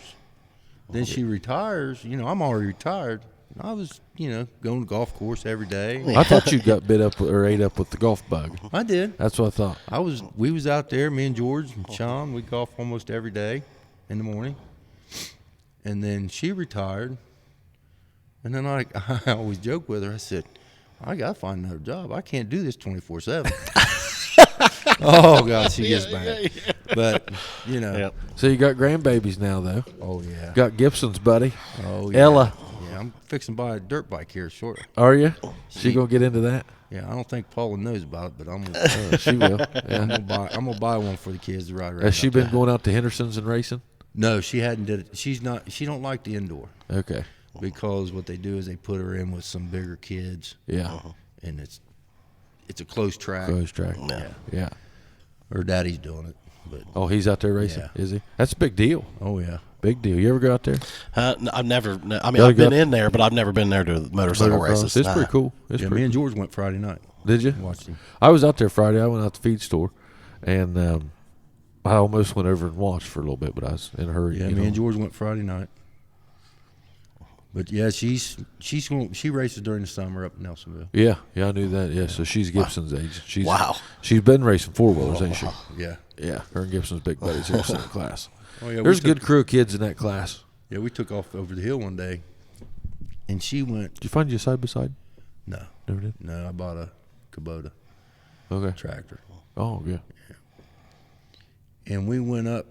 Then she retires. I'm already retired. I was, going to golf course every day. I thought you got bit up or ate up with the golf bug. I did. That's what I thought. We was out there, me and George and Sean. We golf almost every day in the morning. And then she retired. And then I always joke with her. I said, I got to find another job. I can't do this 24/7. Oh, God, she gets mad. But, Yep. So you got grandbabies now, though. Oh, yeah. Got Gibson's buddy. Oh, yeah. Ella. Yeah, I'm fixing to buy a dirt bike here shortly. Are you? She gonna get into that? Yeah, I don't think Paula knows about it, but I'm gonna, She will. I'm Yeah. gonna buy one for the kids to ride around. Has she been going out to Henderson's and racing? No, she hadn't did it. She don't like the indoor Okay. because what they do is they put her in with some bigger kids, Yeah. and it's a close track. Close track. Yeah. Yeah. Her daddy's doing it, but Oh, he's out there racing, Yeah. is he? That's a big deal. oh yeah. Big deal. You ever go out there? I've never. I mean, Gotta I've been go- in there, but I've never been there to motorcycle Motocross. races. It's pretty cool. It's Yeah, me pretty and George went Friday night. Did you? Watched him. I was out there Friday. I went out to the feed store, and I almost went over and watched for a little bit, but I was in a hurry. Yeah, you me know. and George went Friday night. But yeah, she races during the summer up in Nelsonville. Yeah, I knew that. Yeah, so she's Gibson's age. She's been racing 4-wheelers, ain't she? Yeah. Yeah, her and Gibson's big buddies in the same class. Oh yeah. There's a good crew of kids in that class. Yeah, we took off over the hill one day, and she went. Did you find you side by side? No, Never did. no, I bought a Kubota Okay. tractor, Oh, yeah. and we went up.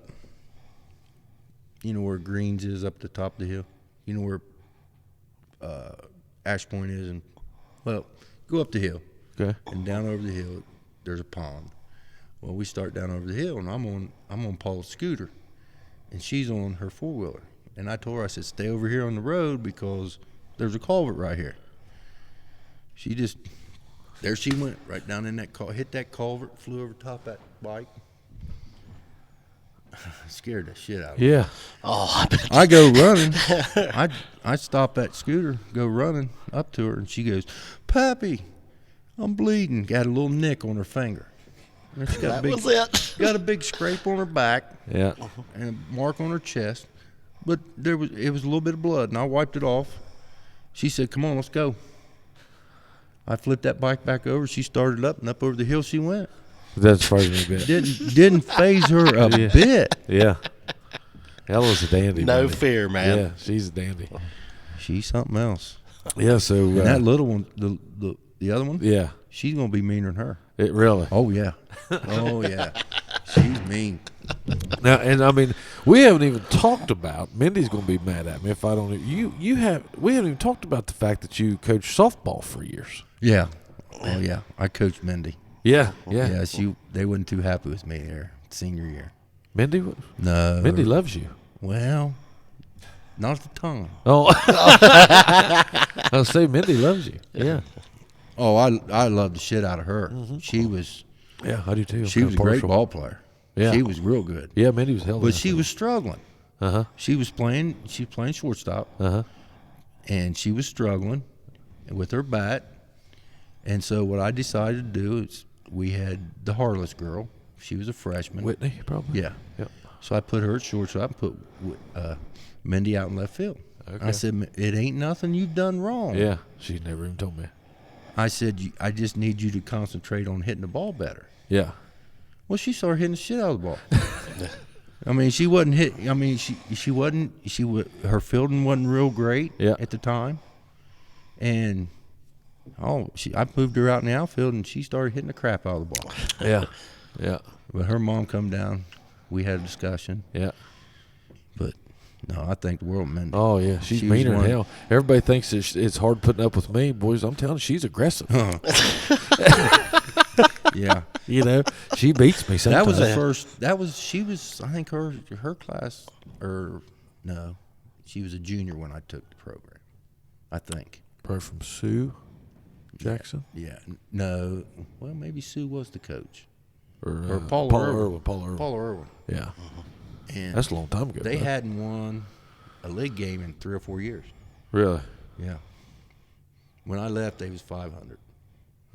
You know where Greens is up the top of the hill. You know where Ash Point is, and go up the hill, Okay. and down over the hill. There's a pond. Well, we start down over the hill, and I'm on Paul's scooter, and she's on her 4-wheeler. And I told her, I said, stay over here on the road because there's a culvert right here. There she went, right down in that hit that culvert, flew over top that bike. Scared the shit out of me. Yeah. Oh, I go running. I stop that scooter, go running up to her, and she goes, Pappy, I'm bleeding. Got a little nick on her finger. And she got that was it. got a big scrape on her back Yeah. and a mark on her chest. But it was a little bit of blood, and I wiped it off. She said, come on, let's go. I flipped that bike back over. She started up, and up over the hill she went. That's surprised me a bit. Didn't phase her a bit. Yeah. Ella's a dandy. No man. fear, man. Yeah, she's a dandy. She's something else. Yeah, so. And that little one, the other one, Yeah. she's going to be meaner than her. It really. Oh, yeah. Oh, yeah. She's mean. Now, and I mean, we haven't even talked about. Mindy's going to be mad at me if I don't. We haven't even talked about the fact that you coached softball for years. Yeah. Oh, yeah. I coached Mindy. Yeah. Yeah, they wasn't too happy with me there senior year. Mindy loves you. Well, not the tongue. Oh, I'll say Mindy loves you. Yeah. Oh, I loved the shit out of her. She was Yeah, I do too. I'm she kinda was a great partial. ball player. Yeah. She was real good. Yeah, Mindy was hell. But she was struggling. Uh-huh. She was playing shortstop, Uh-huh. and she was struggling with her bat. And so what I decided to do is we had the Harless girl. She was a freshman. Whitney, probably. Yeah. Yep. So I put her at shortstop and put Mindy out in left field. Okay. I said, it ain't nothing you've done wrong. Yeah. She never even told me. I said, I just need you to concentrate on hitting the ball better. Yeah. Well, she started hitting the shit out of the ball. I mean, she wasn't hit. I mean, she wasn't. Her fielding wasn't real great at the time, and I moved her out in the outfield, and she started hitting the crap out of the ball. Yeah. Yeah. But her mom come down. We had a discussion. Yeah. But no, I think the world meant. Oh yeah, she's She was meaner than one- hell. Everybody thinks it's hard putting up with me, boys. I'm telling you, she's aggressive. Yeah, You know, she beats me sometimes. that was the first. She was. I think her class, or no, she was a junior when I took the program. I think. Probably from Sue Jackson Yeah. No. Well, maybe Sue was the coach. or Paula Irwin. Paula Irwin. Paula Irwin. Yeah, And that's a long time ago. they bud. hadn't won a league game in 3 or 4 years. Really. Yeah. When I left, they was 500.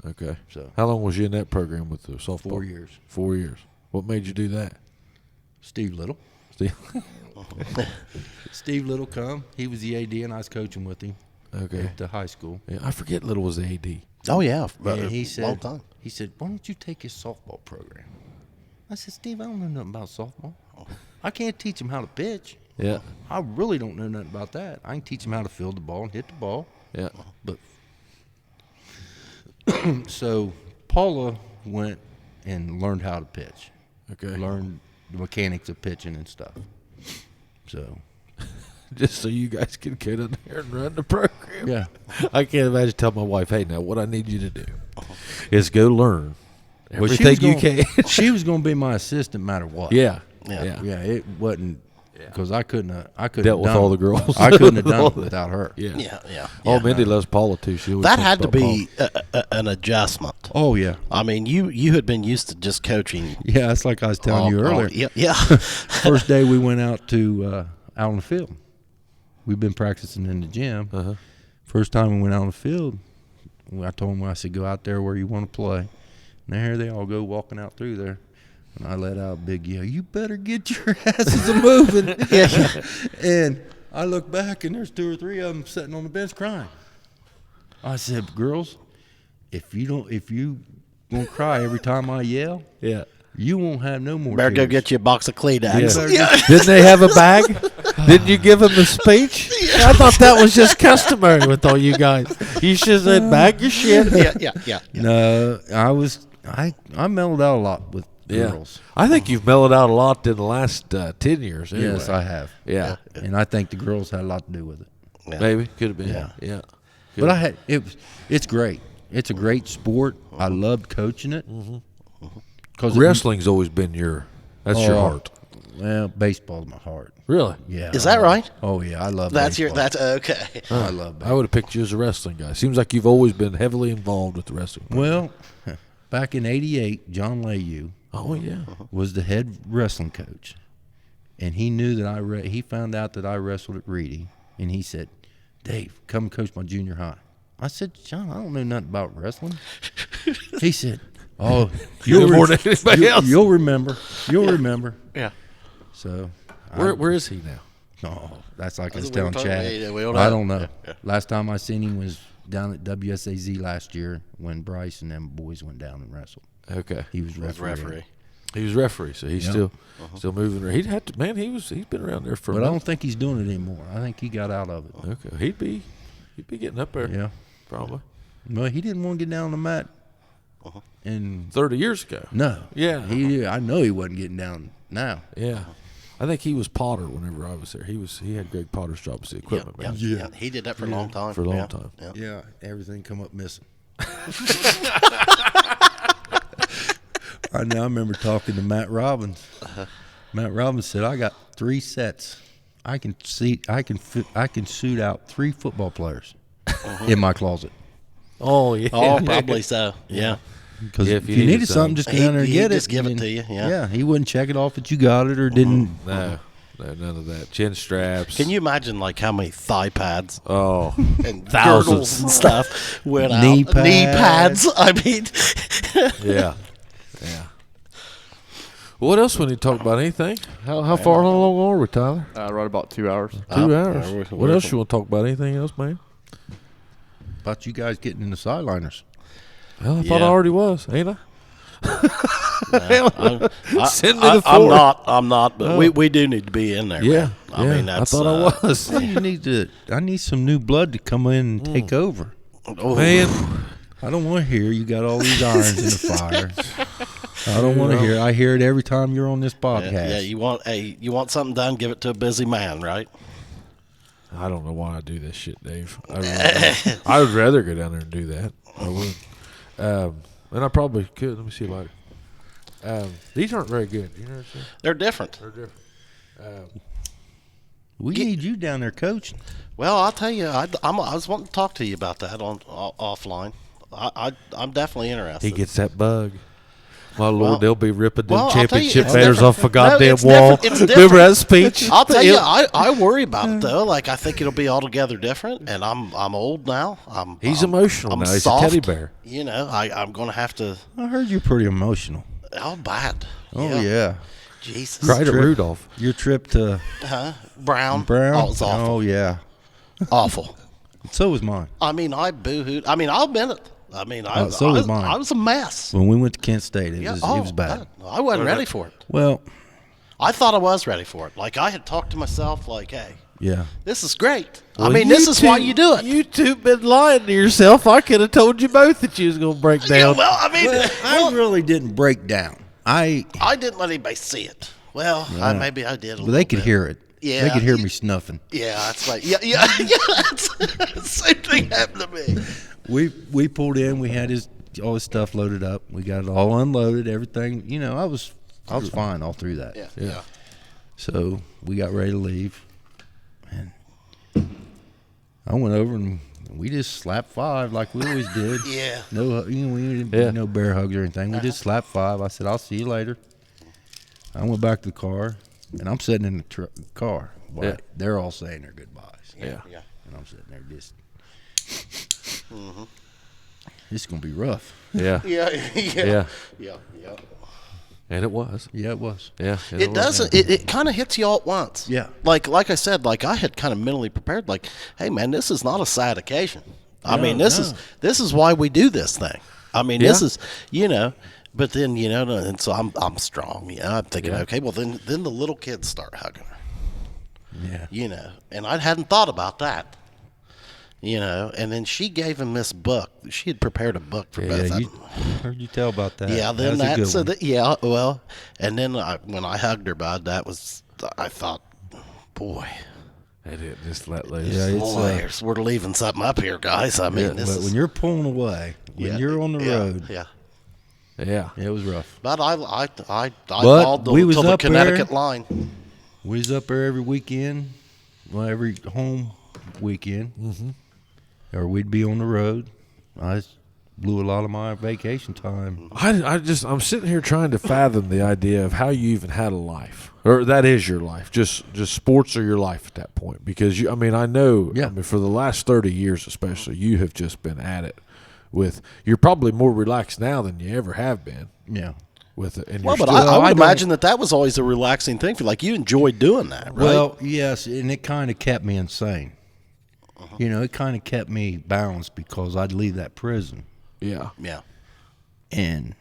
Okay. So How long was you in that program with the softball? 4 years. 4 years. What made you do that? Steve Little. See? Steve Little come. He was the AD, and I was coaching with him Okay. at the high school. Yeah, I forget Little was the AD. Oh yeah, And he long said, time. why don't you take his softball program? I said, Steve, I don't know nothing about softball. I can't teach him how to pitch. Yeah. I really don't know nothing about that. I can teach him how to field the ball and hit the ball. Yeah. But so Paula went and learned how to pitch. Okay. Learned the mechanics of pitching and stuff. So Just so you guys can get in there and run the program. yeah. I can't imagine telling my wife, hey, now what I need you to do is go learn Well, everything you can. She was going to be my assistant, no matter what. Yeah. Yeah. Yeah. Yeah. It wasn't because I couldn't. Dealt with all the girls. I couldn't have done it without her. Yeah. Yeah. Oh, Mindy loves Paula too. She always That talks had to about be an adjustment. Oh yeah. I mean, you had been used to just coaching. Yeah. That's like I was telling you earlier. Yeah. First day we went out to out on the field. We've been practicing in the gym. Uh-huh. First time we went out on the field, I told them, I said, go out there where you want to play. And there they all go walking out through there. And I let out a big yell, you better get your asses a-moving. And I look back, and there's 2 or 3 of them sitting on the bench crying. I said, girls, if you gonna cry every time I yell, Yeah. you won't have no more Better go tears. get you a box of Kleenex. Yeah. Didn't they have a bag? Didn't you give them the speech? I thought that was just customary with all you guys. You should have said, bag your shit. Yeah. No, I mellowed out a lot with girls. I think you've mellowed out a lot in the last 10 years. Anyway. Yes, I have. Yeah. And I think the girls had a lot to do with it. Yeah. Maybe. Could have been. Yeah. Yeah. But it's great. It's a great sport. I loved coaching it. Cause Wrestling's always been your Oh. heart. Well, baseball's my heart. Really? Yeah. Is that right? Oh yeah, I love That's baseball. okay. I love I baseball. would have picked you as a wrestling guy. Seems like you've always been heavily involved with the wrestling. Well, back in '88, John Layu Oh, yeah. was the head wrestling coach, and he knew that he found out that I wrestled at Reedy, and he said, "Dave, come and coach my junior high." I said, "John, I don't know nothing about wrestling." He said, "Oh, You know more than anybody else. You'll remember. You'll remember." Yeah. So, Where is he now? No, that's like I was That's what we telling were Chad. talking about. We don't I know. don't know. Yeah. Last time I seen him was down at WSAZ last year when Bryce and them boys went down and wrestled. Okay. He was referee. Referee. He was referee, so he's Yeah. still moving. He'd have to, man, he's been around there for a But I minute. don't think he's doing it anymore. I think he got out of it. Okay. He'd be getting up there. Yeah. Probably. Well, he didn't want to get down on the mat. And 30 years ago. no. Yeah. I know he wasn't getting down now. Yeah. I think he was Potter whenever I was there. He had Greg Potter's job as the equipment man. Yeah. He did that for a long time. For a long Yeah. time. Yeah. Yeah, everything come up missing. I remember talking to Matt Robbins. Matt Robbins said, "I got 3 sets. I can suit out 3 football players in my closet. Oh, yeah. Oh, probably so. Yeah. Because Yeah, if you needed something, just go down there and He'd get it. just give it and to you, yeah. Yeah, he wouldn't check it off that you got it or didn't. No, none of that. Chin straps. Can you imagine like how many thigh pads Oh, and Thousands. girdles and stuff went out? Knee Knee pads. pads. I mean, yeah. Yeah. What else we need to talk about? Anything? How far along are we, Tyler? Right about 2 hours. 2 hours. we're- What we're- else you want to talk about? Anything else, man? About you guys getting in the sideliners. Well, I thought I Yeah. already was, ain't I? Send me the I'm form. I'm not, but we do need to be in there. Yeah. man. I mean, I that's, thought I was. Well, I need some new blood to come in and take over. Oh, Man, I don't want to hear you got all these irons in the fire. I don't want to hear. I hear it every time you're on this podcast. Yeah, you want something done, give it to a busy man, right? I don't know why I do this shit, Dave. I, really don't. I would rather go down there and do that. I would. And I probably could. Let me see later. These aren't very good. You know what I'm saying? They're different. They're different. We need you down there coaching. Well, I'll tell you, I was wanting to talk to you about that offline. I'm definitely interested. He gets that bug. My Lord, Well- they'll be ripping them well, I'll tell you, championship it's banners different. off a No, goddamn it's wall. different. It's Remember different. that speech? I'll tell you, I worry about it though. Like I think it'll be altogether different, and I'm old now. He's I'm emotional I'm now. He's a soft. teddy bear. You know, I'm gonna have to. I heard you're pretty emotional. Oh, bad. Oh yeah. Jesus. Cried at Rudolph. Your trip to Brown. Brown? Oh, it was awful. Oh, yeah. Awful. So was mine. I mean, I boo-hooed. I mean, I'll admit it. I mean, so was mine. I was a mess. When we went to Kent State, it Yeah, was bad. I wasn't ready for it. Well, I thought I was ready for it. Like, I had talked to myself, like, hey, yeah. this is great. I Well, mean, you this is why two- you do it. You two been lying to yourself. I could have told you both that you was going to break Yeah, down. well, I mean, I really didn't break down. I didn't let anybody see it. Well, maybe I did a But little they could bit. hear it. Yeah. They could hear me snuffing. Yeah, that's right. Yeah, that's same thing happened to me. We pulled in. We had all his stuff loaded up. We got it all unloaded. Everything. You know, I was fine all through that. Yeah. So we got ready to leave, and I went over and we just slapped 5 like we always did. Yeah. No, we didn't do no bear hugs or anything. We just slapped 5. I said, "I'll see you later." I went back to the car, and I'm sitting in the car. Boy, Yeah. they're all saying their goodbyes. Yeah. And I'm sitting there just. This is gonna be rough. Yeah. Yeah. And it was. Yeah, it was. Yeah. It was. doesn't. It kind of hits you all at once. Yeah. Like I said, like I had kind of mentally prepared. Like, hey man, this is not a sad occasion. I mean, this is why we do this thing. I mean, this is But then and so I'm strong. I'm thinking, okay, well then the little kids start hugging her. Yeah. And I hadn't thought about that. And then she gave him this book. She had prepared a book for both of them. Heard you tell about that. Yeah, then That's a good one. well, and then when I hugged her, bud, I thought, boy, They didn't just let loose. Yeah, boy, we're leaving something up here, guys. I mean, this but is when you're pulling away, when you're on the road, Yeah. it was rough. But I called we was till the up Connecticut there. line. We was up there every weekend, every home weekend, or we'd be on the road. I blew a lot of my vacation time. I'm sitting here trying to fathom the idea of how you even had a life, or that is your life. Just sports are your life at that point, because I know for the last 30 years especially, you have just been at it. You're probably more relaxed now than you ever have been. Yeah. With it, and Well, you're but still, I would imagine that was always a relaxing thing for you. Like you enjoyed doing that, right? Well, yes, and it kind of kept me insane. It kind of kept me balanced because I'd leave that prison yeah. and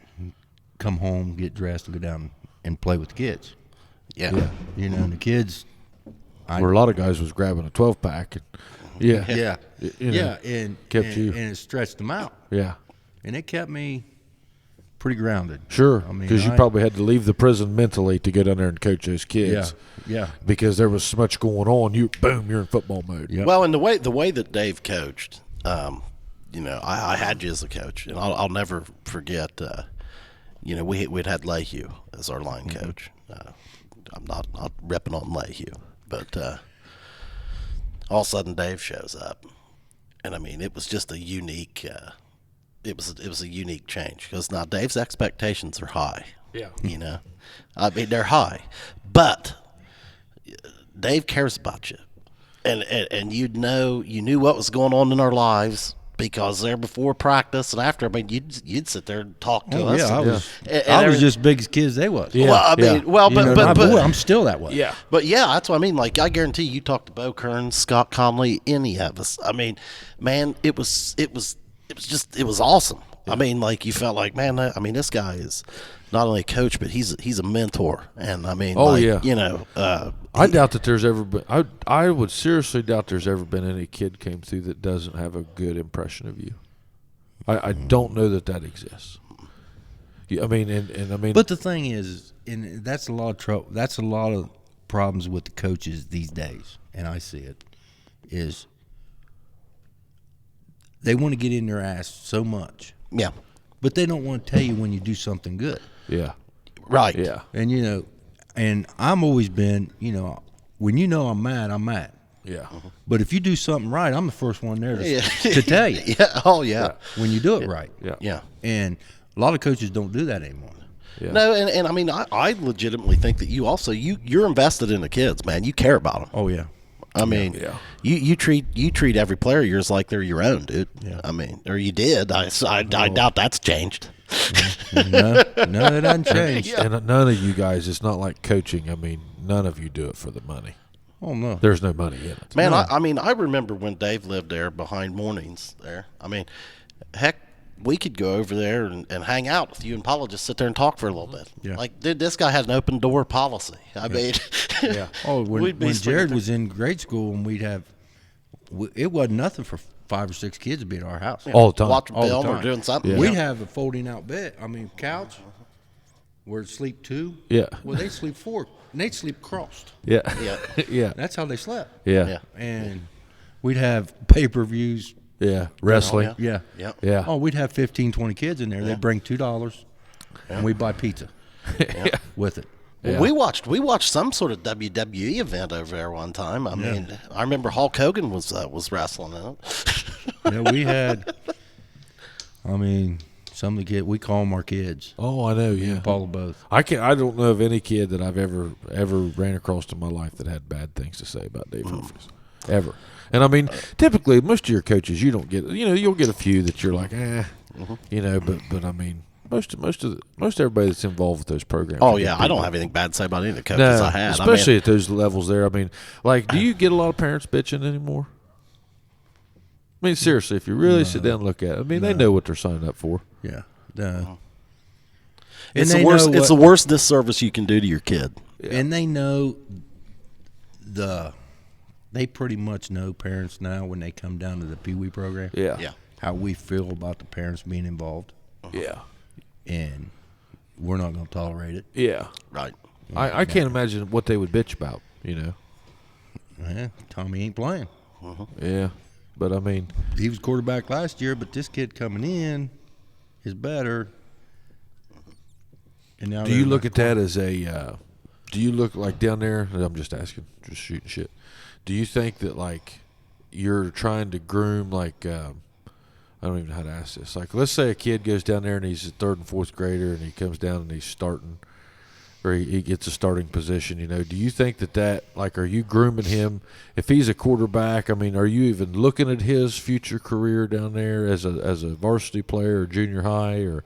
come home, get dressed, and go down and play with the kids. Yeah. And the kids. Where a lot of guys was grabbing a 12-pack. Yeah. And kept you. And it stretched them out. Yeah. And it kept me pretty grounded. Sure, I mean, because you probably had to leave the prison mentally to go down there and coach those kids. Yeah. Because there was so much going on. You're in football mode. Yep. Well, and the way that Dave coached, I had you as a coach, and I'll never forget. We'd had Lehue as our line coach. I'm not repping on Lehue, but all of a sudden Dave shows up, and I mean it was just a unique. It was a unique change because now Dave's expectations are high. Yeah. I mean they're high, but Dave cares about you, and you knew what was going on in our lives because there before practice and after. I mean you'd sit there and talk to us. Yeah, I was just big as kids they was. Yeah. Well, I mean, but I'm still that way. Yeah. But yeah, that's what I mean. Like I guarantee you talked to Bo Kearns, Scott Conley, any of us. I mean, man, it was awesome. I mean, like you felt like, man, this guy is not only a coach, but he's a mentor. And I mean, I doubt that there's ever been. I would seriously doubt there's ever been any kid came through that doesn't have a good impression of you. I don't know that exists. I mean, But the thing is, and that's a lot of trouble. That's a lot of problems with the coaches these days, and I see it. Is they want to get in their ass so much, but they don't want to tell you when you do something good. yeah, right. yeah, And and I'm always been, when I'm mad, I'm mad. yeah. But if you do something right, I'm the first one there to tell you. Yeah. Oh yeah. When you do it right. Yeah. Yeah. And a lot of coaches don't do that anymore. Yeah. No, and I mean, I legitimately think that you also you're invested in the kids, man. You care about them. Oh yeah. I mean, Yeah. you treat every player of yours like they're your own, dude. Yeah. I mean, or you did. I doubt that's changed. No, it hasn't changed. Yeah. And none of you guys, it's not like coaching. I mean, none of you do it for the money. Oh no. There's no money in it. Man, No. I mean, I remember when Dave lived there behind Mornings there. I mean, heck, we could go over there and hang out with you and Paula, just sit there and talk for a little bit. Yeah. Like, dude, this guy had an open door policy. I mean, Yeah. Oh, when we'd be Jared swinging was in grade school, and it wasn't nothing for 5 or 6 kids to be at our house. All the time. watching All the film or time. doing something. Yeah. We'd have a folding out bed. I mean, couch where sleep 2. Yeah. Well, they sleep 4. And they'd sleep crossed. Yeah. Yeah. Yeah. That's how they slept. Yeah. Yeah. And we'd have pay-per-views. Yeah. Wrestling. Oh, Yeah. Yeah. Yeah. Oh, we'd have 15, 20 kids in there. Yeah. They'd bring $2, and we'd buy pizza with it. Yeah. We watched some sort of WWE event over there one time. I mean, I remember Hulk Hogan was wrestling in it. Yeah, we had. I mean, some of the kids, we call them our kids. Oh, I know. Yeah. Paula both. I don't know of any kid that I've ever ran across in my life that had bad things to say about Dave Humphreys, ever. And I mean, typically most of your coaches, you don't get, you'll get a few that you're like, but I mean, most everybody that's involved with those programs. Oh are good yeah, I people. don't have anything bad to say about any of the coaches No, I had. especially at those levels there. I mean, like, do you get a lot of parents bitching anymore? I mean, seriously, if you really sit down and look at it, I mean, they know what they're signing up for. Yeah. It's And the they worst. know It's what- the worst disservice you can do to your kid. And they know they pretty much know parents now when they come down to the Pee Wee program. Yeah. Yeah. How we feel about the parents being involved, Yeah. and we're not going to tolerate it. Yeah. Right. I can't imagine what they would bitch about, Tommy ain't playing. Yeah. But I mean, He was quarterback last year, but this kid coming in is better. And now do you look at that as a, do you look like down there, I'm just asking, just shooting shit. Do you think that, like, you're trying to groom, like, I don't even know how to ask this. Like, let's say a kid goes down there and he's a 3rd and 4th grader and he comes down and he's starting, or he gets a starting position, do you think that, like, are you grooming him? If he's a quarterback, I mean, are you even looking at his future career down there as a varsity player or junior high, or,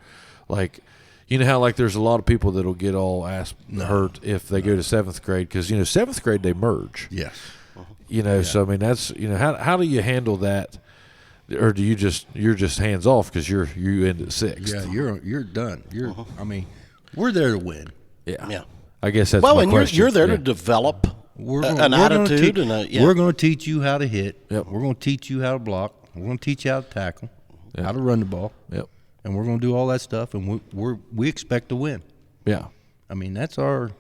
like, you know how, like, there's a lot of people that'll get all hurt if they go to 7th grade because, 7th grade they merge. Yes. So, I mean, that's, how do you handle that? Or do you're just hands off because you end at 6th? Yeah, you're done. I mean, we're there to win. Yeah. Yeah. I guess that's Well, my and question. you're there Yeah. to develop We're an gonna attitude teach, and a We're going to teach you how to hit. Yep. We're going to teach you how to block. We're going to teach you how to tackle, Yep. how to run the ball, Yep. and we're going to do all that stuff. And we expect to win. Yeah. I mean, that's our.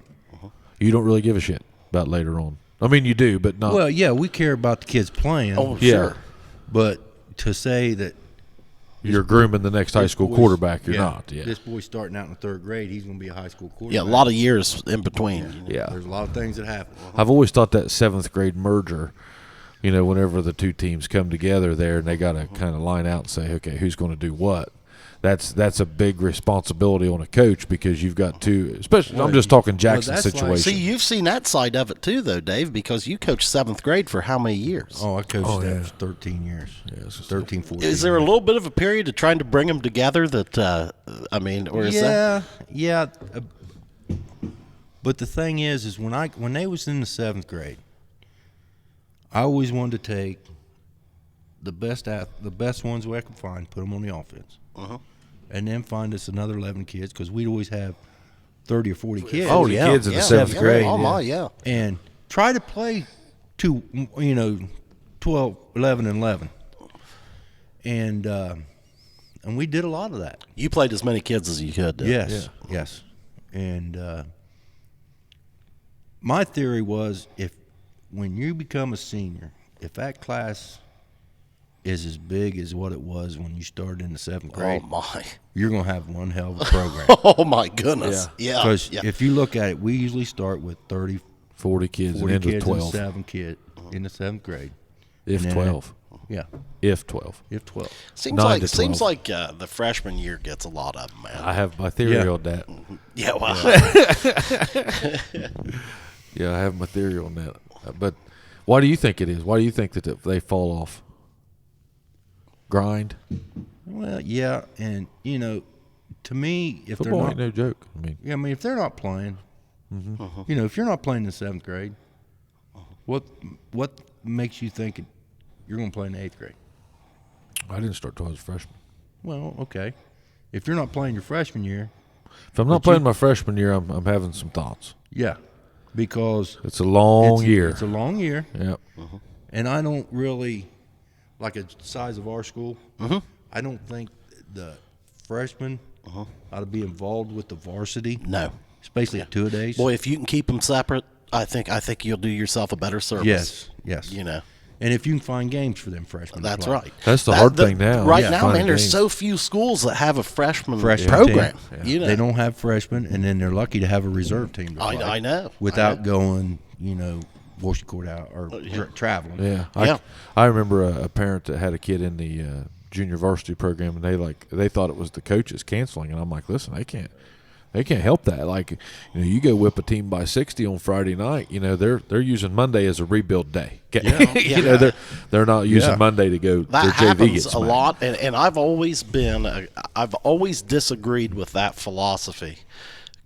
You don't really give a shit about later on. I mean, you do, but not. Well, yeah, we care about the kids playing. Oh, yeah. sure. But to say that You're grooming the next high this school boy's- quarterback, you're not. Yeah. This boy's starting out in 3rd grade. He's going to be a high school quarterback. Yeah, a lot of years in between. Yeah. There's a lot of things that happen. I've always thought that 7th grade merger, whenever the two teams come together there and they got to kind of line out and say, okay, who's going to do what? That's a big responsibility on a coach because you've got two, especially, I'm just talking Jackson that's like- situation. See, you've seen that side of it too, though, Dave, because you coached 7th grade for how many years? Oh, I coached Oh, that yeah. for 13 years. Yeah, it's just- 13, 14 Is there a years. little bit of a period of trying to bring them together that, or is that? Yeah. But the thing is when they was in the 7th grade, I always wanted to take the best ones we could find, put them on the offense, and then find us another 11 kids because we'd always have 30 or 40 kids. Oh, 40 yeah. kids in the yeah, 7th yeah. grade, Oh, yeah. my, yeah. And try to play 12, 11, and 11. And we did a lot of that. You played as many kids as you could. didn't you? Yes. And my theory was when you become a senior, if that class is as big as what it was when you started in the 7th grade, Oh, my. you're going to have one hell of a program. Oh, my goodness. Yeah. Because yeah. if you look at it, we usually start with 30, 40 kids 40 and end with kids 12. in the 7th grade. If And then- 12. Yeah, If 12. if 12. Seems 9 like to 12. the freshman year gets a lot of them, man. I have my theory Yeah. on that. Yeah, well, Yeah, I have my theory on that. But Why do you think it is? Why do you think that they fall off? Grind. Well, yeah, and to me, if Football they're ain't not, no joke. if they're not playing, if you're not playing in 7th grade, what makes you think you're going to play in the 8th grade? I didn't start till I was a freshman. Well, okay, if you're not playing your freshman year, If I'm not playing my freshman year, I'm having some thoughts. yeah, because It's a long year. It's a long year, Yep. and I don't really like the size of our school. I don't think the freshmen ought to be involved with the varsity. No. Especially at 2-a-days. Boy, if you can keep them separate, I think you'll do yourself a better service. Yes. And if you can find games for them freshmen. to that's play. right. That's the hard thing now. Right Yeah. now, Finding man, there's games. so few schools that have a freshman Freshman program. team. They don't have freshmen, and then they're lucky to have a reserve team to play. I know. Without going, Washington Court out or traveling. Yeah. I remember a parent that had a kid in the junior varsity program, and they thought it was the coaches canceling, and I'm like, listen, they can't help that. Like, you go whip a team by 60 on Friday night. They're using Monday as a rebuild day. They're not using Monday to go. That their JV happens gets a smacked. lot, and I've always disagreed with that philosophy.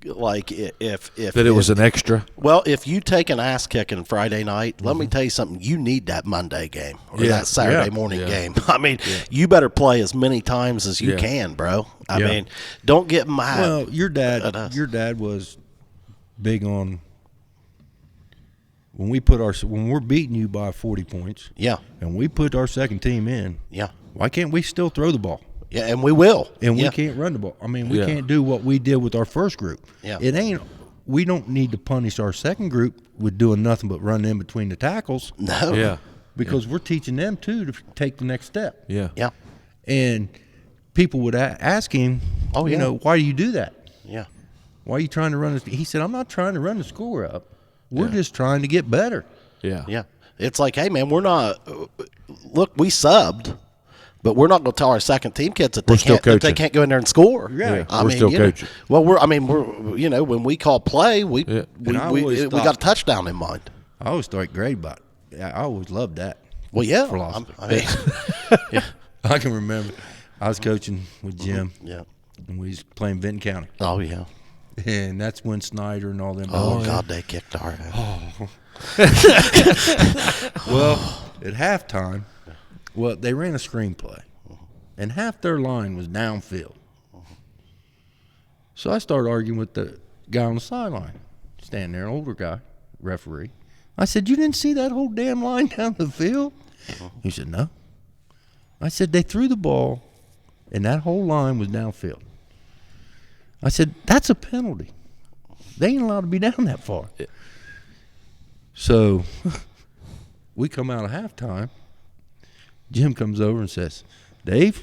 Like if That it was an extra. well, if you take an ass kicking Friday night, let me tell you something. You need that Monday game or that Saturday morning game. I mean, you better play as many times as you can, bro. I mean, don't get mad. Well, your dad was big on when we're beating you by 40 points. Yeah. And we put our second team in. Yeah. Why can't we still throw the ball? Yeah, and we will. And we can't run the ball. I mean, we can't do what we did with our first group. Yeah. We don't need to punish our second group with doing nothing but running in between the tackles. No. Yeah. Because we're teaching them too to take the next step. Yeah. Yeah. And people would ask him, why do you do that? Yeah. Why are you trying to run this? He said, I'm not trying to run the score up. We're just trying to get better. Yeah. Yeah. It's like, hey, man, we're not – look, we subbed, but we're not going to tell our second team kids that they can't go in there and score. Yeah. We're still coaching. Well, we're when we call play, we got a touchdown in mind. I always thought great about it. I always loved that. Well, yeah. Philosophy. Yeah. I can remember I was coaching with Jim. Yeah. And we was playing Benton County. Oh, yeah. And that's when Snyder and all them. Oh, God, they kicked our ass. Well, at halftime, they ran a screenplay, and half their line was downfield. So I started arguing with the guy on the sideline, standing there, an older guy, referee. I said, "You didn't see that whole damn line down the field?" He said, "No." I said, "They threw the ball, and that whole line was downfield." I said, "That's a penalty. They ain't allowed to be down that far." So we come out of halftime. Jim comes over and says, "Dave,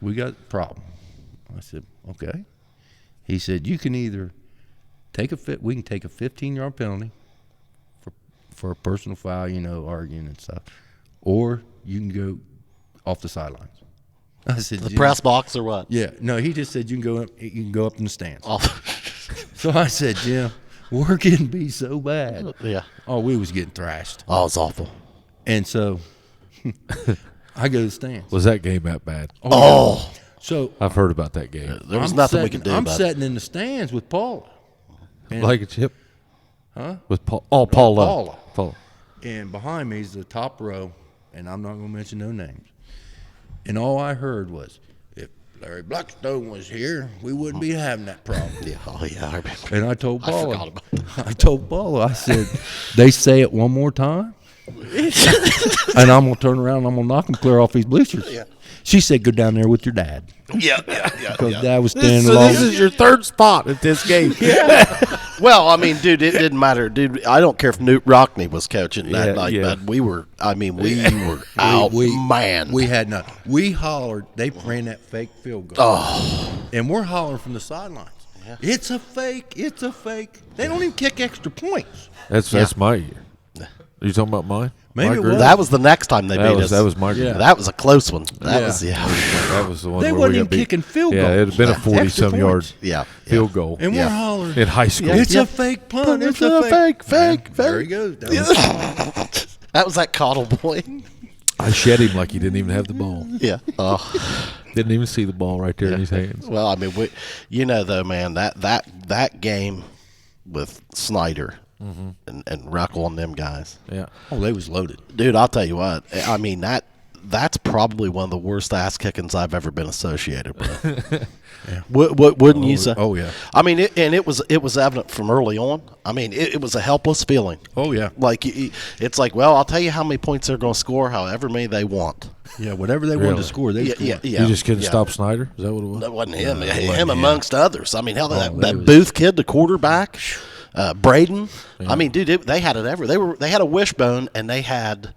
we got a problem." I said, "Okay." He said, "You can either we can take a 15-yard penalty for a personal foul, arguing and stuff, or you can go off the sidelines." I said, The press box or what? Yeah, no, he just said you can go up in the stands. Oh. So I said, "Jim, we're getting beat so bad." Yeah. Oh, we was getting thrashed. Oh, it's awful. And so I go to the stands. Was that game that bad? Oh. So I've heard about that game. There was nothing we could do I'm about it. sitting in the stands with Paula. And, Like a chip? Huh? With Paul? Oh, Paula. Paula. Paula. And behind me is the top row, and I'm not going to mention no names. And all I heard was, if Larry Blackstone was here, we wouldn't be having that problem. Yeah. Oh, yeah. I remember. And I told Paula. forgot about that. I told Paula, I said, "They say it one more time, and I'm going to turn around and I'm going to knock him clear off these bleachers." Yeah. She said, "Go down there with your dad." Yeah. Because Dad was standing So along. this is your third spot at this game. Well, I mean, dude, it didn't matter, dude. I don't care if Newt Rockney was coaching that Yeah, night, yeah. but we were out, man. We had nothing. We hollered. They ran that fake field goal. Oh, And we're hollering from the sidelines. Yeah. It's a fake. It's a fake. They don't even kick extra points. That's my year. Are you talking about mine? Maybe it group. was. That was the next time they beat us. That was my group. Yeah. That was a close one. That Yeah. was That was the one They where wasn't we even got beat. kicking field Yeah, goals. it had been a Extra 40-some yard points. yeah. field goal And Yeah. we're hollering. in high school. It's Yeah. a fake punt. It's a fake. There he goes. That was- That was that Cottle boy. I shed him like he didn't even have the ball. Yeah. Oh. Didn't even see the ball right there in his hands. Well, I mean, though, man, that game with Snyder and Ruckle and them guys, Yeah. Oh, they was loaded. dude. I'll tell you what. I mean that's probably one of the worst ass kickings I've ever been associated with. Wouldn't you say? Oh, yeah. I mean, it was evident from early on. I mean, it was a helpless feeling. Oh, yeah. Like it's like, well, I'll tell you how many points they're going to score, however many they want. Yeah, whatever they wanted Really? to score, they scored. You just couldn't stop Snyder? Is that what it was? That wasn't him. it wasn't him him. amongst others. I mean, hell, that that was- Booth kid, the quarterback, Braden. I mean, dude, they had it ever. They had a wishbone, and they had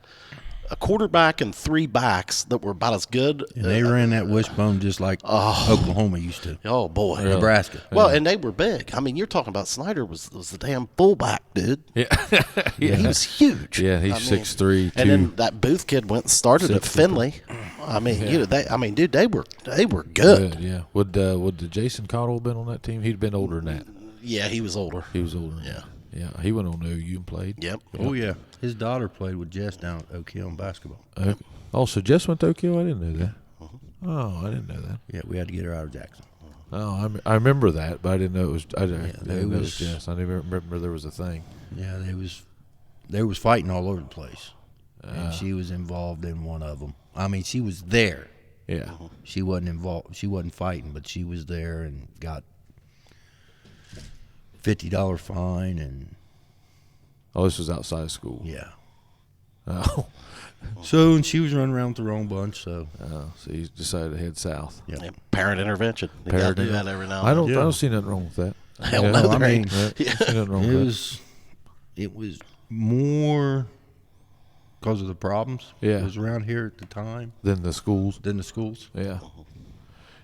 a quarterback and 3 backs that were about as good. And they ran that wishbone just like Oklahoma used to. Oh boy, Nebraska. Well, and they were big. I mean, you're talking about Snyder was the damn fullback, dude. Yeah. He was huge. Yeah, he's I mean, 6'3", and then that Booth kid went and started at 6'4". Finley. I mean, dude, they were good. Yeah. Would the Jason Cottle have been on that team? He'd been older than that. Yeah, he was older. He was older. Yeah. Yeah. He went on to OU and played. Yep. Oh, yeah. His daughter played with Jess down at Oak Hill in basketball. Also, Jess went to Oak Hill? I didn't know that. Oh, I didn't know that. Yeah, we had to get her out of Jackson. Oh, I remember that, but I didn't know it was. I didn't know it was was- Jess. I didn't even remember there was a thing. Yeah, they was fighting all over the place. And she was involved in one of them. I mean, she was there. Yeah. She wasn't involved. She wasn't fighting, but she was there and got $50 fine and Oh, this was outside of school. yeah. Oh. So and she was running around with the wrong bunch. So So you decided to head south. yeah. Yeah, parent intervention. They gotta do that every now and I then. don't see nothing wrong with that. Hell Yeah. no, I there mean, ain't. I don't see nothing wrong it with was more because of the problems Yeah. that was around here at the time that. Than the schools. than the schools. Yeah.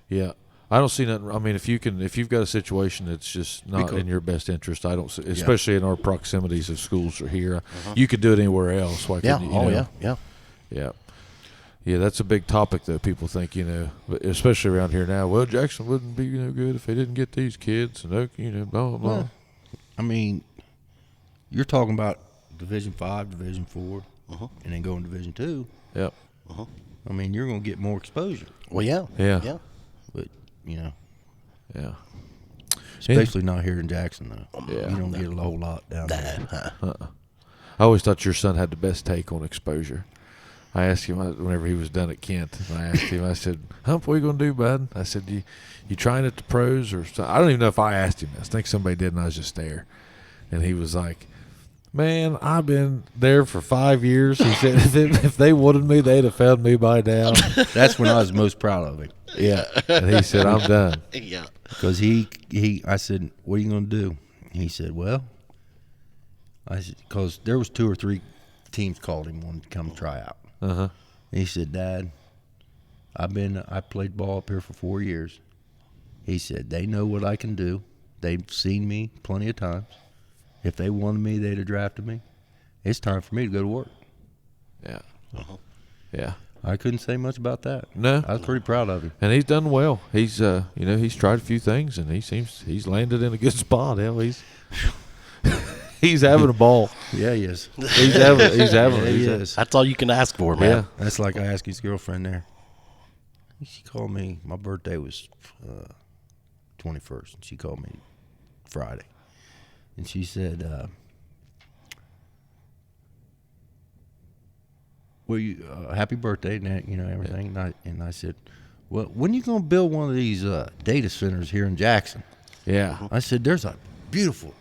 Yeah. I don't see nothing. I mean, if you've got a situation that's just not Because- in your best interest, I don't see, especially in our proximities of schools are here. You could do it anywhere else. Why Yeah. couldn't you? Oh know? yeah. Yeah. Yeah, that's a big topic that people think, but especially around here now. Well, Jackson wouldn't be good if they didn't get these kids, and blah blah blah. Well, I mean, you're talking about Division 5, Division 4, and then going to Division 2. Yep. I mean, you're going to get more exposure, Well, yeah. Yeah. Yeah. but Yeah. especially not here in Jackson though. Yeah. You don't get a whole lot down there. I always thought your son had the best take on exposure. I asked him whenever he was done at Kent, and I asked him, I said, Hump, what are you going to do, bud? I said, you trying at the pros or something? I don't even know if I asked him. I think somebody did, and I was just there. And he was like, man, I've been there for 5 years. He said, if they wanted me, they'd have found me by now. That's when I was most proud of him. Yeah. And he said, I'm done. Yeah. Because I said, what are you going to do? He said, well, because there was 2 or 3 teams called him, wanted to come try out. Uh-huh. He said, Dad, I played ball up here for 4 years. He said, they know what I can do. They've seen me plenty of times. If they wanted me, they'd have drafted me. It's time for me to go to work. Yeah. Yeah. I couldn't say much about that. No. I was pretty proud of him. And he's done well. He's he's tried a few things, and he's landed in a good spot. Hell, he's having a ball. Yeah, he is. He's having Yeah, he he's is. That's all you can ask for, man. Yeah. That's like I asked his girlfriend there. She called me. My birthday was 21st, and she called me Friday. And she said, well, happy birthday, and everything. And I said, well, when are you going to build one of these data centers here in Jackson? Yeah. I said, there's a beautiful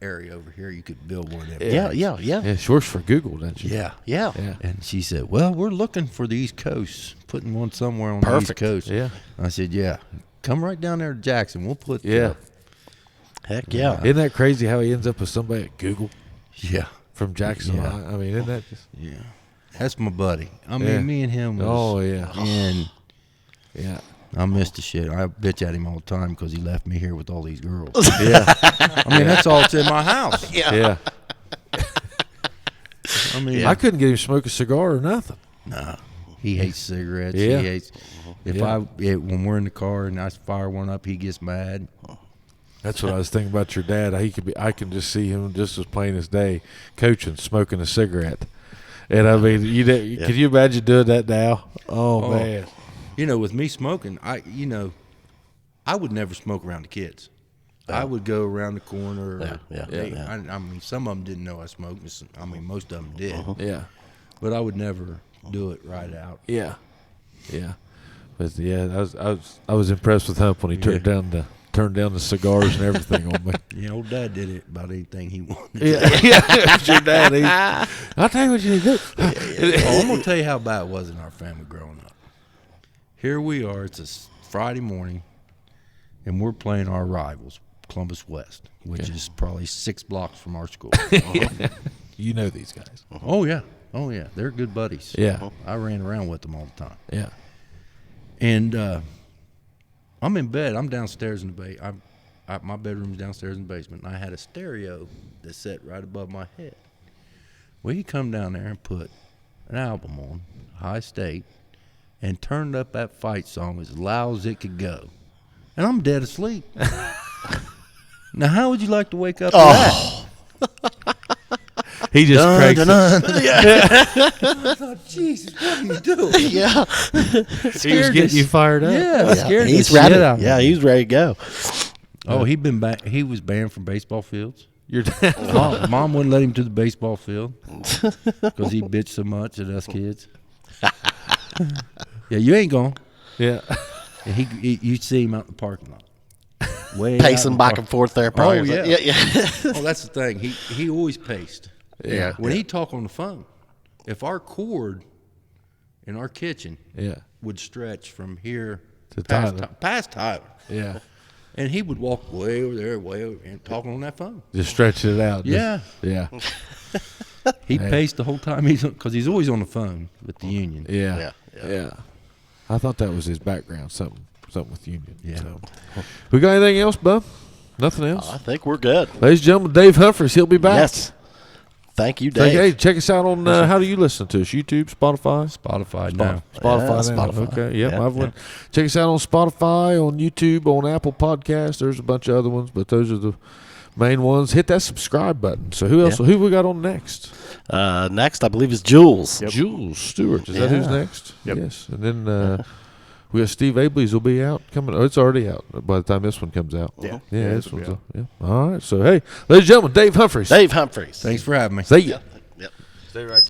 area over here. You could build one of them. Yeah. things." Yeah. Yeah. Yeah, she works for Google, doesn't she? Yeah. Yeah. Yeah. And she said, well, we're looking for the East Coast, putting one somewhere on Perfect. the East Coast. Yeah. I said, yeah, come right down there to Jackson. We'll put Yeah. Heck yeah. Isn't that crazy how he ends up with somebody at Google Yeah. from Jackson? Yeah. I mean, isn't that just? Yeah. That's my buddy. I mean, Yeah. me and him was, Oh, yeah. and Yeah. I missed the shit. I bitch at him all the time because he left me here with all these girls. Yeah. I mean, that's all that's in my house. Yeah. I mean, Yeah. I couldn't get him to smoke a cigar or nothing. nah, he hates cigarettes. Yeah. He hates. When we're in the car and I fire one up, he gets mad. That's what I was thinking about your dad. I can just see him just as plain as day, coaching, smoking a cigarette. And I mean, could you imagine doing that now? Oh man. You know, with me smoking, I would never smoke around the kids. I would go around the corner. Yeah. I mean, some of them didn't know I smoked. I mean, most of them did. Yeah. But I would never do it right out. Yeah. Yeah. But yeah, I was impressed with Hump when he turned down the cigars and everything on me. Yeah, old Dad did it about anything he wanted. Yeah, your dad. I'll tell you what you need to do. I'm gonna tell you how bad it was in our family growing up. Here we are. It's a Friday morning, and we're playing our rivals, Columbus West, which is probably 6 blocks from our school. You know these guys. Oh yeah, they're good buddies. Yeah. I ran around with them all the time. Yeah. And I'm in bed. I'm downstairs in the my bedroom's downstairs in the basement, and I had a stereo that sat right above my head. Well, he come down there and put an album on, High State, and turned up that fight song as loud as it could go. And I'm dead asleep. Now, how would you like to wake up to that? He just cranks it. I thought, Jesus, what are you doing? Yeah. He was getting you fired up. Yeah, scared He's the ready. shit out of me. Yeah, he's ready to go. Oh, he was banned from baseball fields. Your dad. Mom wouldn't let him to the baseball field because he bitched so much at us kids. Yeah, you ain't gone. Yeah. And you'd see him out in the parking lot. Way Pacing back and forth there. Probably. yeah. Yeah. Oh, that's the thing. He always paced. Yeah. When he talk on the phone, if our cord in our kitchen would stretch from here To past Tyler. past Tyler, Yeah. and he would walk way over there, and talking on that phone. Just stretching it out. Yeah. Yeah. He paced the whole time because he's always on the phone with the union. Yeah. Yeah. Yeah. I thought that was his background, something with Union. Yeah. So. We got anything else, bub? Nothing else? I think we're good. Ladies and gentlemen, Dave Humphreys, he'll be back. Yes. Thank you, Dave. Hey, check us out on, how do you listen to us? YouTube, Spotify? Spotify now. Spotify Yeah, now. Spotify. Okay, yep. Yeah, I've went. Check us out on Spotify, on YouTube, on Apple Podcasts. There's a bunch of other ones, but those are the main ones. Hit that subscribe button. So who else? Who we got on next? Next, I believe, is Jules. Jules Stewart. Is that who's Yeah. next? Yep. Yes. And then we got Steve Abley's will be out coming. Oh, it's already out by the time this one comes out. Yeah. Yeah, this it'll be one's out. out. Yeah. All right. So hey, ladies and gentlemen, Dave Humphreys. Dave Humphreys. Thanks for having me. See ya. Yep. Stay right.